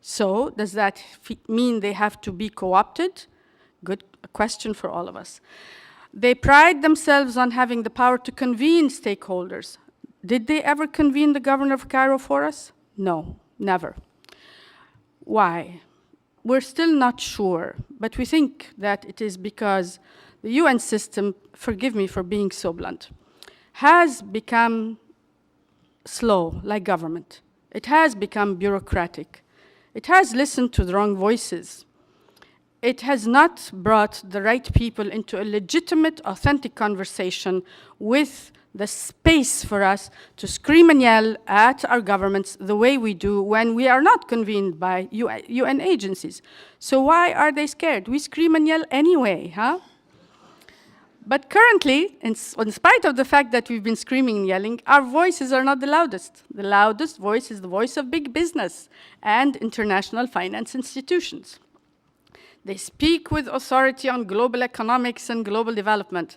So does that mean they have to be co-opted? Good question for all of us. They pride themselves on having the power to convene stakeholders. Did they ever convene the governor of Cairo for us? No, never. Why? We're still not sure, but we think that it is because the UN system, forgive me for being so blunt, has become slow, like government. It has become bureaucratic. It has listened to the wrong voices. It has not brought the right people into a legitimate, authentic conversation with the space for us to scream and yell at our governments the way we do when we are not convened by UN agencies. So why are they scared? We scream and yell anyway, huh? But currently, in spite of the fact that we've been screaming and yelling, our voices are not the loudest. The loudest voice is the voice of big business and international finance institutions. They speak with authority on global economics and global development.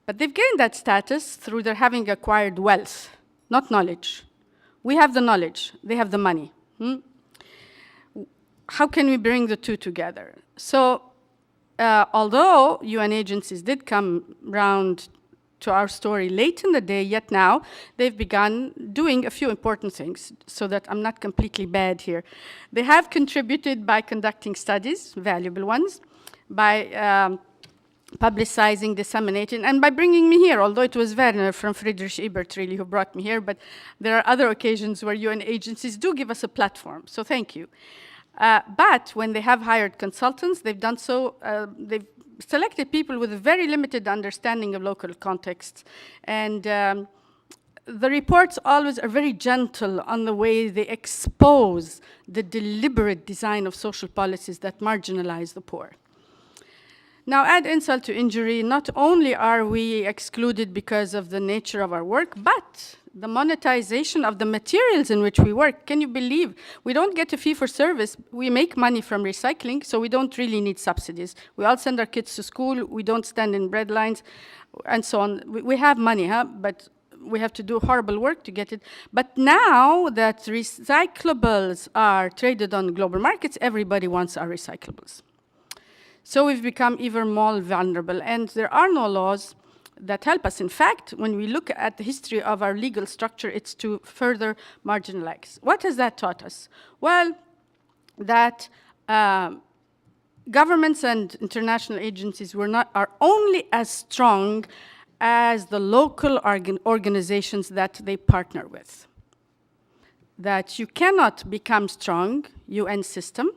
But they've gained that status through their having acquired wealth, not knowledge. We have the knowledge, they have the money. How can we bring the 2 together? So, although UN agencies did come round to our story late in the day, yet now they've begun doing a few important things, so that I'm not completely bad here. They have contributed by conducting studies, valuable ones, by publicizing, disseminating, and by bringing me here, although it was Werner from Friedrich Ebert really who brought me here, but there are other occasions where UN agencies do give us a platform, so thank you. But when they have hired consultants, they've done so, they've selected people with a very limited understanding of local contexts, and the reports always are very gentle on the way they expose the deliberate design of social policies that marginalize the poor. Now, add insult to injury, not only are we excluded because of the nature of our work, but the monetization of the materials in which we work. Can you believe? We don't get a fee for service. We make money from recycling, so we don't really need subsidies. We all send our kids to school. We don't stand in bread lines, and so on. We have money, but we have to do horrible work to get it. But now that recyclables are traded on global markets, everybody wants our recyclables. So we've become even more vulnerable, and there are no laws that help us. In fact, when we look at the history of our legal structure, it's to further marginalize. What has that taught us? Well, that governments and international agencies are only as strong as the local organizations that they partner with. That you cannot become strong, UN system,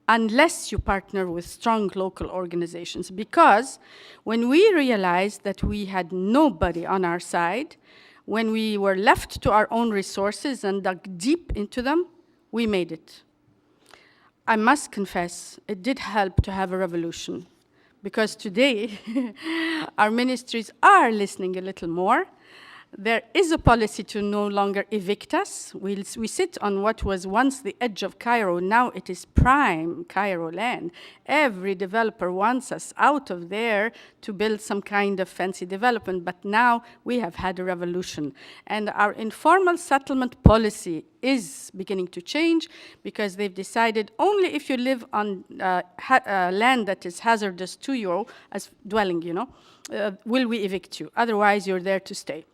unless you partner with strong local organizations. Because when we realized that we had nobody on our side, when we were left to our own resources and dug deep into them, we made it. I must confess, it did help to have a revolution, because today our ministries are listening a little more. There is a policy to no longer evict us. We sit on what was once the edge of Cairo. Now it is prime Cairo land. Every developer wants us out of there to build some kind of fancy development. But now we have had a revolution. And our informal settlement policy is beginning to change, because they've decided only if you live on land that is hazardous to you as dwelling, will we evict you. Otherwise, you're there to stay.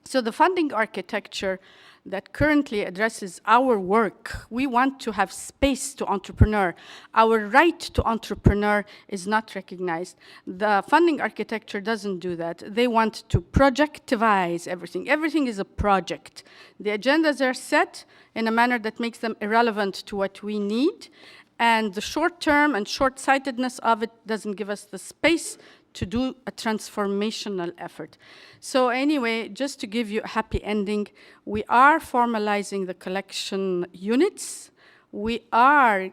So the funding architecture that currently addresses our work, we want to have space to entrepreneur. Our right to entrepreneur is not recognized. The funding architecture doesn't do that. They want to projectivize everything. Everything is a project. The agendas are set in a manner that makes them irrelevant to what we need, and the short term and short-sightedness of it doesn't give us the space to do a transformational effort. So anyway, just to give you a happy ending, we are formalizing the collection units. We are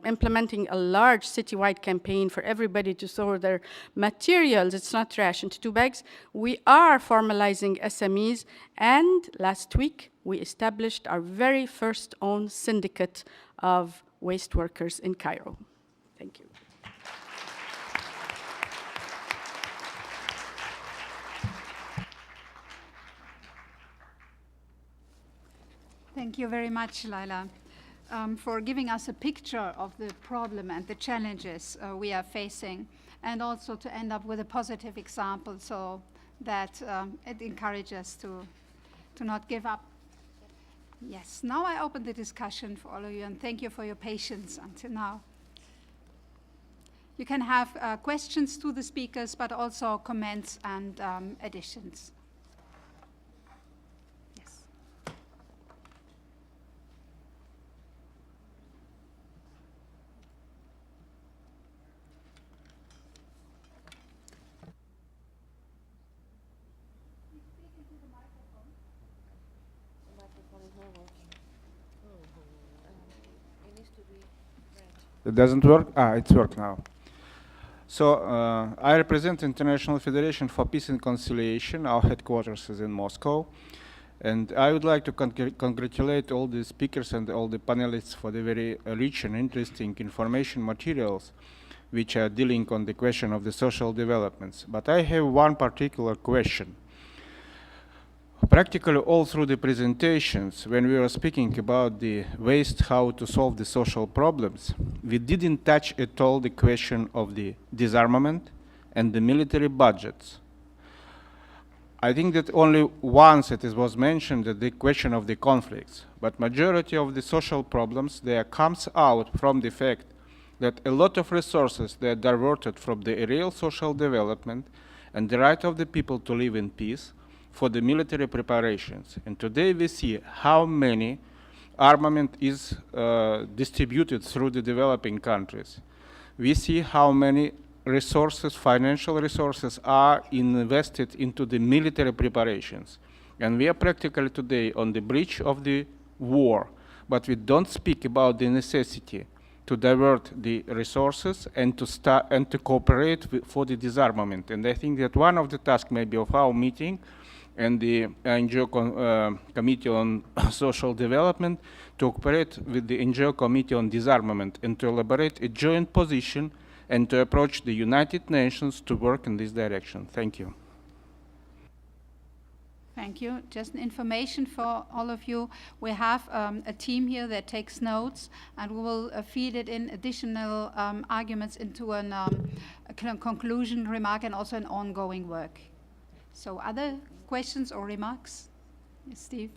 implementing a large citywide campaign for everybody to store their materials, it's not trash, into 2 bags. We are formalizing SMEs, and last week we established our very first own syndicate of waste workers in Cairo. Thank you. Thank you very much, Laila, for giving us a picture of the problem and the challenges we are facing, and also to end up with a positive example so that it encourages us to not give up. Yes, now I open the discussion for all of you, and thank you for your patience until now. You can have questions to the speakers, but also comments and additions. It doesn't work? It's work now. So I represent International Federation for Peace and Conciliation. Our headquarters is in Moscow. And I would like to congratulate all the speakers and all the panelists for the very rich and interesting information materials which are dealing on the question of the social developments. But I have one particular question. Practically all through the presentations, when we were speaking about the waste, how to solve the social problems, we didn't touch at all the question of the disarmament and the military budgets. I think that only once it was mentioned that the question of the conflicts, but majority of the social problems there comes out from the fact that a lot of resources they are diverted from the real social development and the right of the people to live in peace for the military preparations. And today we see how many armament is distributed through the developing countries. We see how many resources, financial resources, are invested into the military preparations. And we are practically today on the breach of the war, but we don't speak about the necessity to divert the resources and to start and to cooperate for the disarmament. And I think that one of the tasks maybe of our meeting and the NGO Committee on Social Development to cooperate with the NGO Committee on Disarmament and to elaborate a joint position and to approach the United Nations to work in this direction. Thank you. Thank you. Just information for all of you. We have a team here that takes notes, and we will feed it in additional arguments into a conclusion remark and also an ongoing work. So other questions or remarks? Yes, Steve.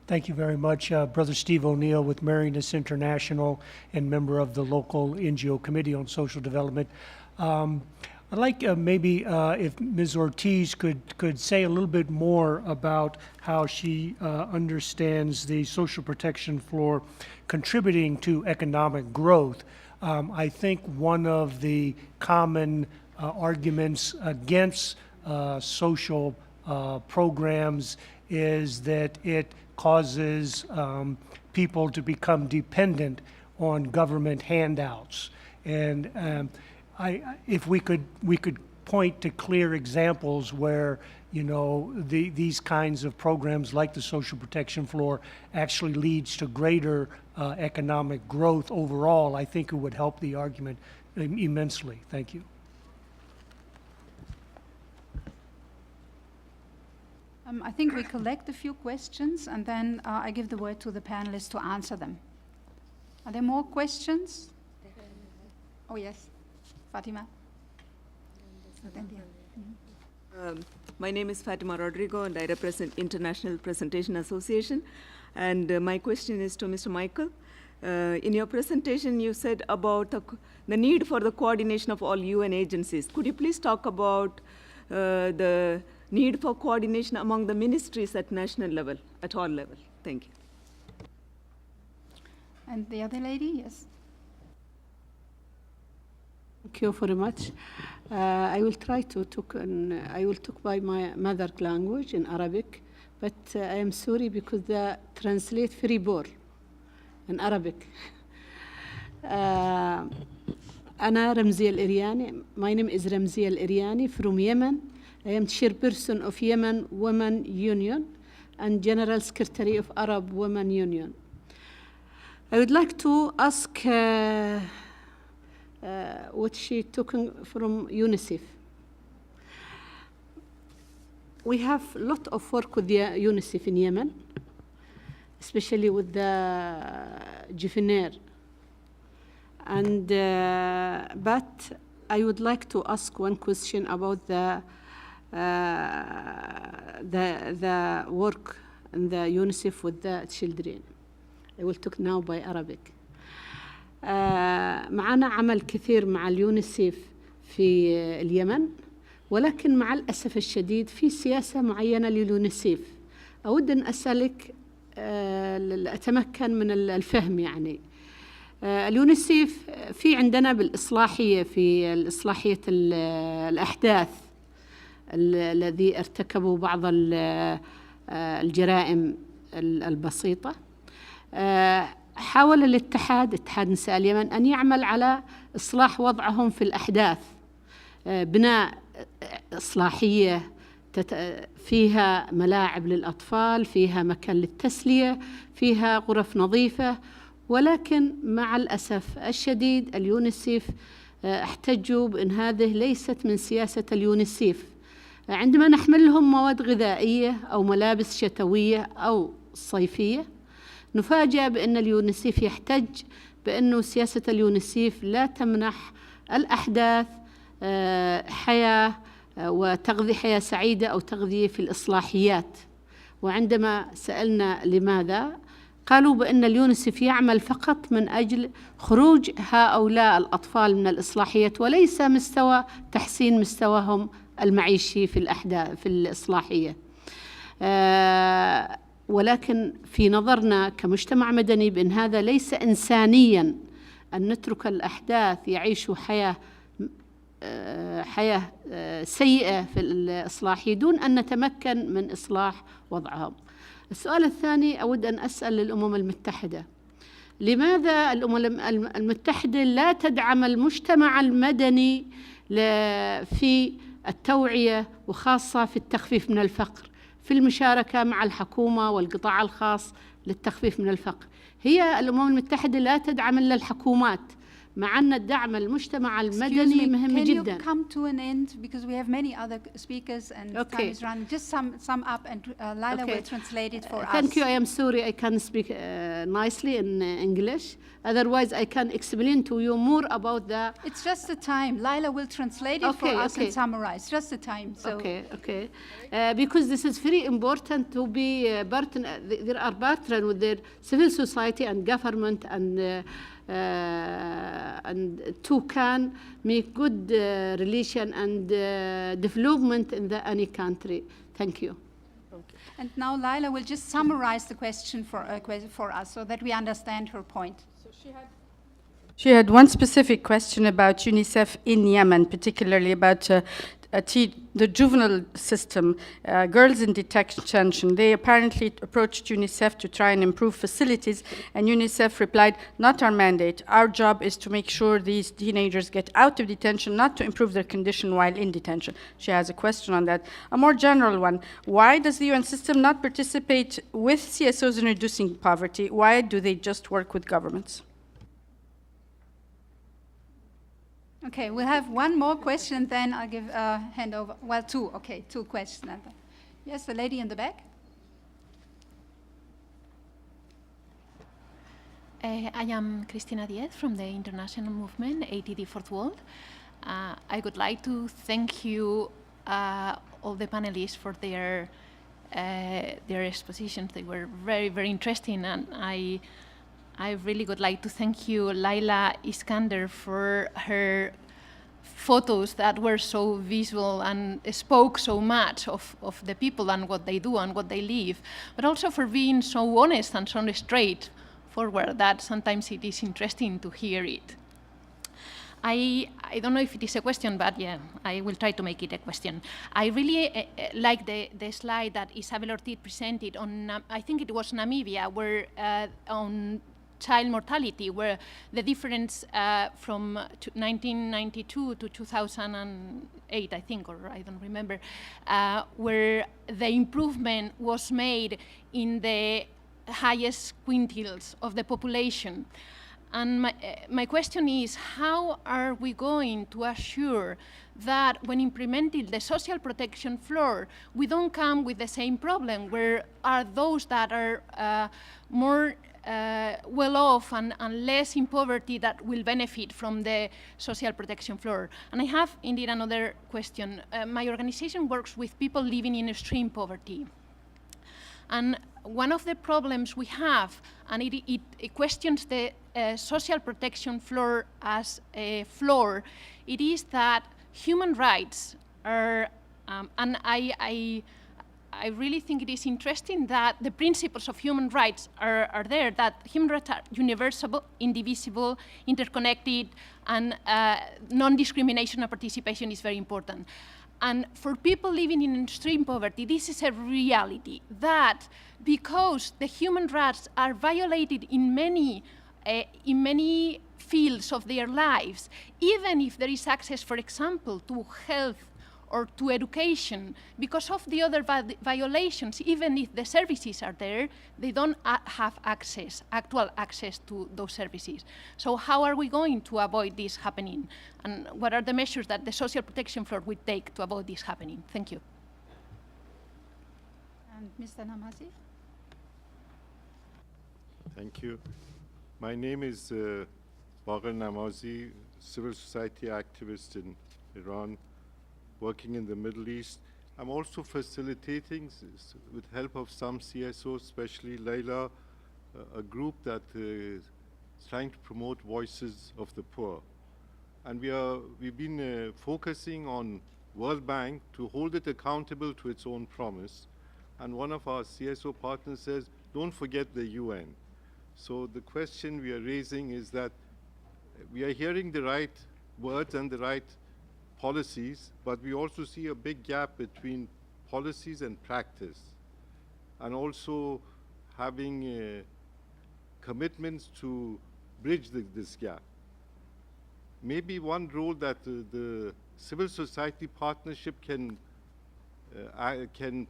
Thank you very much. Brother Steve O'Neill with Marinus International and member of the local NGO Committee on Social Development. I'd like maybe if Ms. Ortiz could say a little bit more about how she understands the social protection floor contributing to economic growth. I think one of the common arguments against social programs is that it causes people to become dependent on government handouts. And if we could point to clear examples where, you know, these kinds of programs like the social protection floor actually leads to greater economic growth overall, I think it would help the argument immensely. Thank you. I think we collect a few questions and then I give the word to the panelists to answer them. Are there more questions? Oh, yes. Fatima. My name is Fatima Rodrigo and I represent International Presentation Association. And my question is to Mr. Michael. In your presentation, you said about the need for the coordination of all UN agencies. Could you please talk about the need for coordination among the ministries at national level, at all level? Thank you. And the other lady, yes. Thank you very much. I will try to talk by my mother language in Arabic, but I am sorry because the translate very poor in Arabic. أنا رمزية الإرياني. My name is رمزية الإرياني from Yemen. I am chairperson of Yemen Women Union and General Secretary of Arab Women Union. I would like to ask what she took from UNICEF. We have a lot of work with the UNICEF in Yemen, especially with the juvenile. And but I would like to ask one question about the work in the UNICEF with the children. I will talk now by Arabic. معنا عمل كثير مع اليونيسيف في اليمن، ولكن مع الأسف الشديد في سياسة معينة لليونيسيف. أود أن أسألك أتمكن من الفهم يعني. اليونيسيف في عندنا بالإصلاحية في الإصلاحية الأحداث الذي ارتكبوا بعض الجرائم البسيطة. حاول اتحاد نساء اليمن أن يعمل على إصلاح وضعهم في الأحداث، بناء إصلاحية فيها ملاعب للأطفال، فيها مكان للتسلية، فيها غرف نظيفة. ولكن مع الأسف الشديد اليونيسيف احتجوا بأن هذه ليست من سياسة اليونيسيف. عندما نحمل لهم مواد غذائية أو ملابس شتوية أو صيفية، نفاجأ بأن اليونيسيف يحتج بأنه سياسة اليونيسيف لا تمنح الأحداث حياة وتغذية حياة سعيدة أو تغذية في الإصلاحيات. وعندما سألنا لماذا، قالوا بأن اليونيسيف يعمل فقط من أجل خروج هؤلاء الأطفال من الإصلاحيات وليس تحسين مستواهم المعيشي في الإصلاحية. ولكن في نظرنا كمجتمع مدني بأن هذا ليس إنسانياً أن نترك الأحداث يعيشوا حياة سيئة في الإصلاحية دون أن نتمكن من إصلاح وضعهم. السؤال الثاني أود أن أسأل الأمم المتحدة، لماذا الأمم المتحدة لا تدعم المجتمع المدني في التوعية وخاصة في التخفيف من الفقر، في المشاركة مع الحكومة والقطاع الخاص للتخفيف من الفقر؟ هي الأمم المتحدة لا تدعم إلا الحكومات، مع أن الدعم المجتمع المدني مهم جدا. Can you come to an end because we have many other speakers and time is running. Just sum up and Laila will translate it for us. Thank you. I am sorry I can't speak nicely in English. Otherwise, I can explain to you more about the... It's just the time. Lila will translate it for us and summarize. Just the time. So. Okay. Because this is very important to be there are partners with their civil society and government and to can make good relation and development in any country. Thank you. And now Lila will just summarize the question for us so that we understand her point. So she had one specific question about UNICEF in Yemen, particularly about the juvenile system, girls in detention. They apparently approached UNICEF to try and improve facilities, and UNICEF replied, not our mandate. Our job is to make sure these teenagers get out of detention, not to improve their condition while in detention. She has a question on that. A more general one, why does the UN system not participate with CSOs in reducing poverty? Why do they just work with governments? Okay, we'll have one more question, then I'll give hand over. Well, two. Okay, two questions. Yes, the lady in the back. I am Cristina Diez from the international movement, ATD Fourth World. I would like to thank you, all the panelists, for their expositions. They were very, very interesting, and I really would like to thank you, Laila Iskander, for her photos that were so visual and spoke so much of the people and what they do and what they live, but also for being so honest and so straightforward that sometimes it is interesting to hear it. I don't know if it is a question, but yeah, I will try to make it a question. I really like the slide that Isabel Ortiz presented on, I think it was Namibia, where on child mortality, where the difference from 1992 to 2008, I think, or I don't remember, where the improvement was made in the highest quintiles of the population. And my question is, how are we going to assure that when implementing the social protection floor, we don't come with the same problem, where are those that are more well off and less in poverty that will benefit from the social protection floor? And I have indeed another question. My organization works with people living in extreme poverty. And one of the problems we have, and it questions the social protection floor as a floor, it is that human rights are, and I really think it is interesting that the principles of human rights are there, that human rights are universal, indivisible, interconnected, and non-discrimination and participation is very important. And for people living in extreme poverty, this is a reality, that because the human rights are violated in many fields of their lives, even if there is access, for example, to health or to education, because of the other violations, even if the services are there, they don't have actual access to those services. So how are we going to avoid this happening? And what are the measures that the social protection floor will take to avoid this happening? Thank you. And Mr. Namazi? Thank you. My name is Baghar Namazi, civil society activist in Iran, working in the Middle East. I'm also facilitating, with help of some CSOs, especially Laila, a group that is trying to promote voices of the poor. And we've been focusing on World Bank to hold it accountable to its own promise. And one of our CSO partners says, don't forget the UN. So the question we are raising is that we are hearing the right words and the right policies, but we also see a big gap between policies and practice, and also having commitments to bridge this gap. Maybe one role that the civil society partnership can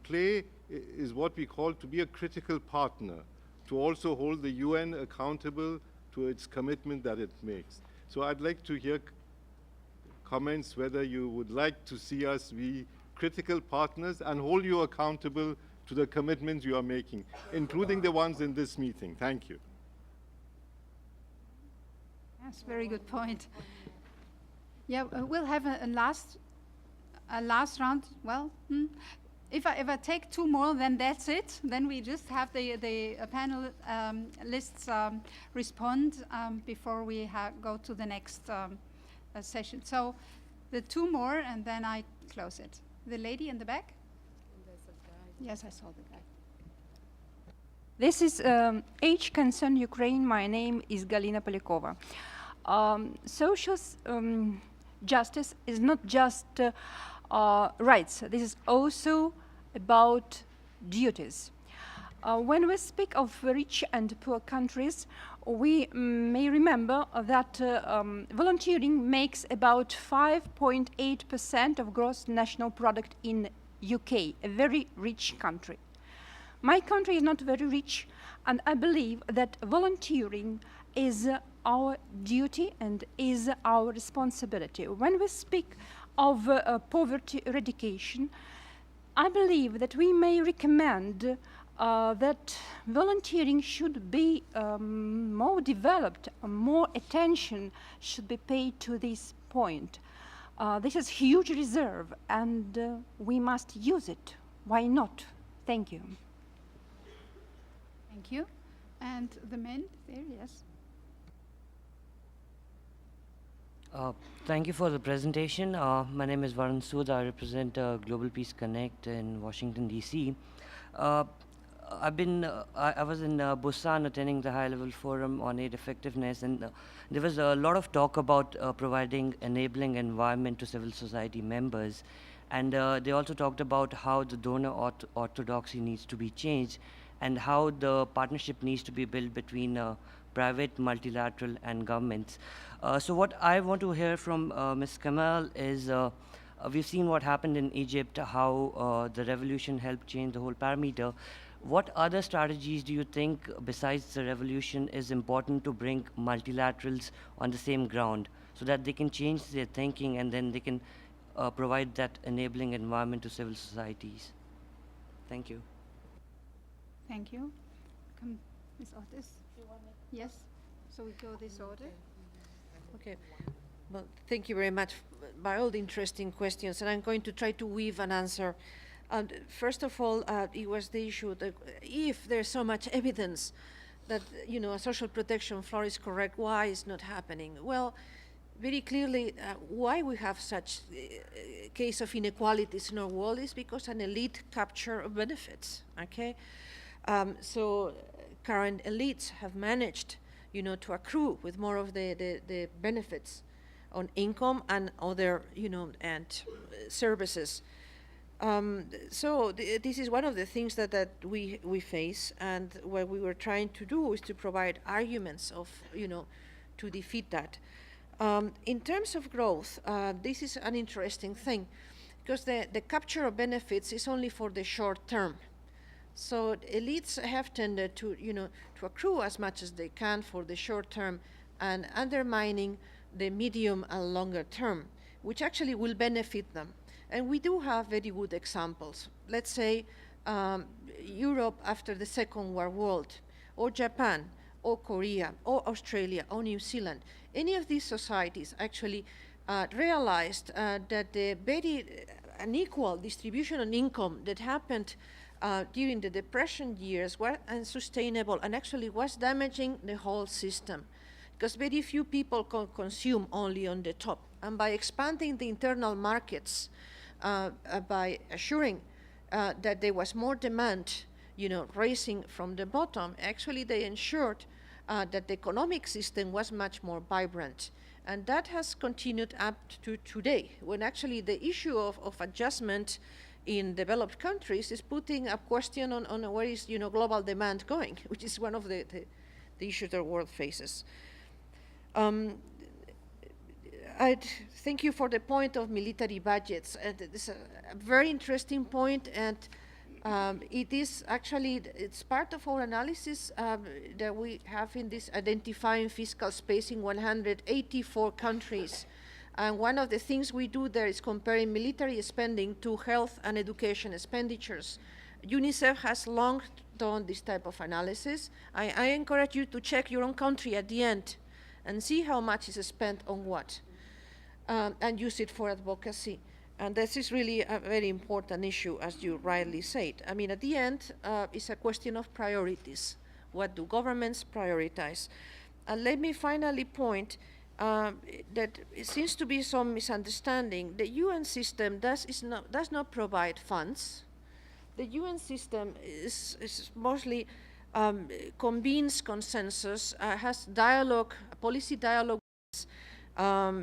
play is what we call to be a critical partner, to also hold the UN accountable to its commitment that it makes. So I'd like to hear comments whether you would like to see us be critical partners and hold you accountable to the commitments you are making, including the ones in this meeting. Thank you. That's a very good point. Yeah, we'll have a last round. Well, if I take two more, then that's it. Then we just have the panel lists respond before we go to the next session. So the two more, and then I close it. The lady in the back? Yes, I saw the guy. This is H Concern Ukraine. My name is Galina Polikova. Social justice is not just rights. This is also about duties. When we speak of rich and poor countries, we may remember that volunteering makes about 5.8% of gross national product in UK, a very rich country. My country is not very rich, and I believe that volunteering is our duty and is our responsibility. When we speak of poverty eradication, I believe that we may recommend that volunteering should be more developed, more attention should be paid to this point. This is huge reserve, and we must use it. Why not? Thank you. Thank you. And the men there, yes. Thank you for the presentation. My name is Varun Sood. I represent Global Peace Connect in Washington, D.C. I was in Busan attending the high-level forum on aid effectiveness, and there was a lot of talk about providing enabling environment to civil society members. And they also talked about how the donor orthodoxy needs to be changed and how the partnership needs to be built between private, multilateral, and governments. So what I want to hear from Ms. Kamal is, we've seen what happened in Egypt, how the revolution helped change the whole parameter. What other strategies do you think, besides the revolution, is important to bring multilaterals on the same ground so that they can change their thinking and then they can provide that enabling environment to civil societies? Thank you. Thank you. Come, Ms. Otis. Yes, so we go this order. Okay. Well, thank you very much by all the interesting questions, and I'm going to try to weave an answer. First of all, it was the issue that if there's so much evidence that a social protection floor is correct, why it's not happening? Well, very clearly, why we have such case of inequalities in our world is because an elite capture of benefits. Okay, so current elites have managed, to accrue with more of the benefits on income and other, and services. So this is one of the things that we face, and what we were trying to do is to provide arguments of, to defeat that. In terms of growth, this is an interesting thing, because the capture of benefits is only for the short term. So elites have tended to, to accrue as much as they can for the short term and undermining the medium and longer term, which actually will benefit them. And we do have very good examples. Let's say Europe after the Second World War, or Japan, or Korea, or Australia, or New Zealand. Any of these societies actually realized that the very unequal distribution of income that happened during the Depression years were unsustainable and actually was damaging the whole system, because very few people consume only on the top. And by expanding the internal markets, by assuring that there was more demand, raising from the bottom, actually they ensured that the economic system was much more vibrant. And that has continued up to today, when actually the issue of adjustment in developed countries is putting a question on where is global demand going, which is one of the issues the world faces. I'd thank you for the point of military budgets. It's a very interesting point, and it is actually, it's part of our analysis that we have in this identifying fiscal space in 184 countries. And one of the things we do there is comparing military spending to health and education expenditures. UNICEF has long done this type of analysis. I encourage you to check your own country at the end and see how much is spent on what, and use it for advocacy. And this is really a very important issue, as you rightly said. I mean, at the end, it's a question of priorities. What do governments prioritize? And let me finally point that it seems to be some misunderstanding. The UN system does not provide funds. The UN system is mostly convenes consensus, has dialogue, policy dialogue.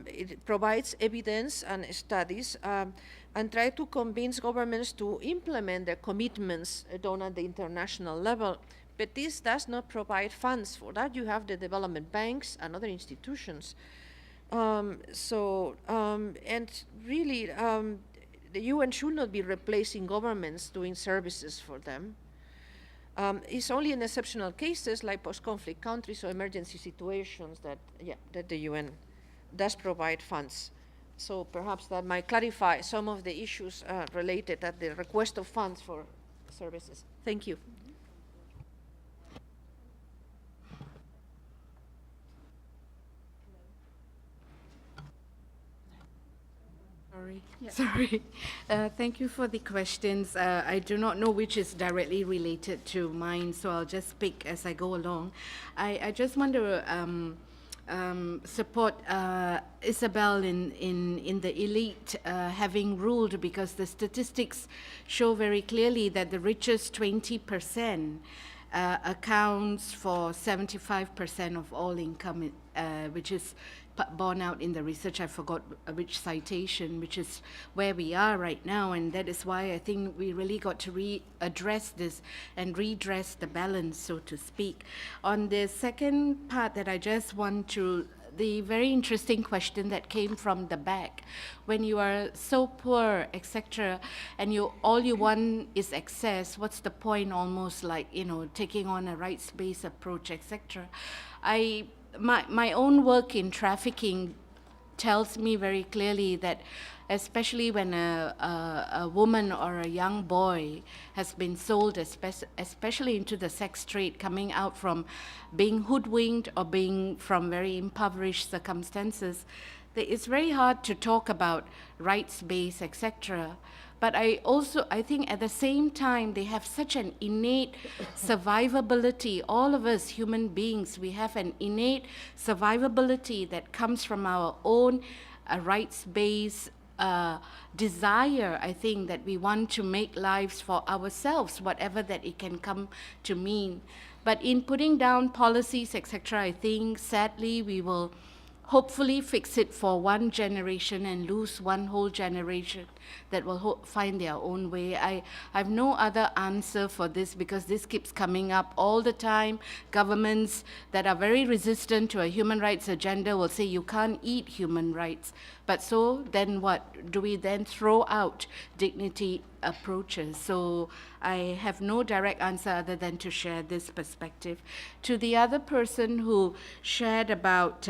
It provides evidence and studies and try to convince governments to implement their commitments done at the international level. But this does not provide funds. For that, you have the development banks and other institutions. And really, the UN should not be replacing governments doing services for them. It's only in exceptional cases like post-conflict countries or emergency situations that the UN does provide funds. So perhaps that might clarify some of the issues related at the request of funds for services. Thank you. Sorry. Yeah. Sorry. Thank you for the questions. I do not know which is directly related to mine, so I'll just speak as I go along. I just want to support Isabel in the elite having ruled, because the statistics show very clearly that the richest 20% accounts for 75% of all income, which is borne out in the research. I forgot which citation, which is where we are right now, and that is why I think we really got to readdress this and redress the balance, so to speak. On the second part that I just want to, the very interesting question that came from the back, when you are so poor, etc., and all you want is access, what's the point? Almost like, taking on a rights-based approach, etc. My own work in trafficking tells me very clearly that, especially when a woman or a young boy has been sold, especially into the sex trade, coming out from being hoodwinked or being from very impoverished circumstances, it's very hard to talk about rights-based, etc. But I think at the same time, they have such an innate survivability. All of us human beings, we have an innate survivability that comes from our own rights-based desire, I think, that we want to make lives for ourselves, whatever that it can come to mean. But in putting down policies, etc., I think, sadly, we will hopefully fix it for one generation and lose one whole generation that will find their own way. I have no other answer for this, because this keeps coming up all the time. Governments that are very resistant to a human rights agenda will say you can't eat human rights. But so then what? Do we then throw out dignity approaches? So I have no direct answer other than to share this perspective. To the other person who shared about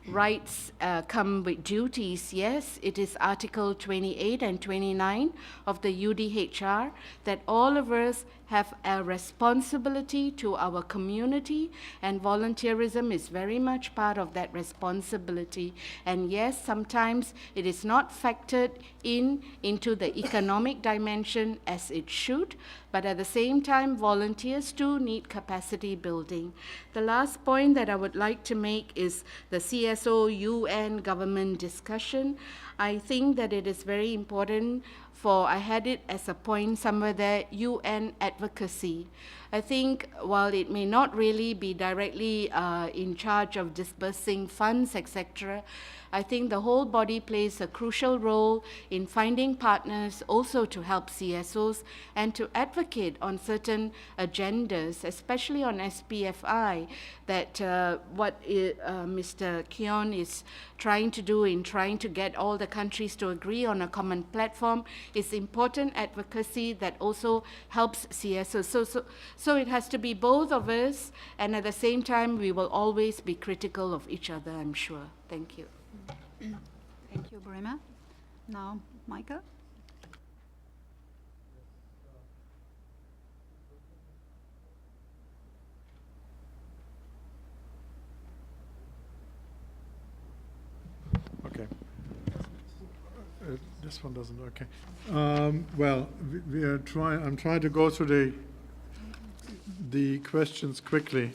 rights come with duties, yes, it is Article 28 and 29 of the UDHR that all of us have a responsibility to our community, and volunteerism is very much part of that responsibility. And yes, sometimes it is not factored into the economic dimension as it should, but at the same time, volunteers too need capacity building. The last point that I would like to make is the CSO UN government discussion. I think that it is very important I had it as a point somewhere there, UN advocacy. I think while it may not really be directly in charge of disbursing funds, etc., I think the whole body plays a crucial role in finding partners also to help CSOs and to advocate on certain agendas, especially on SPFI, that what Mr. Keon is trying to do in trying to get all the countries to agree on a common platform is important advocacy that also helps CSOs. So it has to be both of us, and at the same time, we will always be critical of each other, I'm sure. Thank you. Thank you, Burema. Now, Micah. This one doesn't, okay. Well, I'm trying to go through the questions quickly.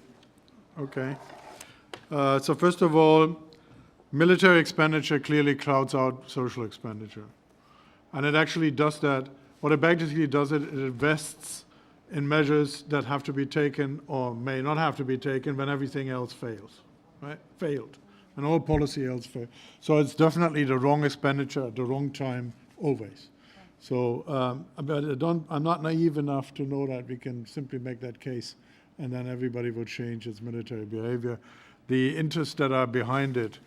Okay. So first of all, military expenditure clearly crowds out social expenditure. And it actually does that. What it basically does, it invests in measures that have to be taken or may not have to be taken when everything else fails, right? Failed. And all policy else failed. So it's definitely the wrong expenditure at the wrong time, always. So, but I'm not naive enough to know that we can simply make that case and then everybody will change its military behavior. The interests that are behind it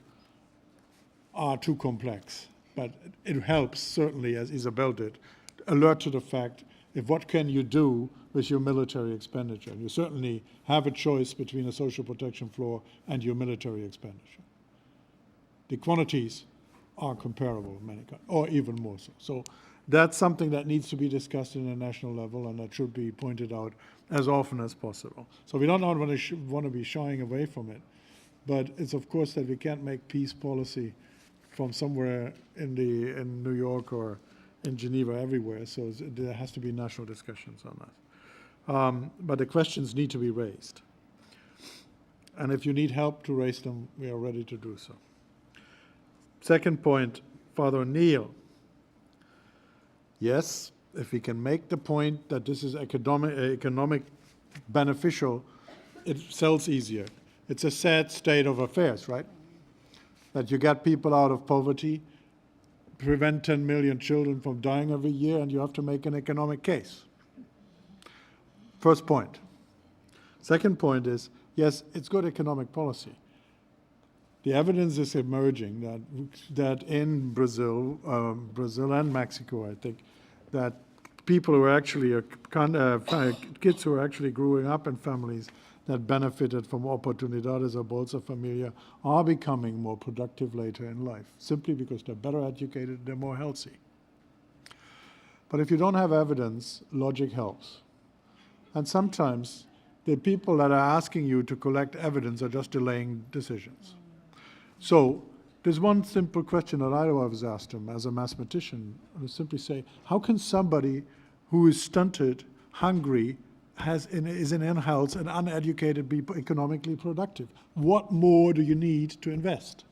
are too complex, but it helps, certainly, as Isabel did, alert to the fact of what can you do with your military expenditure. And you certainly have a choice between a social protection floor and your military expenditure. The quantities are comparable in many countries, or even more so. So that's something that needs to be discussed in a national level, and that should be pointed out as often as possible. So we don't want to be shying away from it, but it's of course that we can't make peace policy from somewhere in New York or in Geneva everywhere. So there has to be national discussions on that. But the questions need to be raised. And if you need help to raise them, we are ready to do so. Second point, Father O'Neill. Yes, if we can make the point that this is economic beneficial, it sells easier. It's a sad state of affairs, right? That you get people out of poverty, prevent 10 million children from dying every year, and you have to make an economic case. First point. Second point is, yes, it's good economic policy. The evidence is emerging that in Brazil and Mexico, I think, that people who are actually kids who are actually growing up in families that benefited from oportunidades or Bolsa Familia are becoming more productive later in life, simply because they're better educated, they're more healthy. But if you don't have evidence, logic helps. And sometimes the people that are asking you to collect evidence are just delaying decisions. So there's one simple question that I always asked him as a mathematician, to simply say, how can somebody who is stunted, hungry, is in ill health and uneducated be economically productive? What more do you need to invest?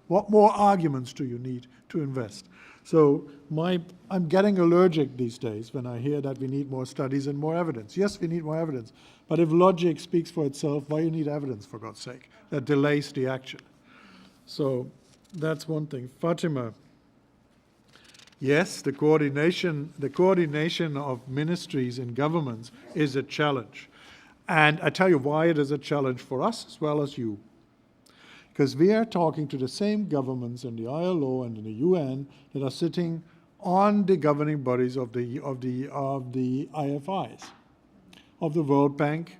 What more arguments do you need to invest? So I'm getting allergic these days when I hear that we need more studies and more evidence. Yes, we need more evidence, but if logic speaks for itself, why do you need evidence, for God's sake? That delays the action. So that's one thing. Fatima, yes, the coordination of ministries and governments is a challenge. And I tell you why it is a challenge for us as well as you. Because we are talking to the same governments in the ILO and in the UN that are sitting on the governing bodies of the IFIs, of the World Bank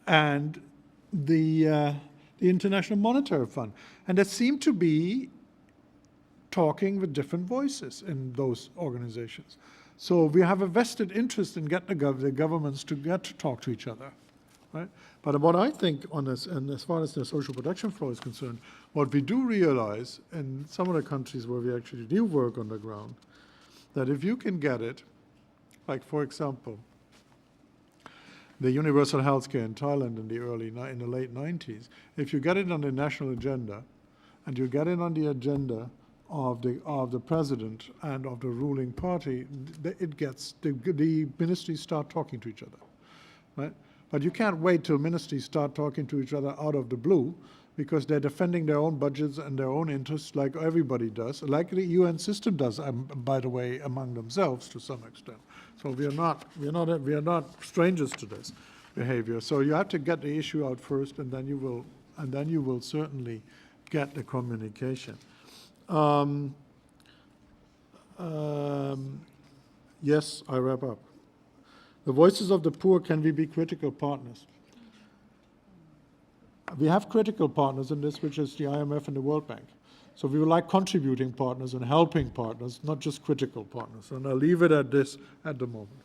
and the International Monetary Fund. And they seem to be talking with different voices in those organizations. So we have a vested interest in getting the governments to get to talk to each other, right? But what I think on this, and as far as the social protection flow is concerned, what we do realize in some of the countries where we actually do work on the ground, that if you can get it, like for example, the universal healthcare in Thailand in the late 90s, if you get it on the national agenda, and you get it on the agenda of the president and of the ruling party, the ministries start talking to each other, right? But you can't wait till ministries start talking to each other out of the blue, because they're defending their own budgets and their own interests like everybody does, like the UN system does, by the way, among themselves to some extent. So we are not strangers to this behavior. So you have to get the issue out first, and then you will certainly get the communication. Yes, I wrap up. The voices of the poor, can we be critical partners? We have critical partners in this, which is the IMF and the World Bank. So we would like contributing partners and helping partners, not just critical partners. And I'll leave it at this at the moment.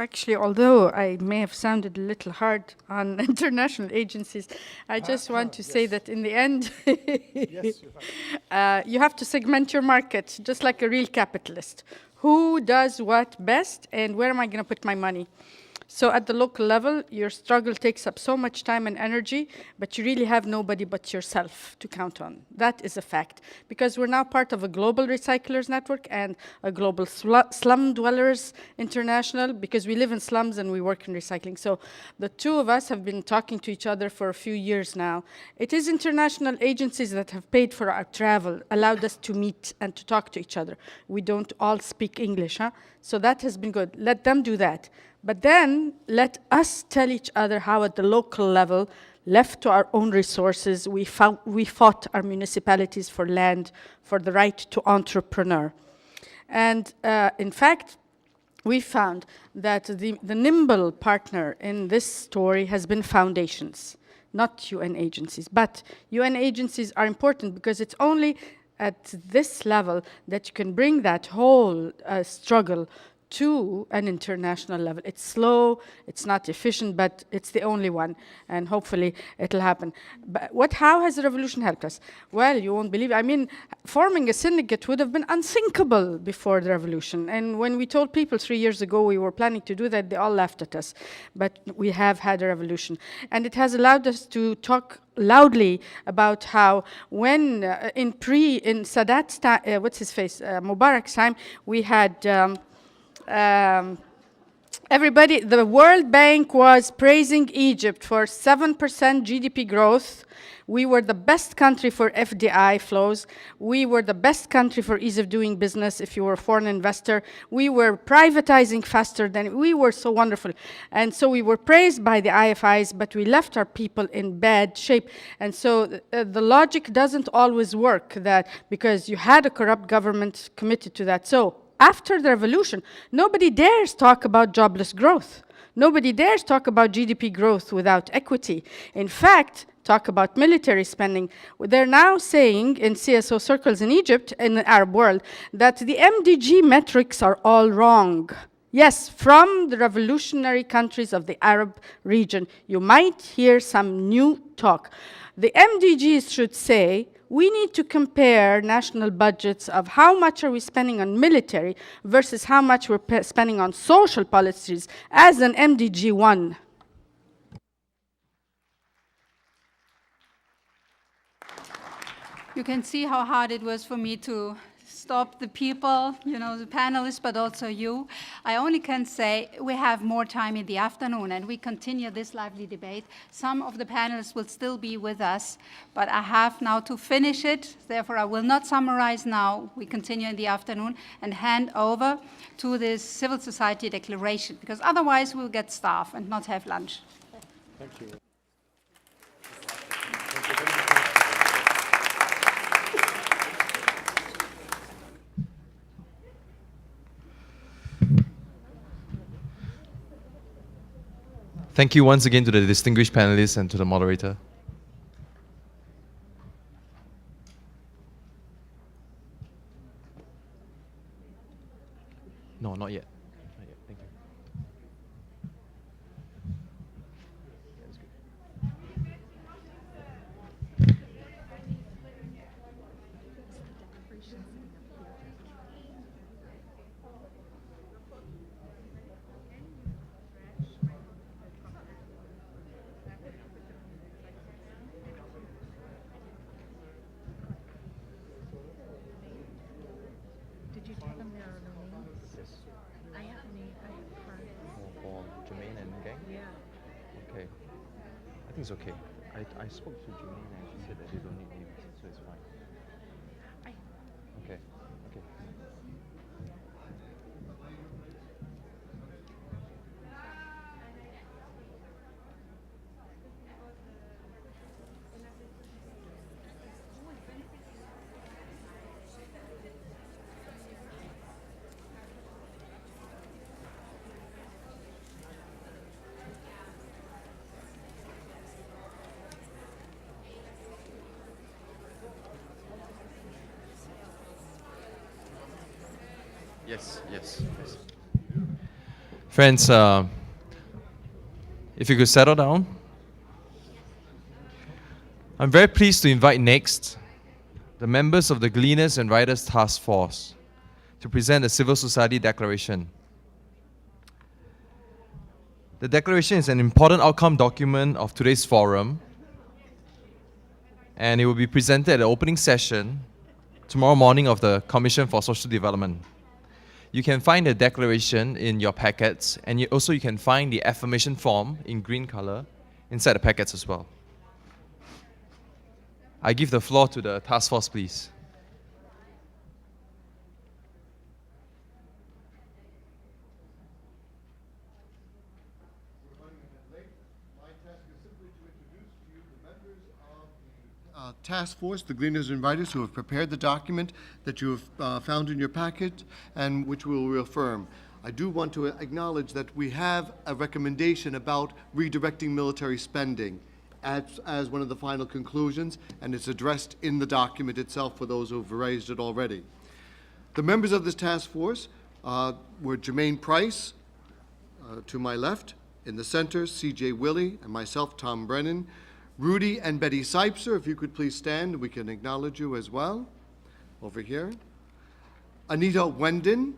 Actually, although I may have sounded a little hard on international agencies, I just want to say that in the end, you have to segment your market, just like a real capitalist. Who does what best, and where am I going to put my money? So at the local level, your struggle takes up so much time and energy, but you really have nobody but yourself to count on. That is a fact, because we're now part of a global recyclers network and a global slum dwellers international, because we live in slums and we work in recycling. So the two of us have been talking to each other for a few years now. It is international agencies that have paid for our travel, allowed us to meet and to talk to each other. We don't all speak English, huh? So that has been good. Let them do that. But then let us tell each other how at the local level, left to our own resources, we fought our municipalities for land, for the right to entrepreneur. And in fact, we found that the nimble partner in this story has been foundations, not UN agencies. But UN agencies are important because it's only at this level that you can bring that whole struggle to an international level. It's slow, it's not efficient, but it's the only one, and hopefully it'll happen. But how has the revolution helped us? Well, you won't believe, I mean, forming a syndicate would have been unthinkable before the revolution, and when we told people 3 years ago we were planning to do that, they all laughed at us. But we have had a revolution, and it has allowed us to talk loudly about how when in Sadat's time, Mubarak's time, we had everybody, the World Bank was praising Egypt for 7% GDP growth. We were the best country for FDI flows. We were the best country for ease of doing business if you were a foreign investor. We were privatizing faster than, we were so wonderful. And so we were praised by the IFIs, but we left our people in bad shape. And so the logic doesn't always work, that because you had a corrupt government committed to that. So after the revolution, nobody dares talk about jobless growth. Nobody dares talk about GDP growth without equity. In fact, talk about military spending. They're now saying in CSO circles in Egypt, in the Arab world, that the MDG metrics are all wrong. Yes, from the revolutionary countries of the Arab region, you might hear some new talk. The MDGs should say, we need to compare national budgets of how much are we spending on military versus how much we're spending on social policies as an MDG 1. You can see how hard it was for me to stop the people, you know, the panelists, but also you. I only can say we have more time in the afternoon and we continue this lively debate. Some of the panelists will still be with us, but I have now to finish it. Therefore, I will not summarize now. We continue in the afternoon and hand over to this civil society declaration, because otherwise we'll get starved and not have lunch. Thank you. Thank you once again to the distinguished panelists and to the moderator. No, not yet. Not yet. Thank you. That's good. Did you tell them there are no names? Yes. I have a name. I have For Jermaine and gang? Yeah. Okay. I think it's okay. I spoke to Jermaine and she said that they don't need names, so it's fine. Okay. Okay. Yes, yes, yes. Friends, if you could settle down. I'm very pleased to invite next the members of the Gleaners and Riders Task Force to present the Civil Society Declaration. The Declaration is an important outcome document of today's forum, and it will be presented at the opening session tomorrow morning of the Commission for Social Development. You can find the declaration in your packets, and you can find the affirmation form in green color inside the packets as well. I give the floor to the task force, please. Task Force, the Gleaners and Riders, who have prepared the document that you have found in your packet and which we will reaffirm. I do want to acknowledge that we have a recommendation about redirecting military spending as one of the final conclusions, and it's addressed in the document itself for those who have raised it already. The members of this task force were Jermaine Price, to my left, in the center, C.J. Willey, and myself, Tom Brennan. Rudy and Betty Seipser, if you could please stand, we can acknowledge you as well. Over here. Anita Wendon.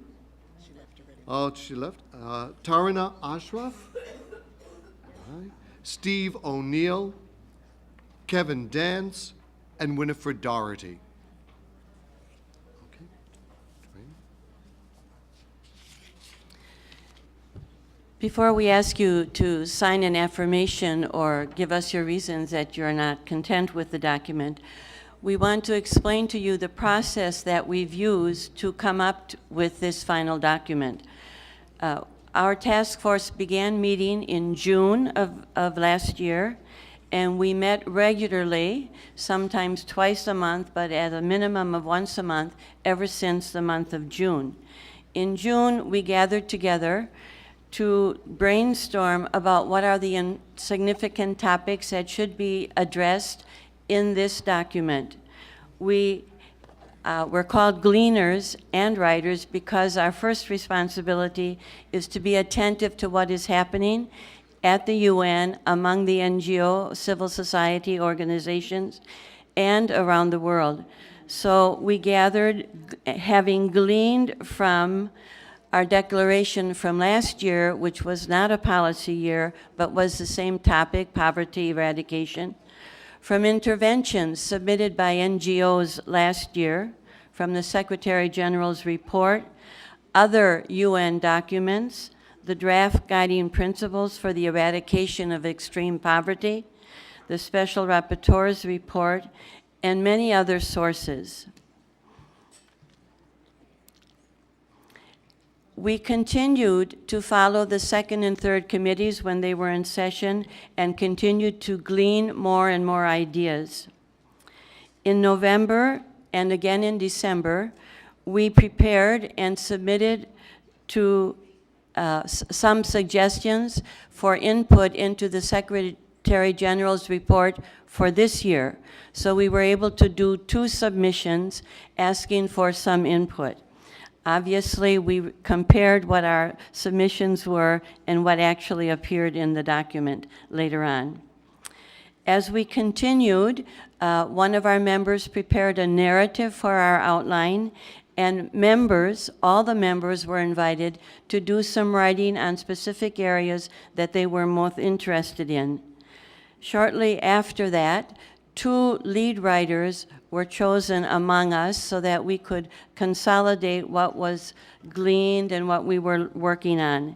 She left already. Oh, she left. Tarana Ashraf. Right. Steve O'Neill, Kevin Dance, and Winifred Doherty. Okay. Before we ask you to sign an affirmation or give us your reasons that you're not content with the document, we want to explain to you the process that we've used to come up with this final document. Our task force began meeting in June of last year, and we met regularly, sometimes twice a month, but at a minimum of once a month, ever since the month of June. In June, we gathered together to brainstorm about what are the significant topics that should be addressed in this document. We're called Gleaners and Riders because our first responsibility is to be attentive to what is happening at the UN, among the NGO, civil society organizations, and around the world. So we gathered, having gleaned from our declaration from last year, which was not a policy year, but was the same topic, poverty eradication, from interventions submitted by NGOs last year, from the Secretary General's report, other UN documents, the draft guiding principles for the eradication of extreme poverty, the Special Rapporteur's report, and many other sources. We continued to follow the second and third committees when they were in session and continued to glean more and more ideas. In November and again in December, we prepared and submitted to some suggestions for input into the Secretary General's report for this year. So we were able to do 2 submissions asking for some input. Obviously, we compared what our submissions were and what actually appeared in the document later on. As we continued, one of our members prepared a narrative for our outline, and members, all the members were invited to do some writing on specific areas that they were most interested in. Shortly after that, 2 lead writers were chosen among us so that we could consolidate what was gleaned and what we were working on.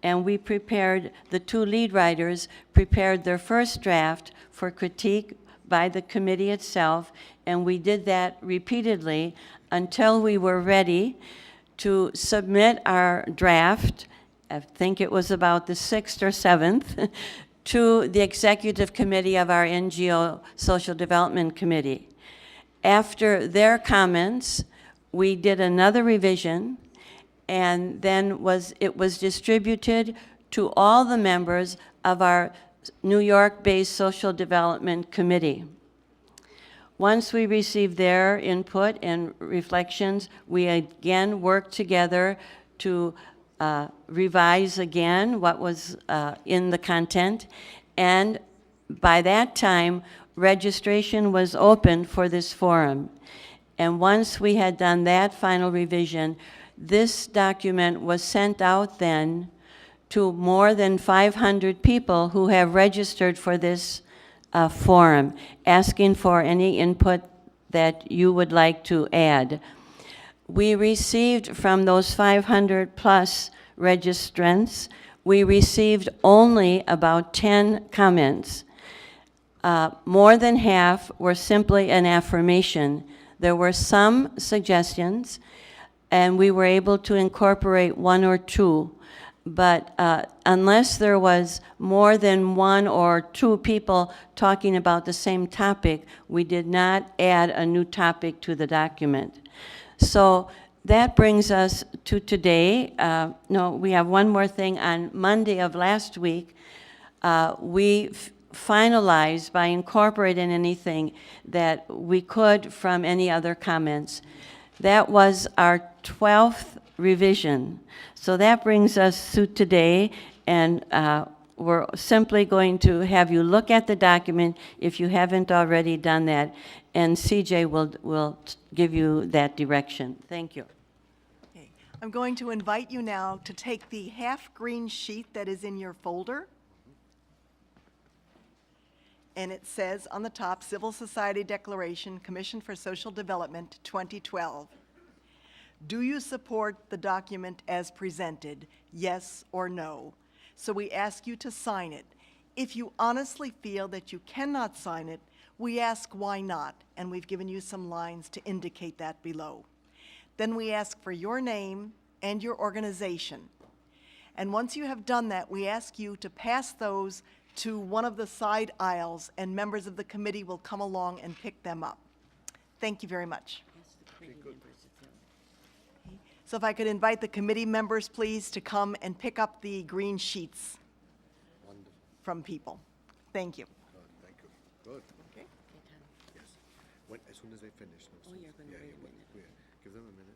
And we prepared, the 2 lead writers prepared their first draft for critique by the committee itself, and we did that repeatedly until we were ready to submit our draft, I think it was about the 6th or 7th, to the executive committee of our NGO Social Development Committee. After their comments, we did another revision, and then it was distributed to all the members of our New York-based Social Development Committee. Once we received their input and reflections, we again worked together to revise again what was in the content, and by that time, registration was open for this forum. And once we had done that final revision, this document was sent out then to more than 500 people who have registered for this forum, asking for any input that you would like to add. We received from those 500 plus registrants, we received only about 10 comments. More than half were simply an affirmation. There were some suggestions, and we were able to incorporate one or two. But unless there was more than one or two people talking about the same topic, we did not add a new topic to the document. So that brings us to today. No, we have one more thing. On Monday of last week, we finalized by incorporating anything that we could from any other comments. That was our 12th revision. So that brings us to today, and we're simply going to have you look at the document if you haven't already done that, and CJ will give you that direction. Thank you. Okay. I'm going to invite you now to take the half-green sheet that is in your folder, and it says on the top, Civil Society Declaration, Commission for Social Development, 2012. Do you support the document as presented, yes or no? So we ask you to sign it. If you honestly feel that you cannot sign it, we ask why not, and we've given you some lines to indicate that below. Then we ask for your name and your organization. And once you have done that, we ask you to pass those to one of the side aisles, and members of the committee will come along and pick them up. Thank you very much. So if I could invite the committee members, please, to come and pick up the green sheets from people. Thank you. Thank you. Good. Okay. Yes. As soon as they finish. Oh, you're going to wait a minute. Give them a minute.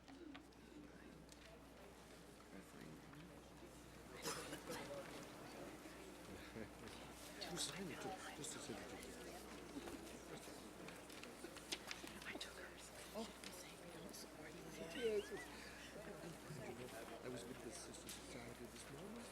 You sign it too, just to say I took hers. Oh. I was with the Sister Society this morning.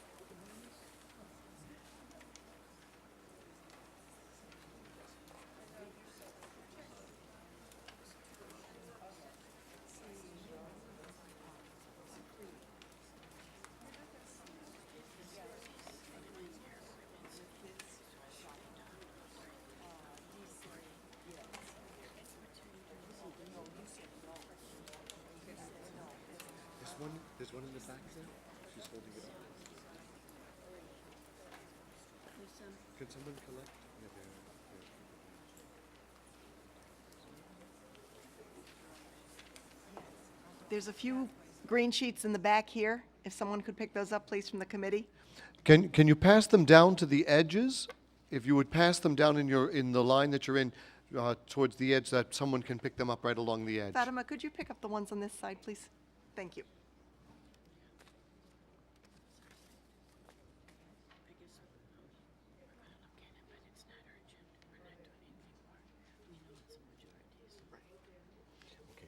There's one in the back there. She's holding it up. Can someone collect? Yeah, There's a few green sheets in the back here. If someone could pick those up, please, from the committee. Can you pass them down to the edges? If you would pass them down in the line that you're in towards the edge, that someone can pick them up right along the edge. Fatima, could you pick up the ones on this side, please? Thank you. Okay,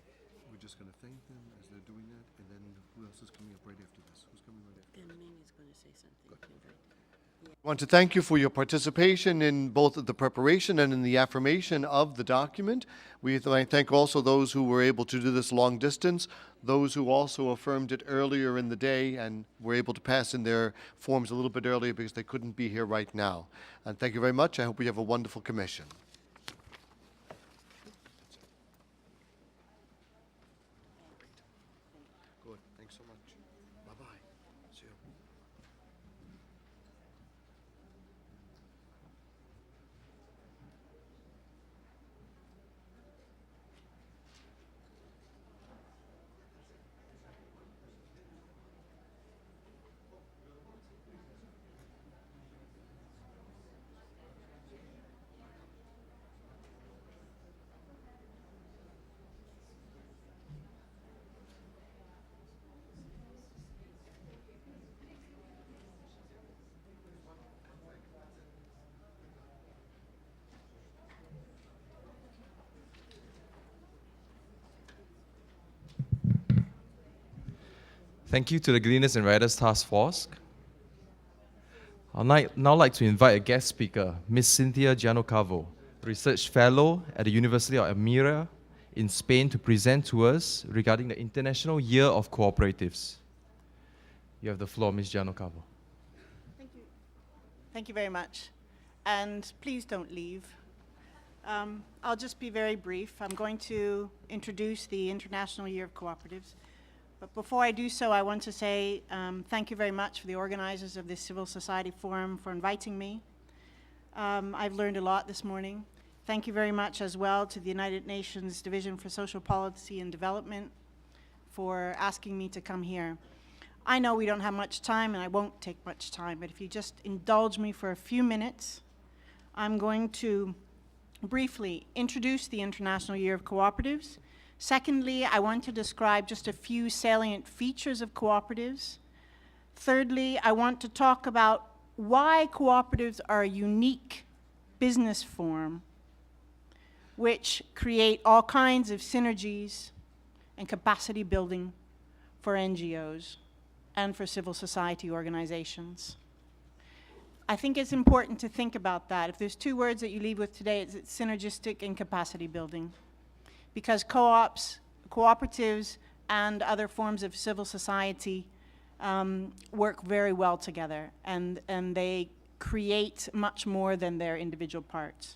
we're just going to thank them as they're doing that, and then who else is coming up right after this? Who's coming right after this? Ming is going to say something. I want to thank you for your participation in both the preparation and in the affirmation of the document. We thank also those who were able to do this long distance, those who also affirmed it earlier in the day and were able to pass in their forms a little bit earlier because they couldn't be here right now. And thank you very much. I hope we have a wonderful commission. Good. Thanks so much. Bye-bye. See you. Thank you to the Gleaners and Riders Task Force. I'd now like to invite a guest speaker, Ms. Cynthia Gianocavo, Research Fellow at the University of Almeria in Spain, to present to us regarding the International Year of Cooperatives. You have the floor, Ms. Gianocavo. Thank you. Thank you very much. And please don't leave. I'll just be very brief. I'm going to introduce the International Year of Cooperatives. But before I do so, I want to say thank you very much for the organizers of this Civil Society Forum for inviting me. I've learned a lot this morning. Thank you very much as well to the United Nations Division for Social Policy and Development for asking me to come here. I know we don't have much time, and I won't take much time, but if you just indulge me for a few minutes, I'm going to briefly introduce the International Year of Cooperatives. Secondly, I want to describe just a few salient features of cooperatives. Thirdly, I want to talk about why cooperatives are a unique business form which create all kinds of synergies and capacity building for NGOs and for civil society organizations. I think it's important to think about that. If there's two words that you leave with today, it's synergistic and capacity building. Because co-ops, cooperatives, and other forms of civil society work very well together, and they create much more than their individual parts.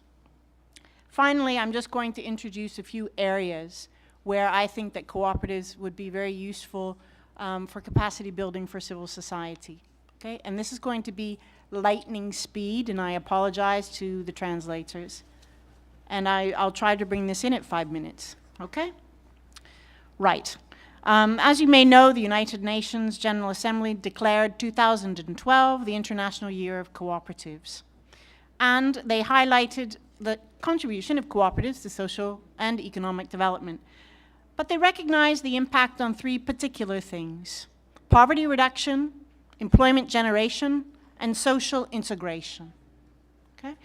Finally, I'm just going to introduce a few areas where I think that cooperatives would be very useful for capacity building for civil society. Okay? And this is going to be lightning speed, and I apologize to the translators. And I'll try to bring this in at 5 minutes, okay? Right. As you may know, the United Nations General Assembly declared 2012 the International Year of Cooperatives. And they highlighted the contribution of cooperatives to social and economic development. But they recognized the impact on three particular things: poverty reduction, employment generation, and social integration, okay?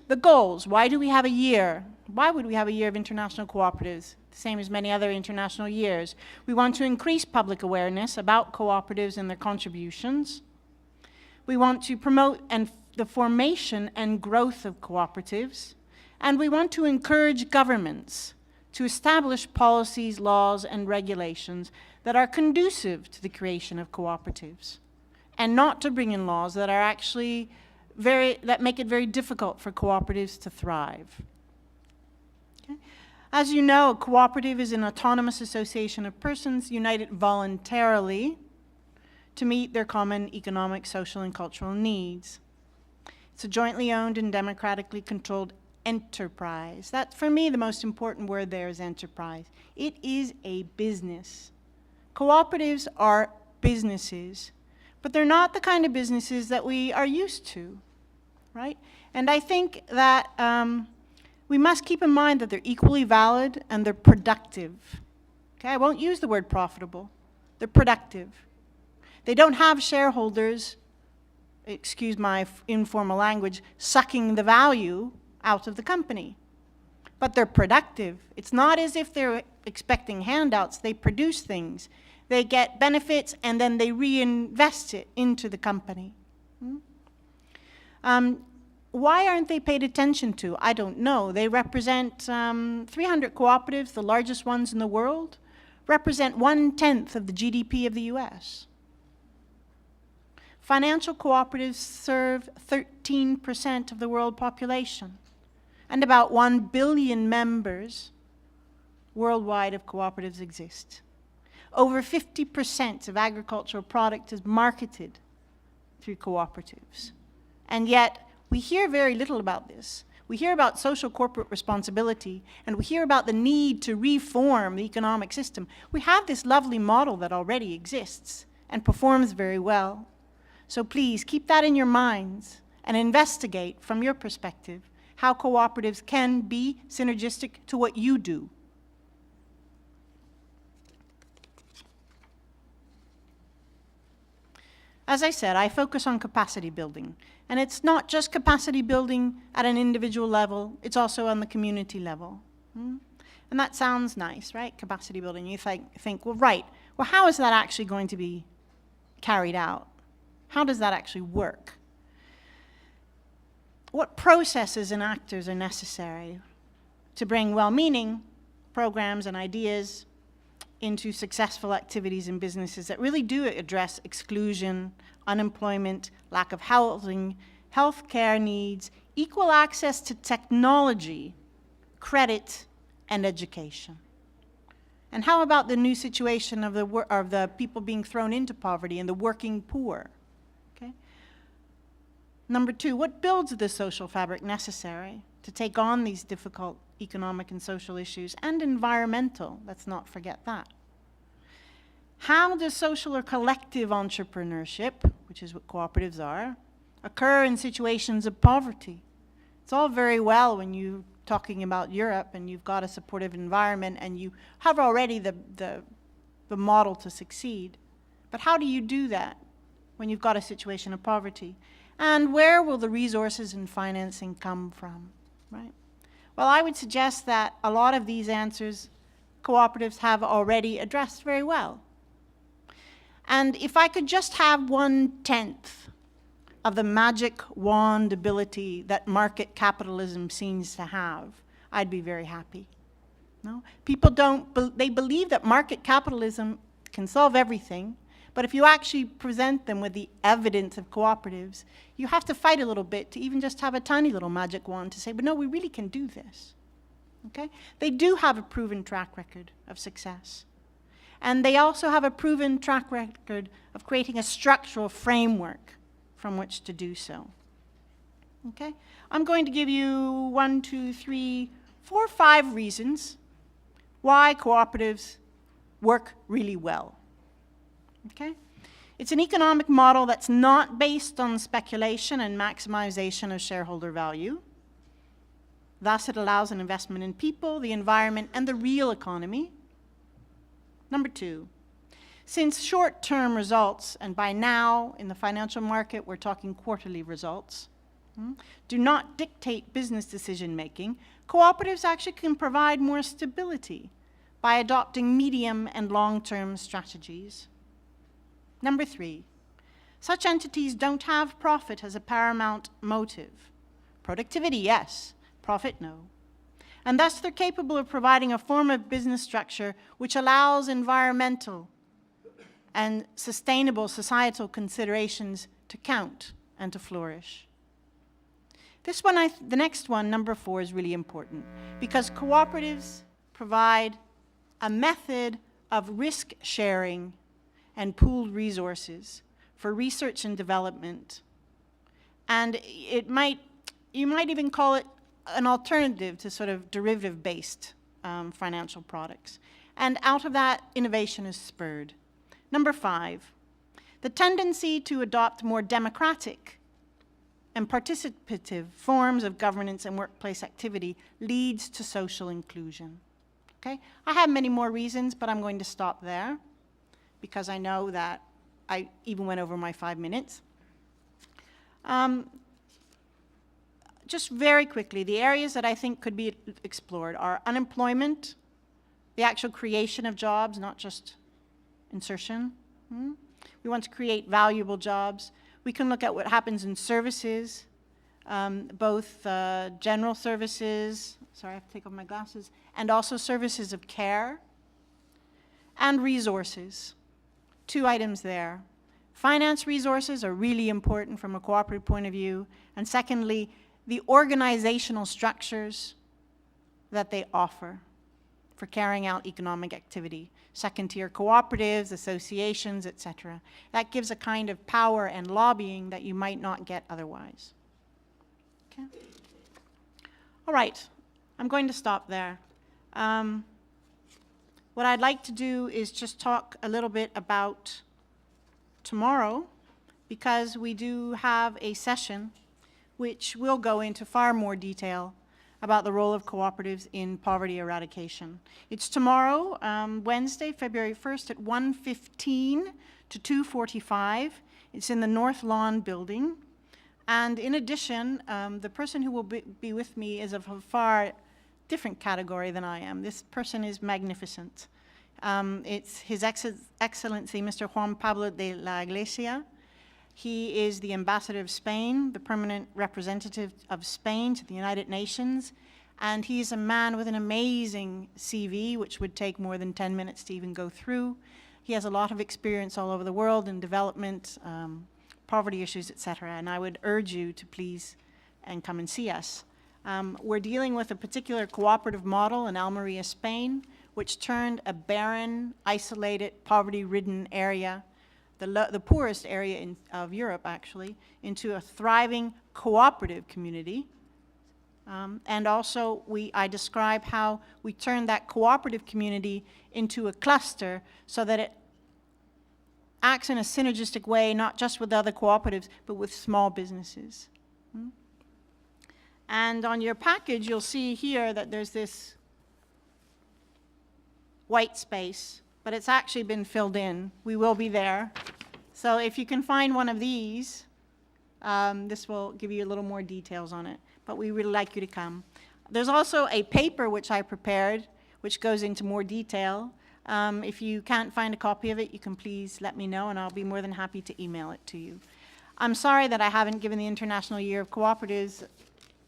The goals, why do we have a year? Why would we have a year of international cooperatives? The same as many other international years. We want to increase public awareness about cooperatives and their contributions. We want to promote the formation and growth of cooperatives. And we want to encourage governments to establish policies, laws, and regulations that are conducive to the creation of cooperatives, and not to bring in laws that are actually that make it very difficult for cooperatives to thrive. Okay? As you know, a cooperative is an autonomous association of persons united voluntarily to meet their common economic, social, and cultural needs. It's a jointly owned and democratically controlled enterprise. That's, for me, the most important word there is enterprise. It is a business. Cooperatives are businesses, but they're not the kind of businesses that we are used to, right? And I think that we must keep in mind that they're equally valid and they're productive. Okay, I won't use the word profitable. They're productive. They don't have shareholders, excuse my informal language, sucking the value out of the company. But they're productive. It's not as if they're expecting handouts. They produce things. They get benefits, and then they reinvest it into the company. Why aren't they paid attention to? I don't know. They represent 300 cooperatives, the largest ones in the world, represent 1/10 of the GDP of the US. Financial cooperatives serve 13% of the world population, and about 1 billion members worldwide of cooperatives exist. Over 50% of agricultural product is marketed through cooperatives. And yet, we hear very little about this. We hear about social corporate responsibility, and we hear about the need to reform the economic system. We have this lovely model that already exists and performs very well. So please, keep that in your minds and investigate from your perspective how cooperatives can be synergistic to what you do. As I said, I focus on capacity building. And it's not just capacity building at an individual level, it's also on the community level. And that sounds nice, right? Capacity building. You think, well, right, well, how is that actually going to be carried out? How does that actually work? What processes and actors are necessary to bring well-meaning programs and ideas into successful activities in businesses that really do address exclusion, unemployment, lack of housing, healthcare needs, equal access to technology, credit, and education? And how about the new situation of the people being thrown into poverty and the working poor? Okay. Number two, what builds the social fabric necessary to take on these difficult economic and social issues, and environmental? Let's not forget that. How does social or collective entrepreneurship, which is what cooperatives are, occur in situations of poverty? It's all very well when you're talking about Europe and you've got a supportive environment and you have already the model to succeed. But how do you do that when you've got a situation of poverty? And where will the resources and financing come from, right? Well, I would suggest that a lot of these answers cooperatives have already addressed very well. And if I could just have 1/10 of the magic wand ability that market capitalism seems to have, I'd be very happy. No? People they believe that market capitalism can solve everything, but if you actually present them with the evidence of cooperatives, you have to fight a little bit to even just have a tiny little magic wand to say, but no, we really can do this. Okay? They do have a proven track record of success. And they also have a proven track record of creating a structural framework from which to do so. Okay? I'm going to give you 1, 2, 3, 4, 5 reasons why cooperatives work really well. Okay? It's an economic model that's not based on speculation and maximization of shareholder value. Thus, it allows an investment in people, the environment, and the real economy. Number 2, since short-term results, and by now in the financial market we're talking quarterly results, do not dictate business decision-making, cooperatives actually can provide more stability by adopting medium and long-term strategies. Number 3, such entities don't have profit as a paramount motive. Productivity, yes. Profit, no. And thus they're capable of providing a form of business structure which allows environmental and sustainable societal considerations to count and to flourish. This one, the next one, number 4, is really important because cooperatives provide a method of risk sharing and pooled resources for research and development. And you might even call it an alternative to sort of derivative-based financial products. And out of that, innovation is spurred. Number 5, the tendency to adopt more democratic and participative forms of governance and workplace activity leads to social inclusion. Okay? I have many more reasons, but I'm going to stop there because I know that I even went over my 5 minutes. Just very quickly, the areas that I think could be explored are unemployment, the actual creation of jobs, not just insertion. We want to create valuable jobs. We can look at what happens in services, both general services, sorry, I have to take off my glasses, and also services of care, and resources. 2 items there. Finance resources are really important from a cooperative point of view, and secondly, the organizational structures that they offer for carrying out economic activity. Second-tier cooperatives, associations, etc. That gives a kind of power and lobbying that you might not get otherwise. Okay? All right, I'm going to stop there. What I'd like to do is just talk a little bit about tomorrow, because we do have a session which will go into far more detail about the role of cooperatives in poverty eradication. It's tomorrow, Wednesday, February 1st at 1:15 to 2:45. It's in the North Lawn building. And in addition, the person who will be with me is of a far different category than I am. This person is magnificent. It's His Excellency, Mr. Juan Pablo de la Iglesia. He is the ambassador of Spain, the permanent representative of Spain to the United Nations, and he's a man with an amazing CV, which would take more than 10 minutes to even go through. He has a lot of experience all over the world in development, poverty issues, etc., and I would urge you to please and come and see us. We're dealing with a particular cooperative model in Almeria, Spain, which turned a barren, isolated, poverty-ridden area, the poorest area of Europe, actually, into a thriving cooperative community. And also, I describe how we turned that cooperative community into a cluster so that it acts in a synergistic way, not just with other cooperatives, but with small businesses. And on your package, you'll see here that there's this white space, but it's actually been filled in. We will be there. So if you can find one of these, this will give you a little more details on it, but we really like you to come. There's also a paper which I prepared, which goes into more detail. If you can't find a copy of it, you can please let me know, and I'll be more than happy to email it to you. I'm sorry that I haven't given the International Year of Cooperatives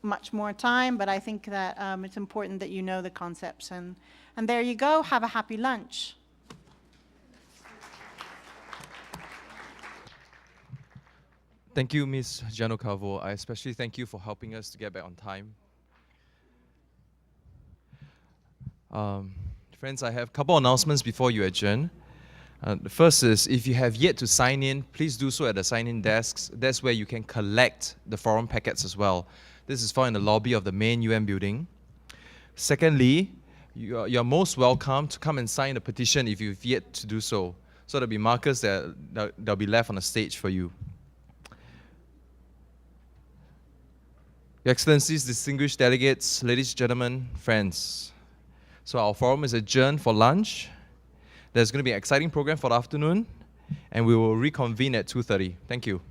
much more time, but I think that it's important that you know the concepts. And there you go. Have a happy lunch. Thank you, Ms. Gianocavo. I especially thank you for helping us to get back on time. Friends, I have a couple announcements before you adjourn. The first is, if you have yet to sign in, please do so at the sign-in desks. That's where you can collect the forum packets as well. This is found in the lobby of the main UN building. Secondly, you're most welcome to come and sign the petition if you've yet to do so. So there'll be markers that'll be left on the stage for you. Your Excellencies, distinguished delegates, ladies and gentlemen, friends. So our forum is adjourned for lunch. There's going to be an exciting program for the afternoon, and we will reconvene at 2:30. Thank you.